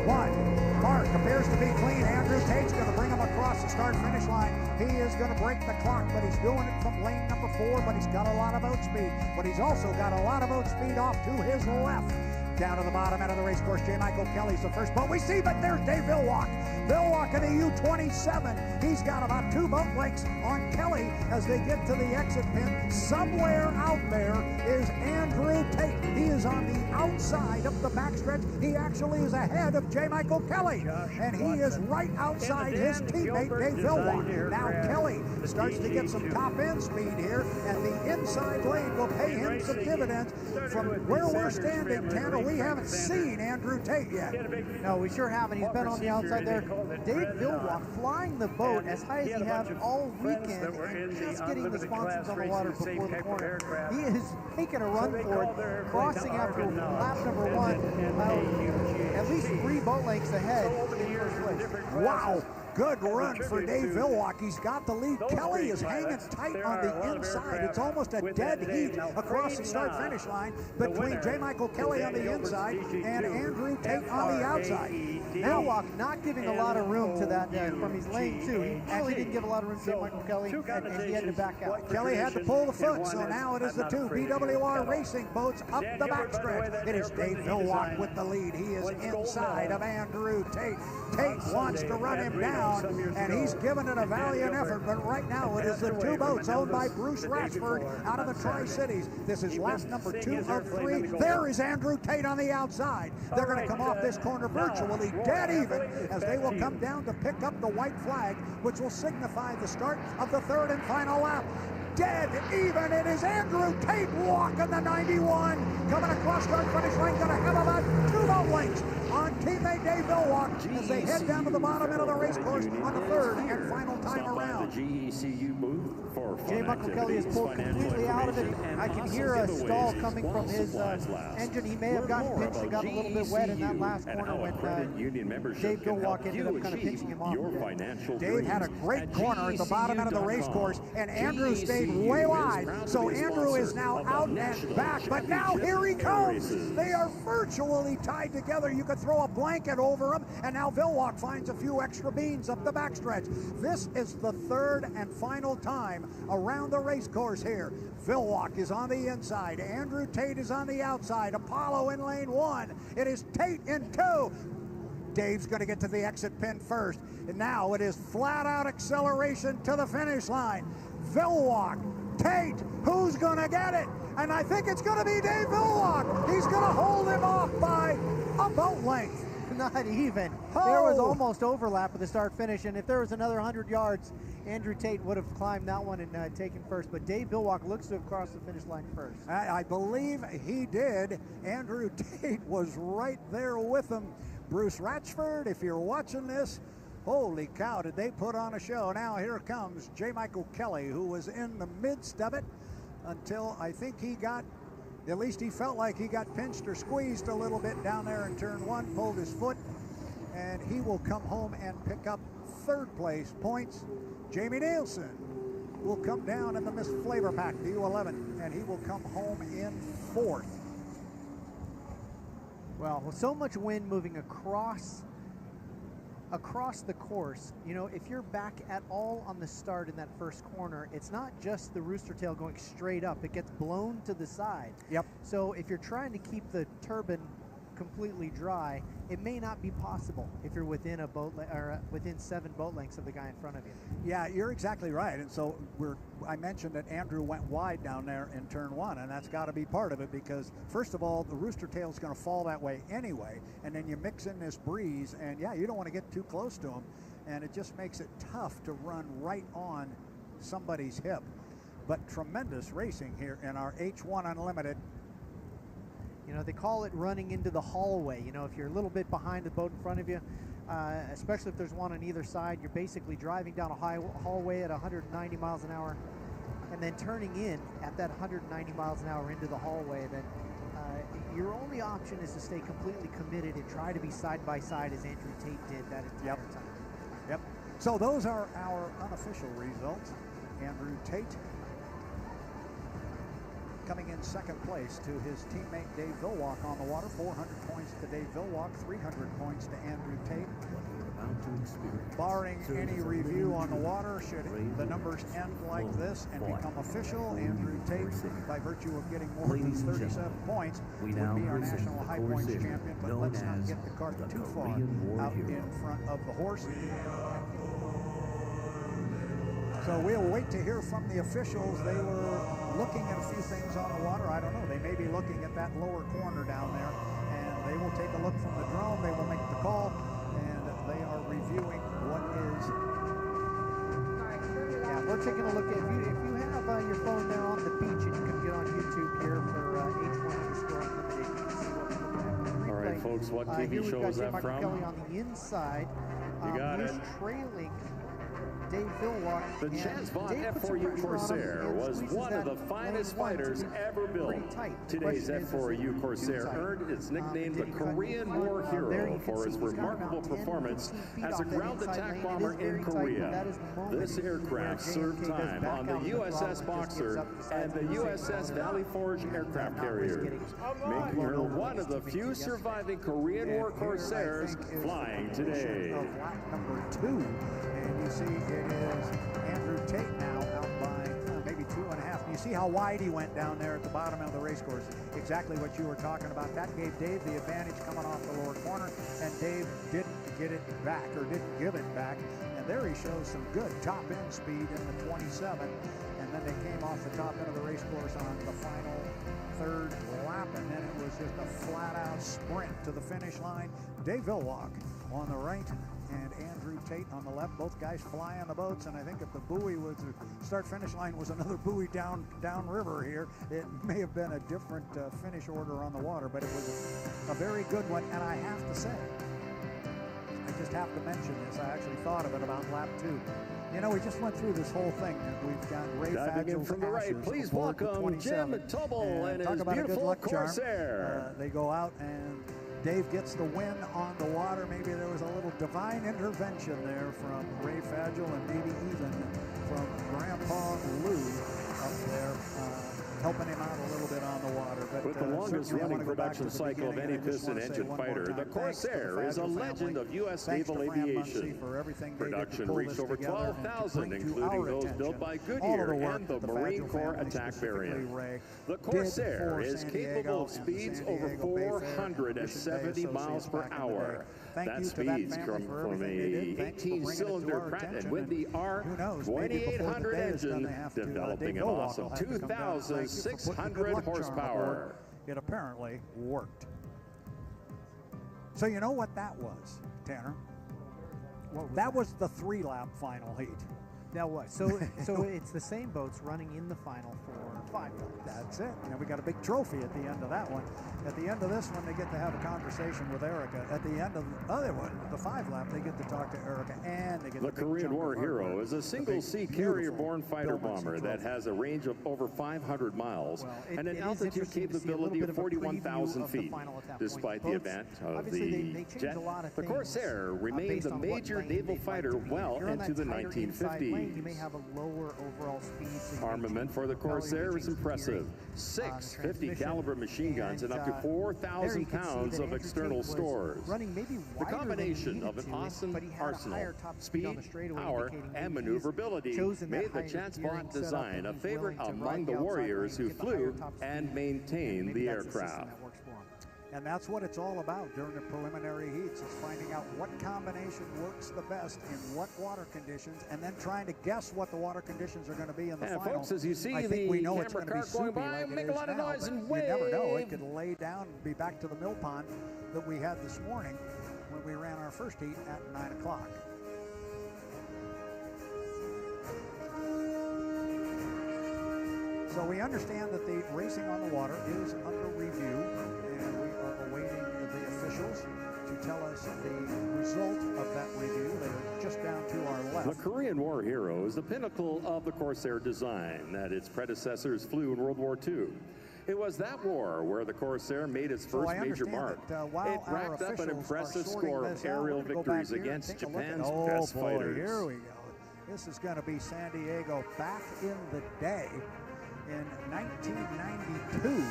1. Mark appears to be clean. Andrew Tate's going to bring him across the start-finish line. He is going to break the clock, but he's doing it from lane number 4, but he's got a lot of boat speed. But he's also got a lot of boat speed off to his left. Down to the bottom end of the race course, J. Michael Kelly's the first boat we see, but there's Dave Villwalk. Villwalk in the U-27. He's got about 2 boat lengths on Kelly as they get to the exit pin. Somewhere out there is Andrew Tate. He is on the outside of the backstretch. He actually is ahead of J. Michael Kelly, and he is right outside his teammate, Dave Villwalk. Now Kelly starts to get some top-end speed here, and the inside lane will pay him some dividends. From where we're standing, Tanner, we haven't seen Andrew Tate yet. No, we sure haven't. He's been on the outside there. Dave Villwalk flying the boat as high as he has all weekend and just getting the sponsons on the water before the corner. He is making a run for it, crossing after lap number 1, at least 3 boat lengths ahead in first place. Wow. Good run for Dave Villwalk. He's got the lead. Kelly is hanging tight on the inside. It's almost a dead heat across the start-finish line between J. Michael Kelly on the inside and Andrew Tate on the outside. Villwalk not giving a lot of room to that from his lane 2. He really didn't give a lot of room to J. Michael Kelly, and he had to back out. Kelly had to pull the foot, so now it is the 2 BWR Racing boats up the backstretch. It is Dave Villwalk with the lead. He is inside of Andrew Tate. Tate wants to run him down, and he's given it a valiant effort, but right now it is the 2 boats owned by Bruce Rashford out of the Tri-Cities. This is lap number 2 of 3. There is Andrew Tate on the outside. They're going to come off this corner virtually dead even as they will come down to pick up the white flag, which will signify the start of the 3rd and final lap. Dead even. It is Andrew Tate walking the 91. Coming across start finish line, going to have about 2 boat lengths on teammate Dave Villwalk as they head down to the bottom end of the race course on the 3rd and final time around. The GECU booth for Jay Buckle Kelly is pulled completely out of it. I can hear a stall coming from his engine. He may have gotten pinched and got a little bit wet in that last corner when Dave Gilwalk ended up kind of pinching him off. Dave had a great corner at the bottom end of the race course, and Andrew stayed way wide. So Andrew is now out and back, but now here he comes. They are virtually tied together. You could throw a blanket over them, and now Villwalk finds a few extra beans up the backstretch. This is the third and final time around the race course here. Villwalk is on the inside. Andrew Tate is on the outside. Apollo in lane 1. It is Tate in 2. Dave's going to get to the exit pin first. And now it is flat-out acceleration to the finish line. Villwalk, Tate, who's going to get it? And I think it's going to be Dave Villwalk. He's going to hold him off by a boat length. Not even. There was almost overlap with the start-finish, and if there was another 100 yards, Andrew Tate would have climbed that one and taken first. But Dave Villwalk looks to have crossed the finish line first. I believe he did. Andrew Tate was right there with him. Bruce Ratchford, if you're watching this, holy cow, did they put on a show. Now here comes J. Michael Kelly, who was in the midst of it until I think he got, at least he felt like he got pinched or squeezed a little bit down there in turn 1, pulled his foot, and he will come home and pick up third place points. Jamie Nielsen will come down in the Miss Flavor Pack, the U11, and he will come home in 4th. Well, with so much wind moving across the course, you know, if you're back at all on the start in that first corner, it's not just the rooster tail going straight up. It gets blown to the side. Yep. So if you're trying to keep the turbine completely dry, it may not be possible if you're within a boat or within 7 boat lengths of the guy in front of you. Yeah, you're exactly right. And so I mentioned that Andrew went wide down there in turn 1, and that's got to be part of it because, first of all, the rooster tail is going to fall that way anyway, and then you mix in this breeze, and yeah, you don't want to get too close to him, and it just makes it tough to run right on somebody's hip. But tremendous racing here in our H1 Unlimited. You know, they call it running into the hallway. You know, if you're a little bit behind the boat in front of you, especially if there's one on either side, you're basically driving down a hallway at 190 miles an hour and then turning in at that 190 miles an hour into the hallway. Then your only option is to stay completely committed and try to be side by side as Andrew Tate did that entire time. Yep. So those are our unofficial results. Andrew Tate coming in second place to his teammate Dave Villwalk on the water. 400 points to Dave Villwalk, 300 points to Andrew Tate. Barring any review on the water, should the numbers end like this and become official, Andrew Tate, by virtue of getting more than 37 points, would be our national high points champion. But let's not get the cart too far out in front of the horse. So we'll wait to hear from the officials. They were looking at a few things on the water. I don't know. They may be looking at that lower corner down there, and they will take a look from the drone. They will make the call, and they are reviewing what is. Yeah, we're taking a look at, if you have your phone there on the beach, and you can get on YouTube here for H1_Unlimited, you can see what we're looking at. All right, folks, what TV show is that from? Kelly on the inside. You got it. Trailing Dave Villwalk. The Chaz Vaught F4U Corsair was one of the finest fighters ever built. Today's F4U Corsair earned its nickname the Korean War Hero for his remarkable performance as a ground attack bomber in Korea. This aircraft served time on the USS Boxer and the USS Valley Forge aircraft carriers, making her one of the few surviving Korean War Corsairs flying today. Number 2. And you see it is Andrew Tate now out by maybe 2.5. You see how wide he went down there at the bottom of the race course. Exactly what you were talking about. That gave Dave the advantage coming off the lower corner, and Dave didn't get it back, or didn't give it back. And there he shows some good top end speed in the 27. And then they came off the top end of the race course on the final third lap, and then it was just a flat-out sprint to the finish line. Dave Villwalk on the right, and Andrew Tate on the left. Both guys fly on the boats, and I think if the buoy was the start-finish line was another buoy down river here, it may have been a different finish order on the water, but it was a very good one. And I have to say, I just have to mention this, I actually thought of it about lap 2. You know, we just went through this whole thing. We've got Ray Diving in from the right, please welcome Jim Tobel and his beautiful Corsair. They go out and Dave gets the win on the water. Maybe there was a little divine intervention there from Ray Fagel and maybe even from Grandpa Lou up there, helping him out a little bit on the water. But, with the longest running production cycle of any piston engine fighter, the Corsair is a legend of U.S. naval aviation. Production reached over 12,000, including those built by Goodyear and the Marine Corps attack variant. The Corsair is capable of speeds over 470 miles per hour. That speeds come from a 18-cylinder Pratt & Whitney R2800 engine, developing an awesome 2,600 horsepower. It apparently worked. So you know what that was, Tanner? That was the 3-lap final heat. Now what? So it's the same boats running in the final for 5 laps. That's it. And we got a big trophy at the end of that one. At the end of this one, they get to have a conversation with Erica. At the end of the other one, the 5-lap, they get to talk to Erica, and they get the Korean War Hero is a single-seat carrier-borne fighter bomber that has a range of over 500 miles and an altitude capability of 41,000 feet. Despite the advent of the jet, the Corsair remained a major naval fighter well into the 1950s. You may have a lower overall speed. Armament for the Corsair is impressive. 6 50-caliber machine guns and up to 4,000 pounds of external stores. The combination of an awesome arsenal, speed, power, and maneuverability made the Chatspot design a favorite among the warriors who flew and maintained the aircraft. And that's what it's all about during the preliminary heats, is finding out what combination works the best in what water conditions, and then trying to guess what the water conditions are going to be in the final. Folks, as you see, I think we know the it's going to camera be car going soupy by, like make it a is lot of now, noise and but you never know. wave. It could lay down and be back to the mill pond that we had this morning when we ran our first heat at 9 o'clock. So we understand that the racing on the water is under review, and we are awaiting the officials to tell us the result of that review. They're just down to our left. The Korean War Hero is the pinnacle of the Corsair design that its predecessors flew in World War II. It was that war where the Corsair made its first major mark. It racked up an impressive score of aerial victories against Japan's best fighters. Here we go. This is going to be San Diego back in the day. In 1992,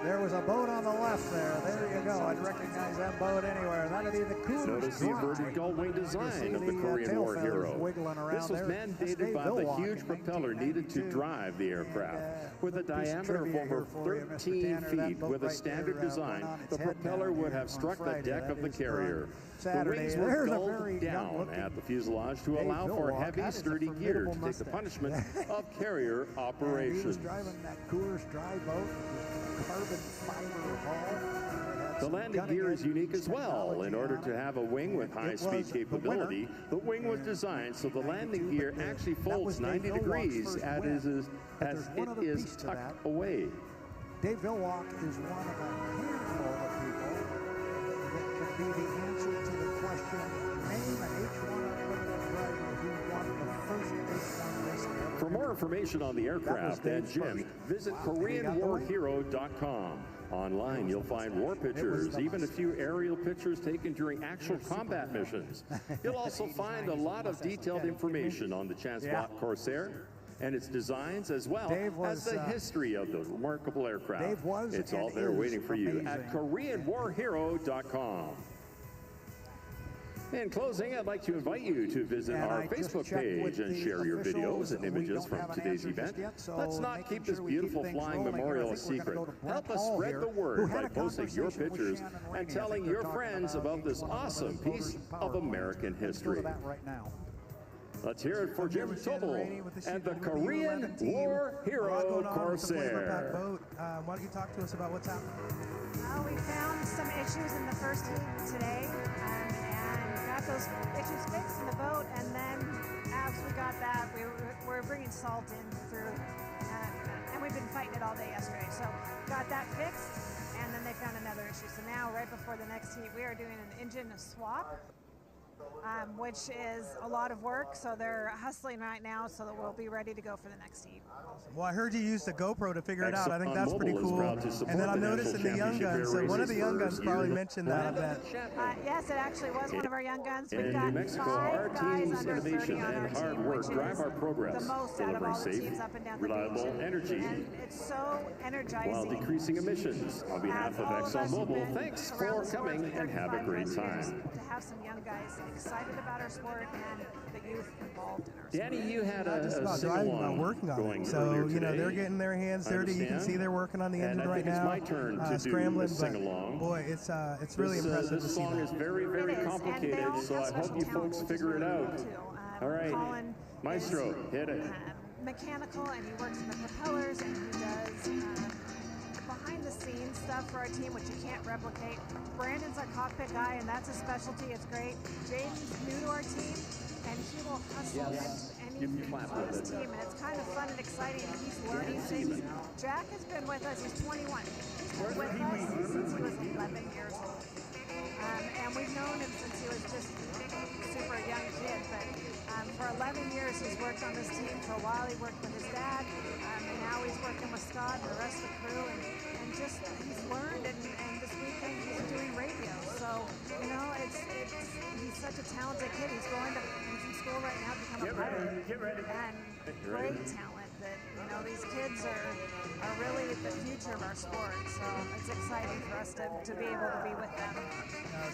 there was a boat on the left there. There you go. I'd recognize that boat anywhere. That'd be the Coors Notice the inverted gull-wing design of the Korean War Hero. This was mandated by the huge propeller needed to drive the aircraft. With a diameter of over 13 feet with a standard design, the propeller would have struck the deck of the carrier. The wings were gulled down at the fuselage to allow for heavy, sturdy gear to take the punishment of carrier operations. He was driving that Coors dry boat with carbon fiber hull. The landing gear is unique as well. In order to have a wing with high-speed capability, the wing was designed so the landing gear actually folds 90 degrees as it is tucked away. Dave Villwalk is one of a handful of people that can be the answer to the question, name an H1 Unlimited driver who won the first H1 race ever. For more information on the aircraft and Jim, visit KoreanWarHero.com. Online, you'll find war pictures, even a few aerial pictures taken during actual combat missions. You'll also find a lot of detailed information on the Chatspot Corsair and its designs, as well as the history of the remarkable aircraft. It's all there waiting for you at KoreanWarHero.com. In closing, I'd like to invite you to visit our Facebook page and share your videos and images from today's event. Let's not keep this beautiful flying memorial a secret. Help us spread the word by posting your pictures and telling your friends about this awesome piece of American history. Let's hear it for Jim Tobel and the Korean War Hero Corsair. Why don't you talk to us about what's happening? Well, we found some issues in the first heat today. Those issues fixed in the boat, and then as we got that, we're bringing salt in through, and we've been fighting it all day yesterday. So got that fixed, and then they found another issue. So now, right before the next heat, we are doing an engine swap. which is a lot of work. So they're hustling right now so that we'll be ready to go for the next heat. Well, I heard you used the GoPro to figure it out. I think that's pretty cool. And then I'm noticing the young guns. So one of the young guns probably mentioned that. Yes, it actually was one of our young guns. We've In got New Mexico, 5 our guys team's under 30 innovation on our and hard team, work which drive is our progress, the most out of delivering all the safe, teams up and down the reliable nation. energy, And it's so energizing. while decreasing emissions. On behalf of all of us have ExxonMobil, been thanks around for the sport coming for and have a 35 great plus years. time. To have some young guys excited about our sport and the youth involved in our sport. Danny, you had Not just about a driving, sing-along but working on going it. So, earlier you know, today. they're getting their hands dirty. You can see they're working on the And engine I right think now. it's my turn to do Scrambling, a sing-along. but boy, it's really impressive to This see song that. is very, very complicated, so I hope you folks figure it out. All right, Colin Maestro, is, hit it. Mechanical, and he works in the propellers, and he does behind the scenes stuff for our team, which you can't replicate. Brandon's our cockpit guy, and that's a specialty. It's great. Jaden's new to our team, and he will hustle into anything on this team, and it's kind of fun and exciting. He's learning things. Jack has been with us. He's 21. He's been with us since he was 11 years old. And we've known him since he was just a super young kid, but for 11 years he's worked on this team. For a while he worked with his dad, and now he's working with Scott and the rest of the crew, and just he's learned, and this weekend he's doing radio. So, you know, he's such a talented kid. He's in school right now to become a pilot. Get ready. And great talent that, you know, these kids are really the future of our sport. So it's exciting for us to be able to be with them.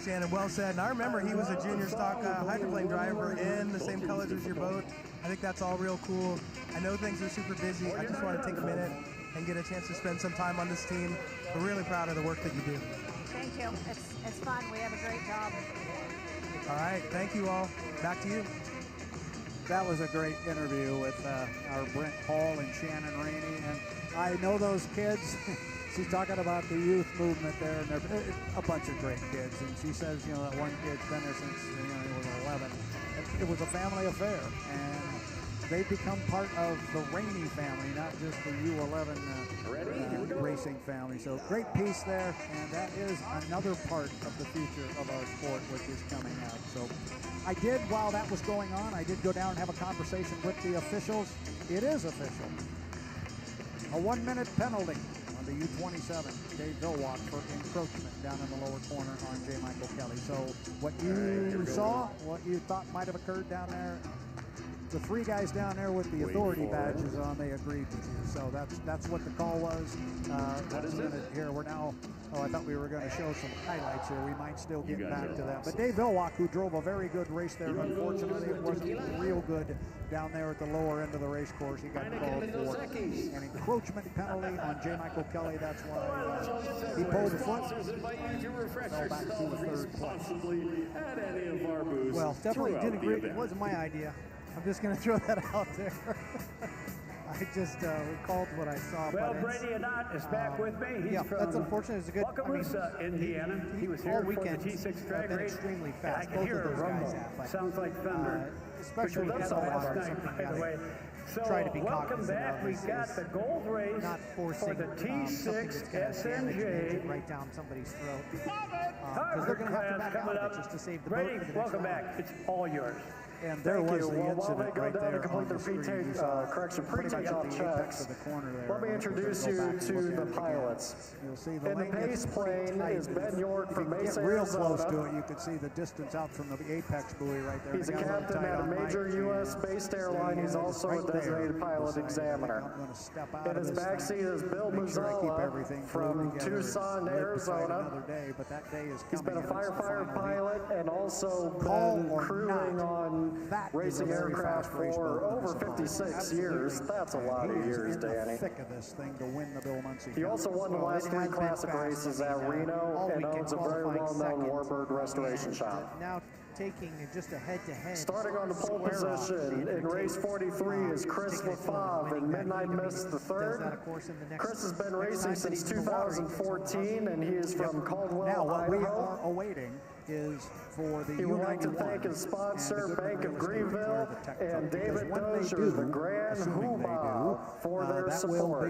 Shannon, well said. And I remember he was a junior stock hydroplane driver in the same colors as your boat. I think that's all real cool. I know things are super busy. I just want to take a minute and get a chance to spend some time on this team. We're really proud of the work that you do. Thank you. It's fun. We have a great job. All right. Thank you all. Back to you. That was a great interview with our Brent Hall and Shannon Rainey. And I know those kids. She's talking about the youth movement there, and they're a bunch of great kids. And she says, you know, that one kid's been there since he was 11. It was a family affair, and they've become part of the Rainey family, not just the U11 racing family. So great piece there, and that is another part of the future of our sport, which is coming out. So I did, while that was going on, I did go down and have a conversation with the officials. It is official. A 1-minute penalty on the U27, Dave Vilwalk, for encroachment down in the lower corner on J. Michael Kelly. So what you saw, what you thought might have occurred down there, the 3 guys down there with the authority badges on, they agreed with you. So that's what the call was. Here we're now. Oh, I thought we were going to show some highlights here. We might still get back to that. But Dave Vilwalk, who drove a very good race there, unfortunately it wasn't real good down there at the lower end of the race course. He got called for an encroachment penalty on J. Michael Kelly. That's why he pulled the foot. Fell back to the 3rd place. Well, definitely didn't agree. It wasn't my idea. I'm just going to throw that out there. I just recalled what I saw. Well, Brady Anott is back with me. He's from that's unfortunate. It's a good. Wakarusa, Indiana. He was here for the T6 drag race. Extremely fast. I can hear a rumble. Sounds like thunder. Especially Which was last night, by the way. So try to be welcome back. We got the gold race for the T6 SNJ. Right down somebody's throat. Because they're going to have to back out of it just to save the boat. Brady, welcome back. It's all yours. And there was the incident while they go right down there to complete their pre-takeoff checks, let me introduce you to the pilots. You'll see the In the base plane is Ben York from Mesa, Get real Arizona. close to it, you could see the distance out from the apex buoy right there. He's a captain at a major U.S.-based airline. He's also a designated pilot examiner. In his backseat is Bill Muzzala from Tucson, Arizona. He's been a firefighter pilot and also been crewing on racing aircraft for over 56 years. That's a lot of years, Danny. He also won the last 3 classic races at Reno and owns a very well-known Warbird restoration shop. Now taking just a head-to-head. Starting on the pole position in race 43 is Chris LaFave in Midnight Mist III. Chris has been racing since 2014, and he is from Caldwell, Now what we Idaho. are awaiting is for the He would like to thank his sponsor, Bank of Greenville, and David Dozier, the Grand Hoobah, for their support.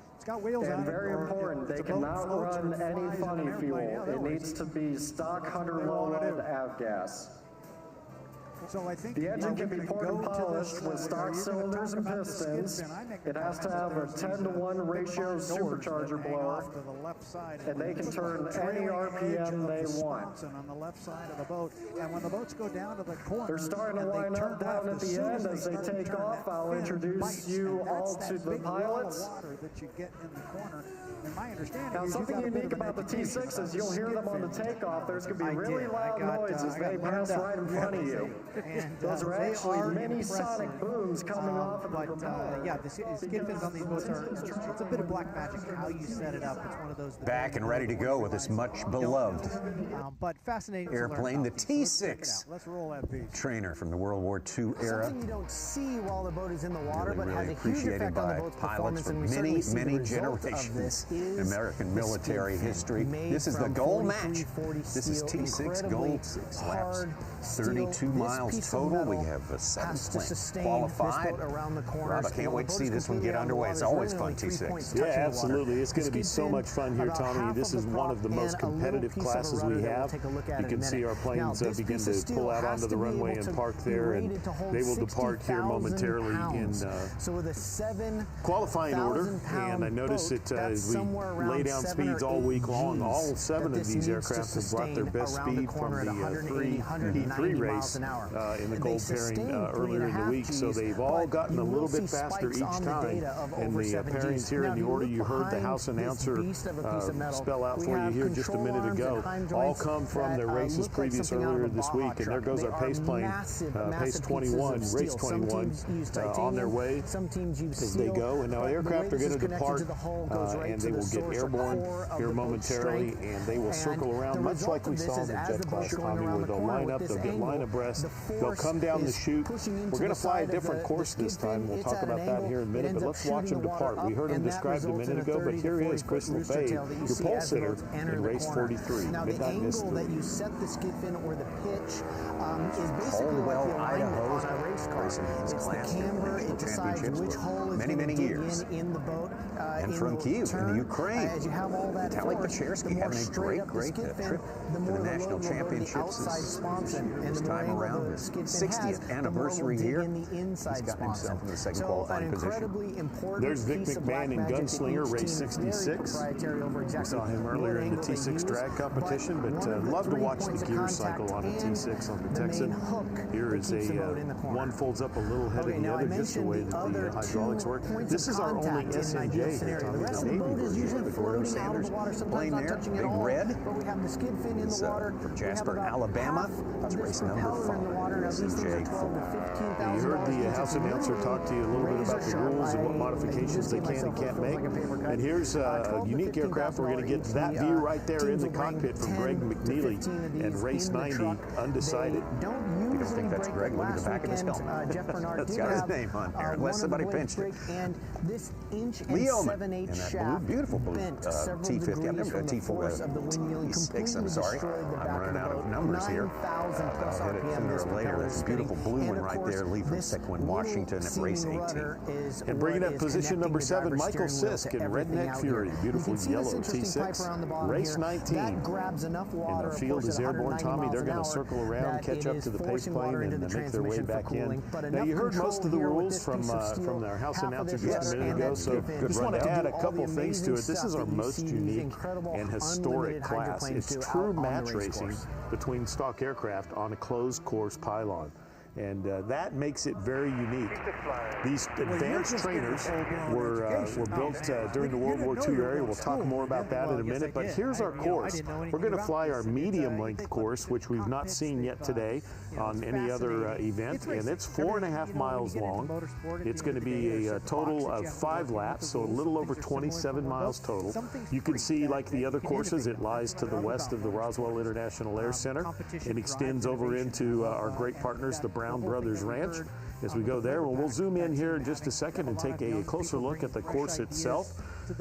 It's got wheels on it. And very important, they cannot run any funny fuel. It needs to be stock 100 low load avgas. So I think the engine can be poured and polished with stock cylinders and pistons. It has to have a 10-to-1 ratio supercharger blower, and they can turn any RPM they want. On the left side of the boat, and when the boats go down to the corner, they're starting to line up down at the end as they take off. I'll introduce you all to the pilots. That you get in the corner. And my understanding now, something unique about the T6 is you'll hear them on the takeoff. There's going to be really loud noise as they pass right in front of you. And those are actually many sonic booms coming off of the propeller. Yeah, the skid fins on these boats it's a bit of black magic how you set it up. It's one of those Back and ready to go with this much beloved but fascinating airplane, the T6. Let's roll that beast. Trainer from the World War II era. Something you don't see while the boat is in the water, Really, but really has a huge appreciated effect on the by boat's pilots performance, for and we many, certainly see many the result of generations this in is American the military skid fin, history. made This is the from gold 43, match. 40 This is steel, T6 incredibly gold, 6 laps, hard 32 steel. miles This piece of total. We metal have 7 has to planes sustain qualified. this boat around the corners. Rob, I can't wait to see this one get underway. It's always fun, T6. Yeah, absolutely. It's going to be so much fun here, Tommy. This is one of the most competitive classes we have. You can see our planes begin to pull out onto the runway and park there, and they will depart here momentarily in qualifying order. And I noticed that as we lay down speeds all week long, all 7 of these aircraft have brought their best speed from the E3 race in the gold pairing earlier in the week. So they've all gotten a little bit faster each time. And the pairings here in the order you heard the house announcer spell out for you here just a minute ago all come from their races previous earlier this week. And there goes our pace plane, pace 21, race 21, on their way as they go. And now aircraft are going to depart and they will get airborne here momentarily, and they will circle around much like we saw in the jet class, Tommy, where they'll line up, they'll get line abreast, they'll come down the chute. We're going to fly a different course this time. We'll talk about that here in a minute, but let's watch them depart. We heard them described a minute ago, but here is Crystal Bay, your pole sitter in race 43. Now, the angle that you set the skid fin or the pitch is basically like the alignment on a race car. It's the camber, it decides which hole is going to dig in the boat. And from Kyiv in the Ukraine, as you have all that Vitaly force, Pechersky having a great trip to the national championships this time around. His 60th anniversary here. He's got himself in the second qualifying position. There's Vic McMahon in Gunslinger, race 66. We saw him earlier in the T6 drag competition, but love to watch the gear cycle on a T6 on the Texan. Here is a one folds up a little ahead of the other, just the way that the hydraulics work. This is our only SNJ here, Tommy, the Navy version. The Gordo Sanders plane there, big red. From Jasper, Alabama. That's race number 5. SNJ 4. You heard the house announcer talk to you a little bit about the rules and what modifications they can and can't make. And here's a unique aircraft. We're going to get that view right there in the cockpit from Greg McNeely and race 90, undecided. You don't think that's Greg? Look at the back of his helmet. That's got his name on there, unless somebody pinched it. Leoman in that beautiful blue T50. I've never got T6, I'm sorry. I'm running out of numbers here. I'll hit it sooner or later. That's a beautiful blue one right there, Lee from Sequin, Washington at race 18. And bringing up position number 7, Michael Sisk in Redneck Fury. Beautiful yellow T6. Race 19. And the field is airborne, Tommy. They're going to circle around, catch up to the pace plane, and make their way back in. Now, you heard most of the rules from our house announcer just a minute ago, so just want to add a couple things to it. This is our most unique and historic class. It's true match racing between stock aircraft on a closed course pylon. And that makes it very unique. These advanced trainers were built during the World War II era. We'll talk more about that in a minute. But here's our course. We're going to fly our medium-length course, which we've not seen yet today on any other event. And it's 4.5 miles long. It's going to be a total of 5 laps, so a little over 27 miles total. You can see, like the other courses, it lies to the west of the Roswell International Air Center. It extends over into our great partners, the Brown Brothers Ranch. As we go there, we'll zoom in here in just a second and take a closer look at the course itself.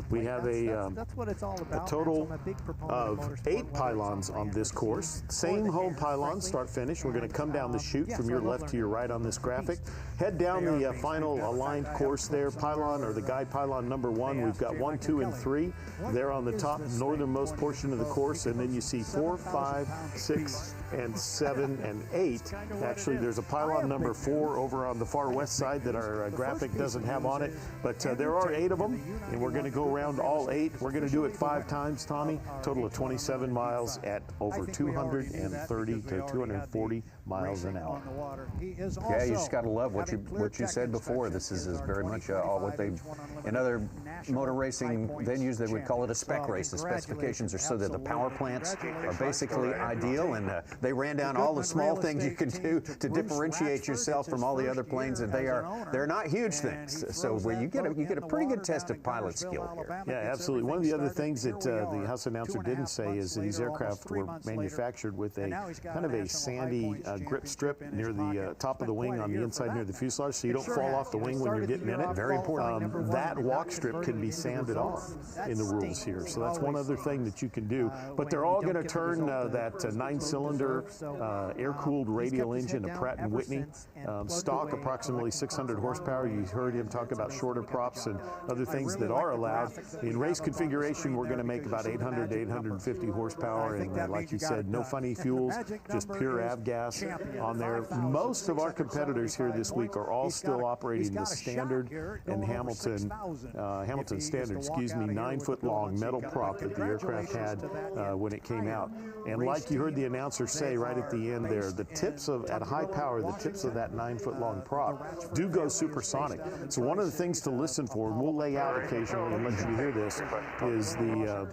We have a total of 8 pylons on this course. Same home pylons, start-finish. We're going to come down the chute from your left to your right on this graphic. Head down the final aligned course there. Pylon, or the guide pylon number 1, we've got 1, 2, and 3 there on the top northernmost portion of the course. And then you see 4, 5, 6, and 7, and 8. Actually, there's a pylon number 4 over on the far west side that our graphic doesn't have on it. But there are 8 of them, and we're going to go around all 8. We're going to do it 5 times, Tommy. Total of 27 miles at over 230 to 240 miles an hour. Yeah, you just got to love what you said before. This is very much what they, in other motor racing venues, they would call it a spec race. The specifications are so that the power plants are basically ideal, and they ran down all the small things you can do to differentiate yourself from all the other planes, and they're not huge things. So you get a pretty good test of pilot skill here. Yeah, absolutely. One of the other things that the house announcer didn't say is that these aircraft were manufactured with a kind of a sandy grip strip near the top of the wing on the inside near the fuselage, so you don't fall off the wing when you're getting in it. Very important. That walk strip can be sanded off in the rules here, so that's one other thing that you can do. But they're all going to turn that 9-cylinder air-cooled radial engine, a Pratt & Whitney, stock approximately 600 horsepower. You heard him talk about shorter props and other things that are allowed. In race configuration, we're going to make about 800 to 850 horsepower, and like you said, no funny fuels, just pure avgas on there. Most of our competitors here this week are all still operating the standard and Hamilton standard, 9-foot-long metal prop that the aircraft had when it came out. And like you heard the announcer say right at the end there, the tips at high power, the tips of that 9-foot-long prop do go supersonic. So one of the things to listen for, and we'll lay out occasionally and let you hear this, is the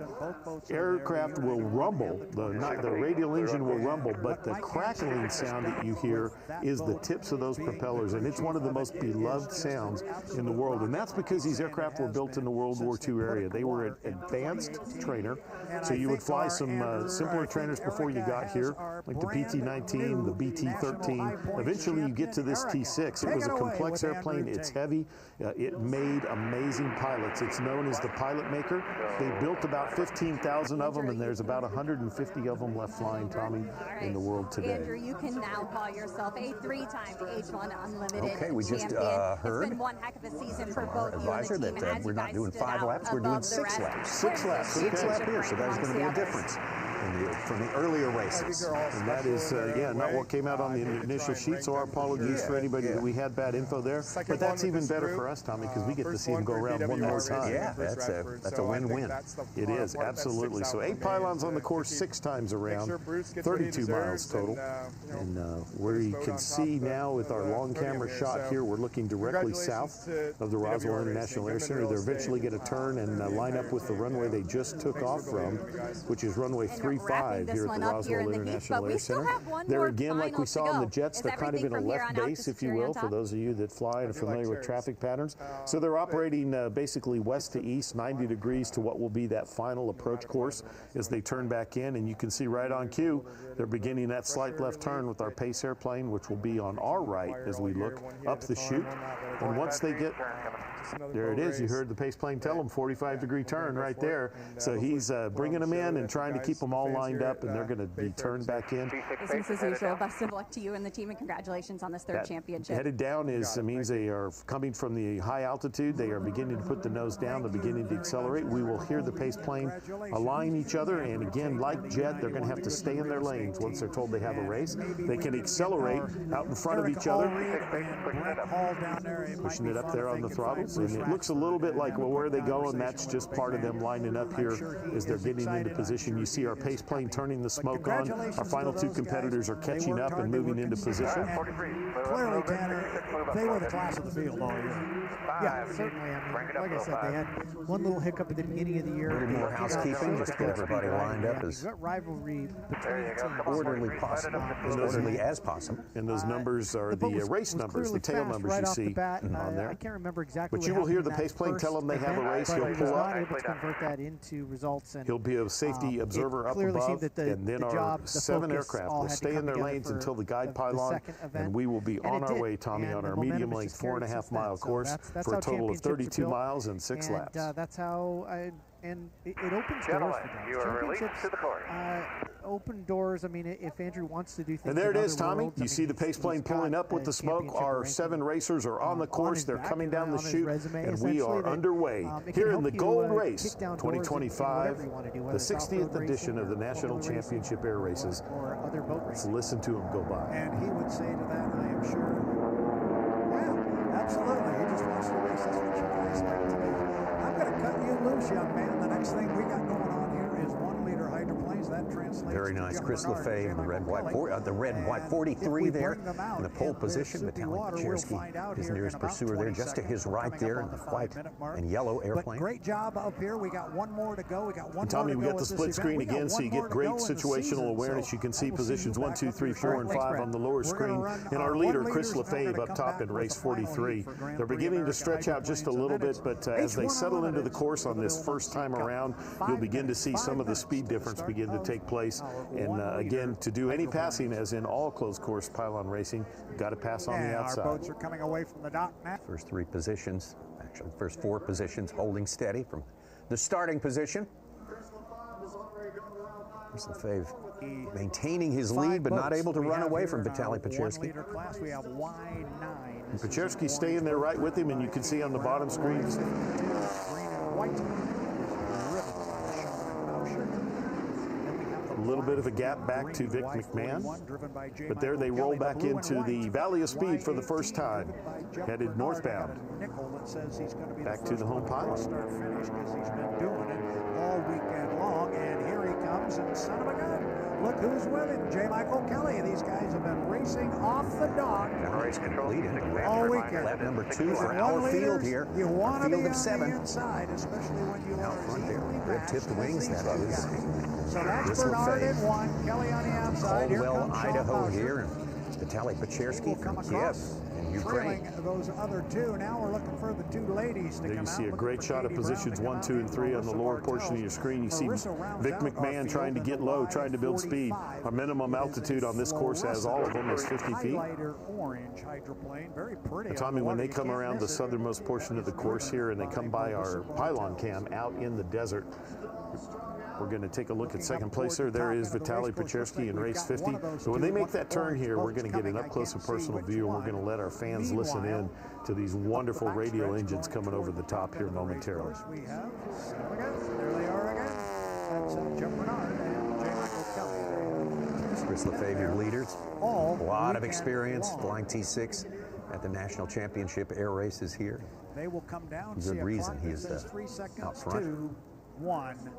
aircraft will rumble, the radial engine will rumble, but the crackling sound that you hear is the tips of those propellers, and it's one of the most beloved sounds in the world. And that's because these aircraft were built in the World War II area. They were an advanced trainer, so you would fly some simpler trainers before you got here, like the PT-19, the BT-13. Eventually you get to this T-6. It was a complex airplane. It's heavy. It made amazing pilots. It's known as the pilot maker. They built about 15,000 of them, and there's about 150 of them left flying, Tommy, in the world today. Andrew, you can now call yourself a 3-time H1 Unlimited Okay, we just heard it's been one heck of a season for both advisor you and the team, that we're not doing 5 laps, we're doing 6 laps. 6 laps. 6 laps here, so there's going to be a difference from the earlier races. And that is, not what came out on the initial sheet, so our apologies for anybody that we had bad info there. But that's even better for us, Tommy, because we get to see him go around one more time. Yeah, that's a win-win. It is, absolutely. So 8 pylons on the course, 6 times around, 32 miles total. And where you can see now with our long camera shot here, we're looking directly south of the Roswell International Air Center. They're eventually going to turn and line up with the runway they just took off from, which is runway 35 here at the Roswell International Air Center. There again, like we saw on the jets, they're kind of in a left base, if you will, for those of you that fly and are familiar with traffic patterns. So they're operating basically west to east, 90 degrees to what will be that final approach course as they turn back in. And you can see right on cue, they're beginning that slight left turn with our pace airplane, which will be on our right as we look up the chute. And once they get, there it is, you heard the pace plane tell them 45-degree turn right there. So he's bringing them in and trying to keep them all lined up, and they're going to be turned back in. Business as usual. Best of luck to you and the team, and congratulations on this 3rd championship. Headed down means they are coming from the high altitude. They are beginning to put the nose down. They're beginning to accelerate. We will hear the pace plane align each other, and again, like jet, they're going to have to stay in their lanes once they're told they have a race. They can accelerate out in front of each other, pushing it up there on the throttles, and it looks a little bit like, well, where are they going? That's just part of them lining up here as they're getting into position. You see our pace plane turning the smoke on. Our final 2 competitors are catching up and moving into position. Clearly, Tanner, they were the class of the field all year. Yeah, certainly. I mean, like I said, they had one little hiccup at the beginning of the year. A little more housekeeping, just to get everybody lined up as rivalry between the teams. orderly possible, as orderly as possible. And those numbers are the race numbers, the tail numbers you see on there. I can't remember exactly. But you will hear the pace plane tell them they have a race. He'll pull up. Able to convert that into results. And he'll be a safety observer up above, and then our 7 aircraft will stay in their lanes until the guide pylon, and we will be on our way, Tommy, on our medium-length 4.5-mile course for a total of 32 miles and 6 laps. That's how and it opens doors for guys. You are released to the course. Open doors. I mean, if Andrew wants to do things. And there it is, Tommy. You see the pace plane pulling up with the smoke. Our 7 racers are on the course. They're coming down the chute, and we are underway here in the Gold Race 2025, the 60th edition of the National Championship Air Races. Let's listen to him go by. And he would say to that, I am sure. Absolutely. He just wants to race. That's what you can expect to do. I'm going to cut you loose, young man. The next thing we got going on here is 1-liter hydroplanes. That translates Very nice. Chris Lefebvre in the red white 43 there in the pole position. Vitaly Pacherski, his nearest pursuer there, just to his right there in the white and yellow airplane. Great job up here. We got one more to go. We got one Tommy, more to we go got the with split this screen event. again, so you get great situational awareness. You can see positions 1, 2, 3, 4, and 5 on the lower screen. And our leader, Chris Lefebvre, up top in race 43. They're beginning to stretch out just a little bit, but as they settle into the course on this first time around, you'll begin to see some of the speed difference begin to take place. And again, to do any passing, as in all closed course pylon racing, you've got to pass on the outside. Our boats are coming away from the dock now. First 3 positions, actually first 4 positions holding steady from the starting position. Chris Lefebvre maintaining his lead, but not able to run away from Vitaly Pacherski. We have Y9. Pacherski staying there right with him, and you can see on the bottom screens. Green and white. A little bit of a gap back to Vic McMahon, but there they roll back into the Valley of Speed for the first time, headed northbound, back to the home pylon. Start finish because he's been doing it all weekend long, and here he comes, and son of a gun, look who's with him, J. Michael Kelly. These guys have been racing off the dock Race completed. all weekend. Lap number 2 for our field here. You want to be field on of 7. the inside, especially when you Out are front there, rib-tipped wings, that is. So that's Chris Bernard Lefebvre. in 1, Kelly on the outside. Here Caldwell, comes Sean Idaho Bowser. here, and Vitaly Pacherski from Kiev in Ukraine. Trailing those other 2. Now we're looking for the 2 ladies to There come you see out. a great shot of positions 1, 2, and 3 on the lower portion of your screen. You see Vic McMahon trying to get low, trying to build speed. Our minimum altitude on this course, as all of them, is 50 feet. Orange hydroplane, very pretty. Tommy, when they come around the southernmost portion of the course here and they come by our pylon cam out in the desert, we're going to take a look at second placer. There is Vitaly Pacherski in race 50. So when they make that turn here, we're going to get an up-close and personal view, and we're going to let our fans listen in to these wonderful radial engines coming over the top here momentarily. We have, there they are again. That's Jim Bernard and J. Michael Kelly. Chris Lefebvre, your leaders. A lot of experience flying T6 at the National Championship air races here. They will come down. Good reason he is 3 seconds, out front. 2, 1.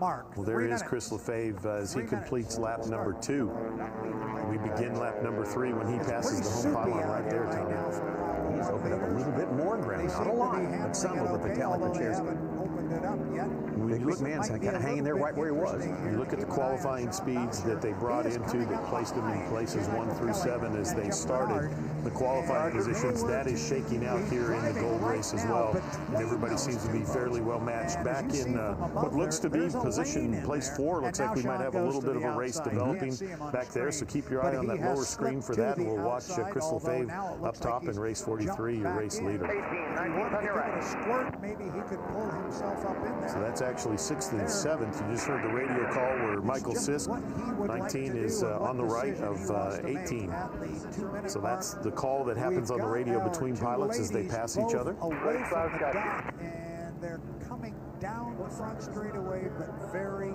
Mark. Well, there is Chris Lefebvre as he completes lap number 2. We begin lap number 3 when he passes the home pylon right there, Tommy. He's opened up a little bit more ground, not a lot, but some over Vitaly Pacherski. Vic McMahon's kind of hanging there right where he was. You look at the qualifying speeds that they brought into that placed them in places 1 through 7 as they started the qualifying positions. That is shaking out here in the gold race as well. And everybody seems to be fairly well matched. Back in what looks to be position place 4, looks like we might have a little bit of a race developing back there. So keep your eye on that lower screen for that. And we'll watch Chris Lefebvre up top in race 43, your race leader. Maybe he could pull himself up in there. So that's actually 6th and 7th. You just heard the radio call where Michael Sisk, 19, is on the right of 18. So that's the call that happens on the radio between pilots as they pass each other. Away from the dock, and they're coming down the front straightaway, but very,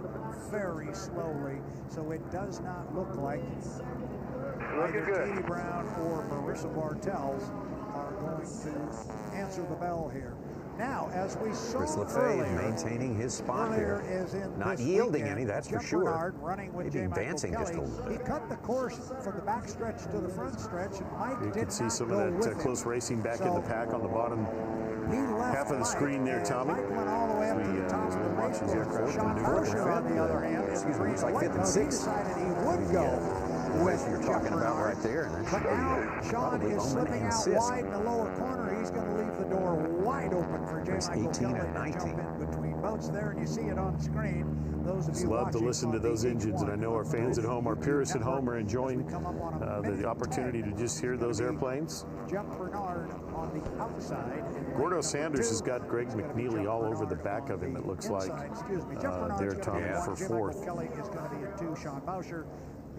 very slowly. So it does not look like either Katie Brown or Marissa Bartels are going to answer the bell here. Now, as we saw Chris Lefebvre maintaining his spot there, not yielding any, that's for sure. Maybe advancing just a little bit. He cut the course from the back stretch to the front stretch, and Mike You can see some of that close racing back in the pack on the bottom half of the screen there, Tommy. As we watch these aircraft maneuver. On the other hand, excuse me, looks like 5th and 6th. Decided he would go. You're talking about right there, and that's Sean probably is Oman slipping and out Sisk. wide in the lower corner. He's going to leave the door wide open for J. Michael 18 Kelly and 19. to jump in between boats there, and you see it on screen. Those of Just you love to watching listen to on those VH1. engines, and I know our fans at home, our purists at home, are enjoying the opportunity to just hear those airplanes. Jump Bernard on the outside. Gordo Sanders has got Greg McNeely all over the back of him, it looks like, there, Tommy, for 4th. Kelly is going to be in 2. Sean Bowsher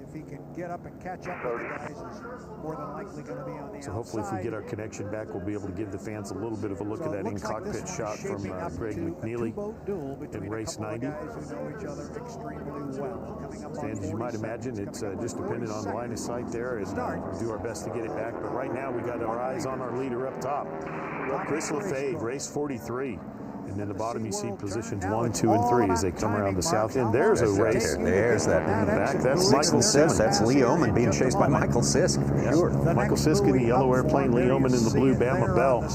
if he can get up and catch up with the guys, is more than likely going to be on the outside. So hopefully if we get our connection back, we'll be able to give the fans a little bit of a look at that in-cockpit shot from Greg McNeely in race 90. And as you might imagine, it's just dependent on line of sight there, and we'll do our best to get it back. But right now, we got our eyes on our leader up top, Chris Lefebvre, race 43. And in the bottom, you see positions 1, 2, and 3 as they come around the south end. There's a race. There's that in the back. That's Michael Sisk. That's Lee Oman being chased by Michael Sisk, for sure. Michael Sisk in the yellow airplane, Lee Oman in the blue Bama Bell. A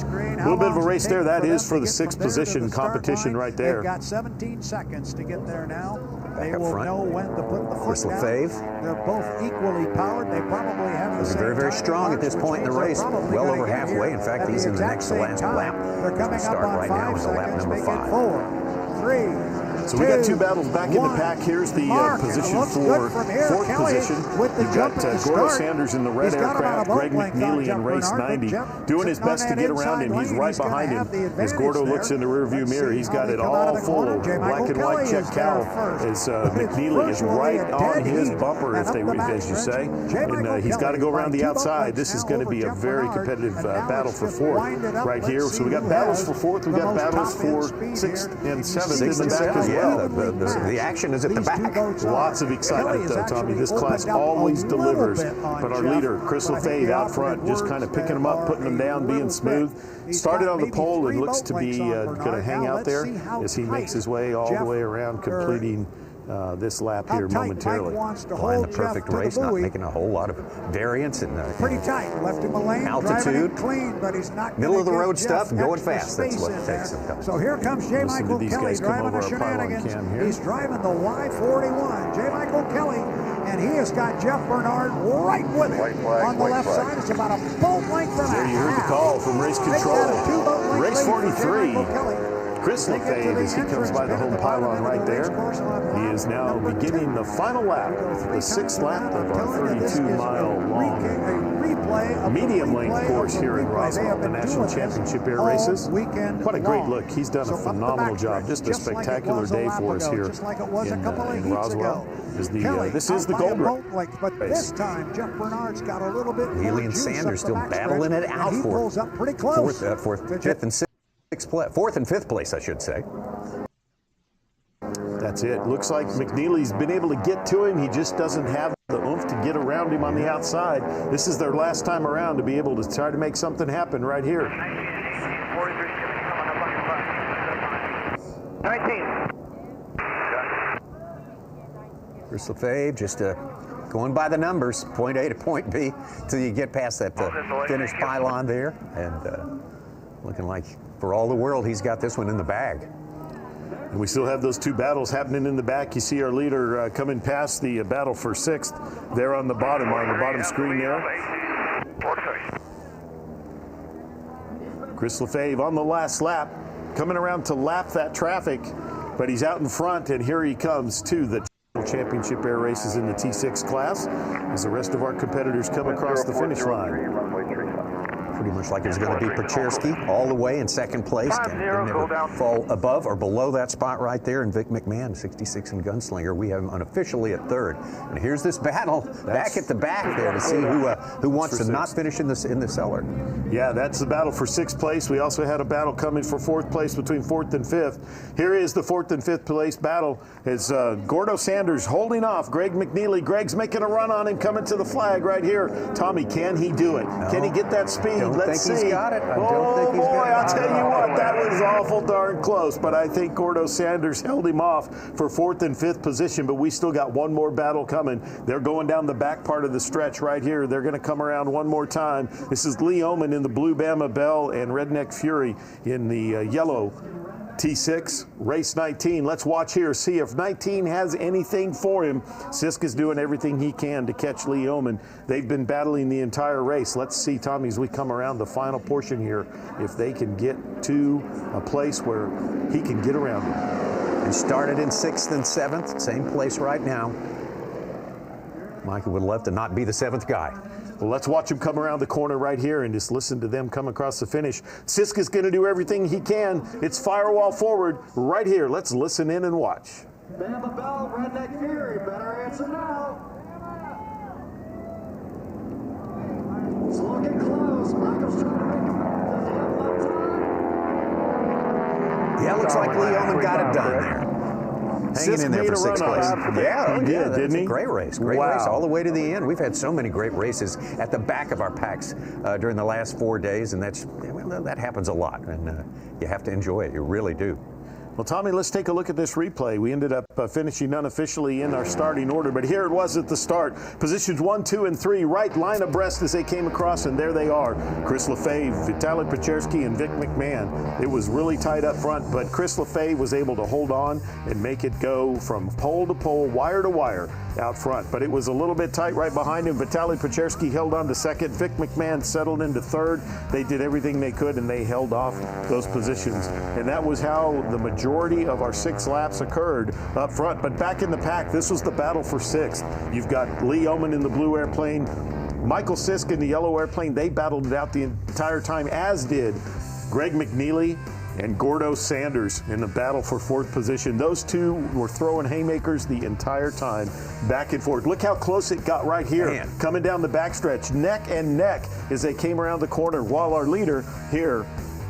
little bit of a race there. That is for the 6th position competition right there. They've got 17 seconds to get there now. Back they up will front. know when to put the foot down. Lefebvre. They're both equally powered. They probably have the same Very, very strong at this point in the race. Well over halfway. In fact, he's in the next to last lap. They're coming Start up on right 5 now into lap seconds. number 5. 4, 3. So we got two battles back in the pack. Here's the position for 4th position. You've got Gordo Sanders in the red aircraft, Greg McNeely in race 90, doing his best to get around him. He's right behind him. As Gordo looks in the rearview mirror, he's got it all full of black and white check cowl as McNeely is right on his bumper, as you say. And he's got to go around the outside. This is going to be a very competitive battle for 4th right here. So we got battles for 4th. We got battles for 6th and 7th in the back as well. Yeah, the action is at the back. Lots of excitement, Tommy. This class always delivers. But our leader, Chris Lefebvre, out front, just kind of picking them up, putting them down, being smooth. Started on the pole and looks to be going to hang out there as he makes his way all the way around, completing this lap here momentarily. Playing the perfect race, not making a whole lot of variance and pretty tight. Left him a lane, altitude, clean, but he's not middle of the road stuff, going fast. That's what it takes. So here comes J. Michael Kelly driving the shenanigans. He's driving the Y41. J. Michael Kelly, and he has got Jeff Bernard right with him on the left side. It's about a boat length and a half. You heard the call from race control. Race 43. Chris Lefebvre, as he comes by the home pylon right there. He is now beginning the final lap, the 6th lap of our 32-mile-long medium length course here in Roswell, the National Championship Air Races. What a great look. He's done a phenomenal job. Just a spectacular day for us here in Roswell. This is the gold race. But this time, Jeff Bernard's got a little bit more Neely and Sanders still battling it out for 5th and 6th. 4th and 5th place, I should say. That's it. Looks like McNeely's been able to get to him. He just doesn't have the oomph to get around him on the outside. This is their last time around to be able to try to make something happen right here. 19. Chris Lefebvre just going by the numbers, point A to point B, till you get past that finish pylon there. And looking like, for all the world, he's got this one in the bag. And we still have those two battles happening in the back. You see our leader coming past the battle for 6th there on the bottom screen there. Chris Lefebvre on the last lap, coming around to lap that traffic, but he's out in front, and here he comes to the Championship Air Races in the T6 class as the rest of our competitors come across the finish line. Pretty much like it's going to be Paczerski all the way in 2nd place. Can never fall above or below that spot right there. And Vic McMahon, 66 and Gunslinger. We have him unofficially at 3rd. And here's this battle back at the back there to see who wants to not finish in the cellar. Yeah, that's the battle for 6th place. We also had a battle coming for 4th place between 4th and 5th. Here is the 4th and 5th place battle. It's Gordo Sanders holding off Greg McNeely. Greg's making a run on him, coming to the flag right here. Tommy, can he do it? No. Can he get that speed? Let's see. He's got it. I don't think he's got it. I'll tell you what, that was awful darn close, but I think Gordo Sanders held him off for 4th and 5th position, but we still got one more battle coming. They're going down the back part of the stretch right here. They're going to come around one more time. This is Lee Oman in the blue Bama Bell and Redneck Fury in the yellow T6, race 19. Let's watch here, see if 19 has anything for him. Sisk is doing everything he can to catch Lee Oman. They've been battling the entire race. Let's see, Tommy, as we come around the final portion here, if they can get to a place where he can get around him. And started in 6th and 7th, same place right now. Michael would love to not be the 7th guy. Well, let's watch him come around the corner right here and just listen to them come across the finish. Sisk is going to do everything he can. It's firewall forward right here. Let's listen in and watch. Bama Bell, Redneck Fury, better answer now. Yeah, looks like Lee Oman got it done there. Hanging in there for sixth place. Yeah, he did, didn't he? Great race. Great race all the way to the end. We've had so many great races at the back of our packs during the last 4 days, and that happens a lot, and you have to enjoy it. You really do. Well, Tommy, let's take a look at this replay. We ended up finishing unofficially in our starting order, but here it was at the start. Positions 1, 2, and 3, right line abreast as they came across, and there they are. Chris Lefebvre, Vitaly Pechersky, and Vic McMahon. It was really tight up front, but Chris Lefebvre was able to hold on and make it go from pole to pole, wire to wire out front. But it was a little bit tight right behind him. Vitaly Pechersky held on to second. Vic McMahon settled into third. They did everything they could, and they held off those positions. And that was how the majority of our 6 laps occurred up front. But back in the pack, this was the battle for 6th. You've got Lee Oman in the blue airplane, Michael Sisk in the yellow airplane. They battled it out the entire time, as did Greg McNeely and Gordo Sanders in the battle for 4th position. Those two were throwing haymakers the entire time, back and forth. Look how close it got right here. Man. Coming down the backstretch, neck and neck as they came around the corner, while our leader here,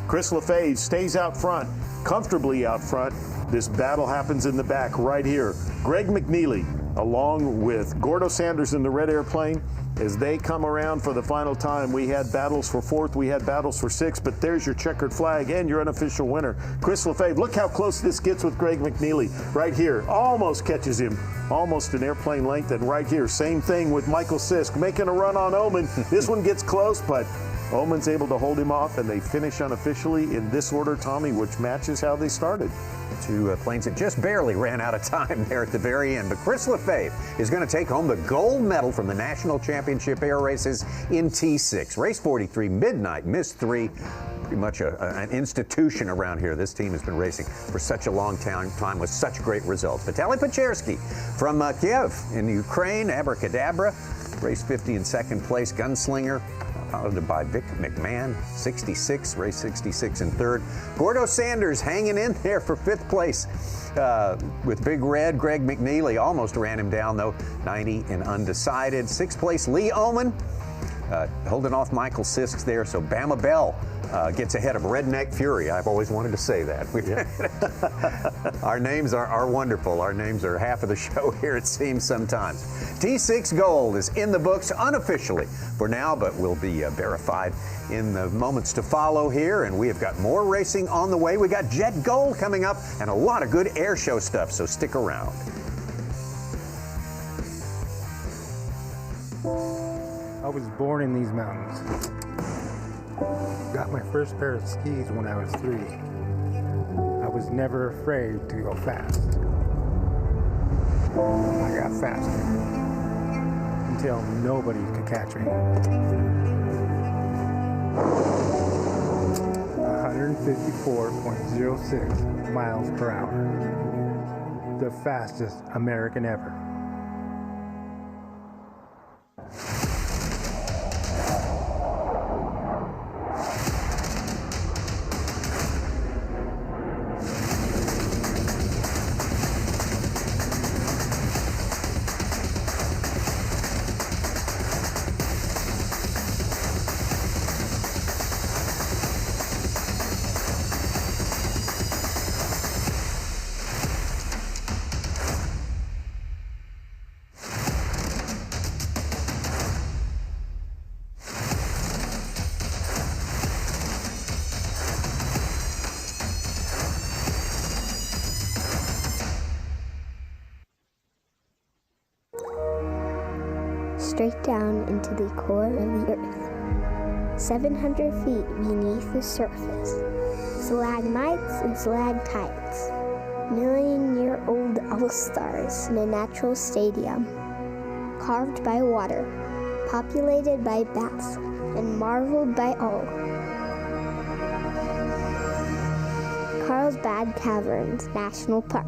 Chris Lefebvre, stays out front, comfortably out front. This battle happens in the back right here. Greg McNeely, along with Gordo Sanders in the red airplane, as they come around for the final time. We had battles for 4th, we had battles for 6th, but there's your checkered flag and your unofficial winner, Chris Lefebvre. Look how close this gets with Greg McNeely right here. Almost catches him, almost an airplane length, and right here, same thing with Michael Sisk, making a run on Oman. This one gets close, but Oman's able to hold him off, and they finish unofficially in this order, Tommy, which matches how they started. 2 planes that just barely ran out of time there at the very end. But Chris Lefebvre is going to take home the gold medal from the National Championship Air Races in T6. Race 43, midnight, missed 3. Pretty much an institution around here. This team has been racing for such a long time with such great results. Vitaly Pechersky from Kiev in Ukraine, Abracadabra, race 50 in 2nd place, gunslinger. Followed by Vic McMahon, 66, race 66 in 3rd. Gordo Sanders hanging in there for 5th place with Big Red. Greg McNeely almost ran him down, though, 90 and undecided. 6th place, Lee Oman, holding off Michael Sisk there. So Bama Bell gets ahead of Redneck Fury. I've always wanted to say that. Our names are wonderful. Our names are half of the show here, it seems sometimes. T6 gold is in the books unofficially for now, but will be verified in the moments to follow here. And we have got more racing on the way. We got Jet Gold coming up and a lot of good air show stuff, so stick around. I was born in these mountains. Got my first pair of skis when I was 3. I was never afraid to go fast. I got faster until nobody could catch me. 154.06 miles per hour. The fastest American ever. Straight down into the core of the earth, 700 feet beneath the surface, stalagmites and stalactites, million-year-old all-stars in a natural stadium, carved by water, populated by bats, and marveled by all. Carlsbad Caverns National Park.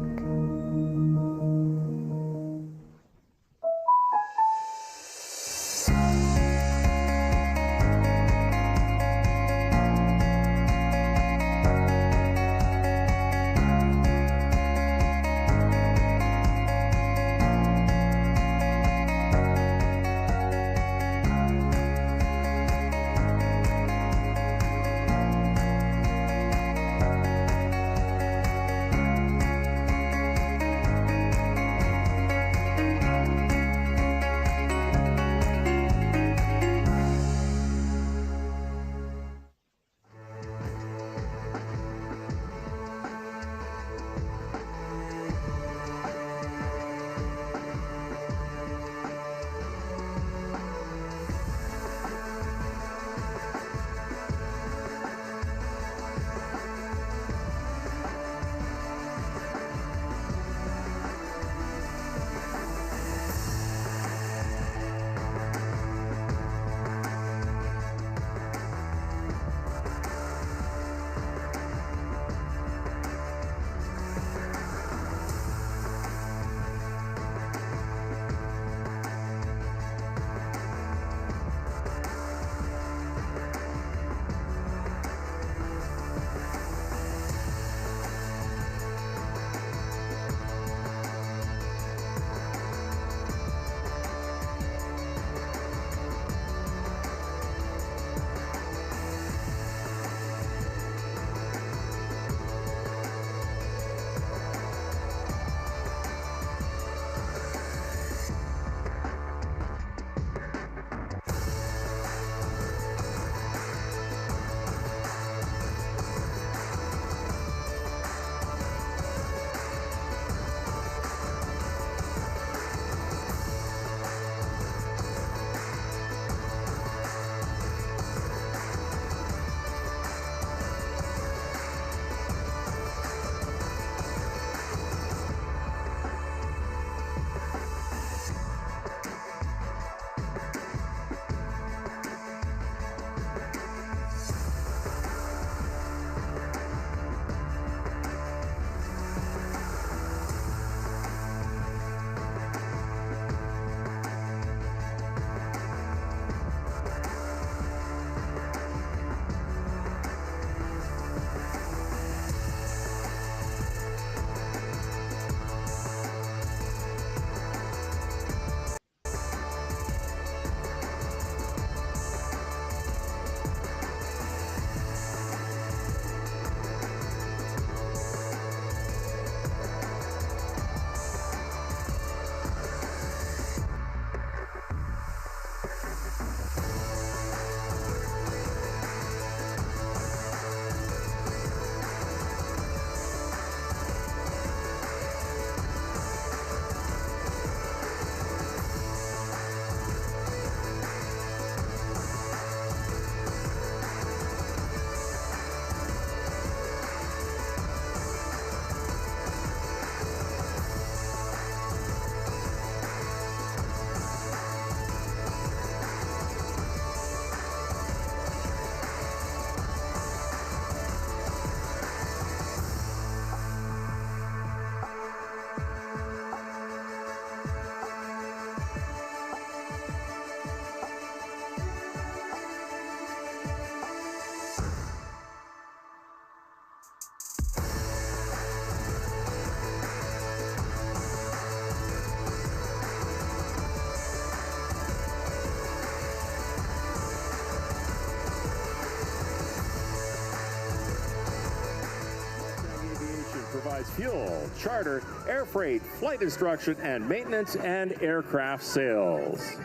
has fuel, charter, air freight, flight instruction, and maintenance and aircraft sales.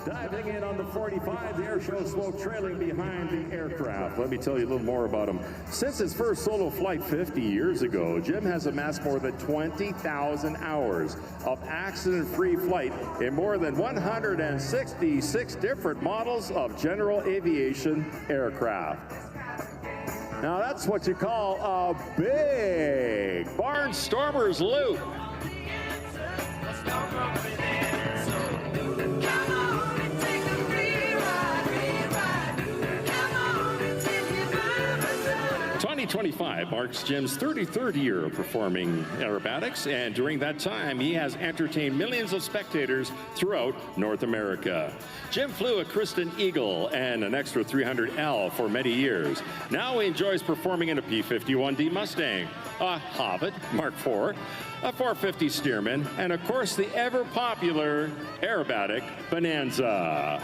Diving in on the 45, the air show smoke trailing behind the aircraft. Let me tell you a little more about him. Since his first solo flight 50 years ago, Jim has amassed more than 20,000 hours of accident-free flight in more than 166 different models of general aviation aircraft. Now that's what you call a big barnstormer's loot. '25 marks Jim's 33rd year of performing aerobatics, and during that time, he has entertained millions of spectators throughout North America. Jim flew a Kristen Eagle and an extra 300L for many years. Now he enjoys performing in a P-51D Mustang, a Hobbit Mark IV, a 450 Stearman, and of course the ever-popular aerobatic Bonanza.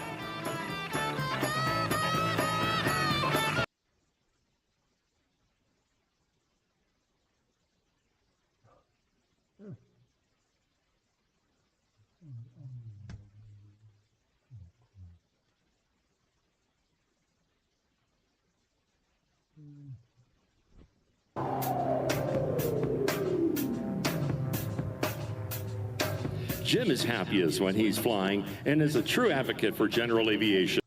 Jim is happiest when he's flying and is a true advocate for general aviation.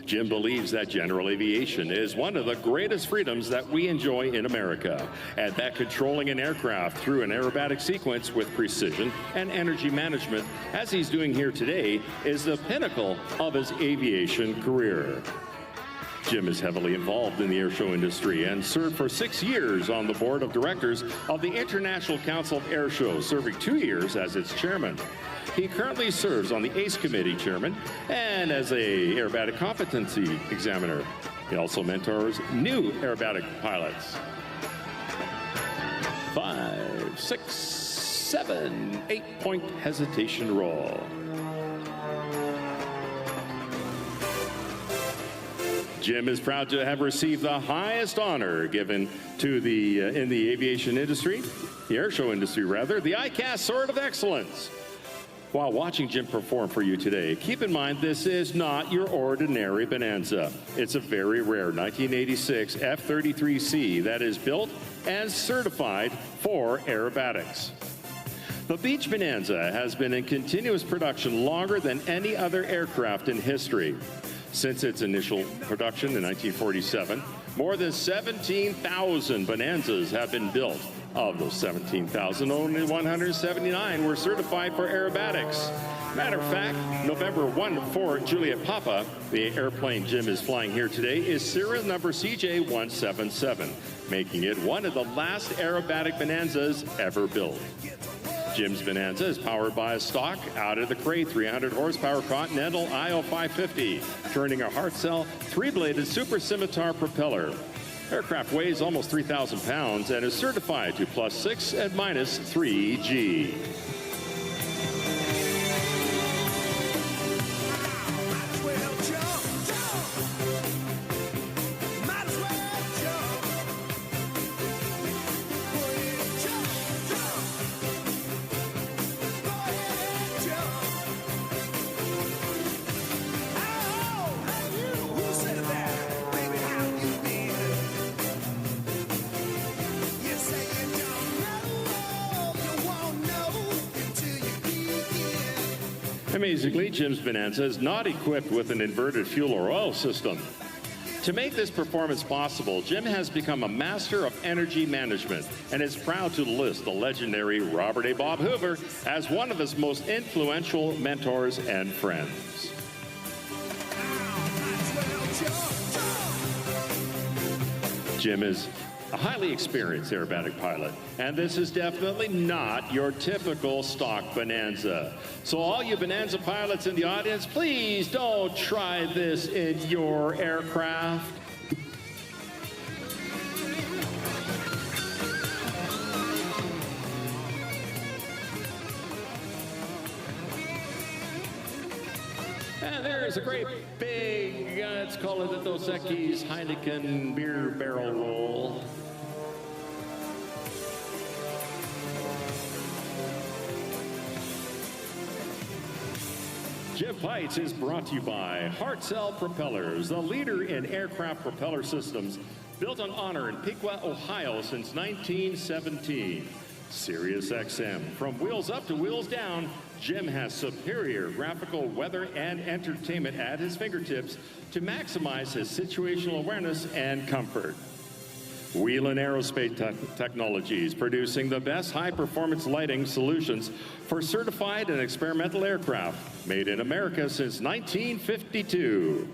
Jim believes that general aviation is one of the greatest freedoms that we enjoy in America, and that controlling an aircraft through an aerobatic sequence with precision and energy management, as he's doing here today, is the pinnacle of his aviation career. Jim is heavily involved in the airshow industry and served for 6 years on the board of directors of the International Council of Airshows, serving 2 years as its chairman. He currently serves on the ACE Committee chairman and as a aerobatic competency examiner. He also mentors new aerobatic pilots. 5, 6, 7, 8-point hesitation roll. Jim is proud to have received the highest honor given to the in the aviation industry, the airshow industry rather, the ICAS Sword of Excellence. While watching Jim perform for you today, keep in mind this is not your ordinary Bonanza. It's a very rare 1986 F-33C that is built and certified for aerobatics. The Beach Bonanza has been in continuous production longer than any other aircraft in history. Since its initial production in 1947, more than 17,000 Bonanzas have been built. Of those 17,000, only 179 were certified for aerobatics. Matter of fact, November 1 Juliet Papa, the airplane Jim is flying here today, is serial number CJ177, making it one of the last aerobatic Bonanzas ever built. Jim's Bonanza is powered by a stock out-of-the-crate 300 horsepower Continental IO550, turning a Hartzell 3-bladed Super Scimitar propeller. Aircraft weighs almost 3,000 pounds and is certified to +6 and -3G. Amazingly, Jim's Bonanza is not equipped with an inverted fuel or oil system. To make this performance possible, Jim has become a master of energy management and is proud to list the legendary Robert A. Bob Hoover as one of his most influential mentors and friends. Jim is a highly experienced aerobatic pilot, and this is definitely not your typical stock Bonanza. So all you Bonanza pilots in the audience, please don't try this in your aircraft. And there's a great big, let's call it the Dos Equis Heineken beer barrel roll. Jim Bites is brought to you by Hartzell Propellers, the leader in aircraft propeller systems, built on honor in Piqua, Ohio since 1917. Sirius XM, from wheels up to wheels down, Jim has superior graphical, weather, and entertainment at his fingertips to maximize his situational awareness and comfort. Wheelan Aerospace Technologies, producing the best high-performance lighting solutions for certified and experimental aircraft, made in America since 1952.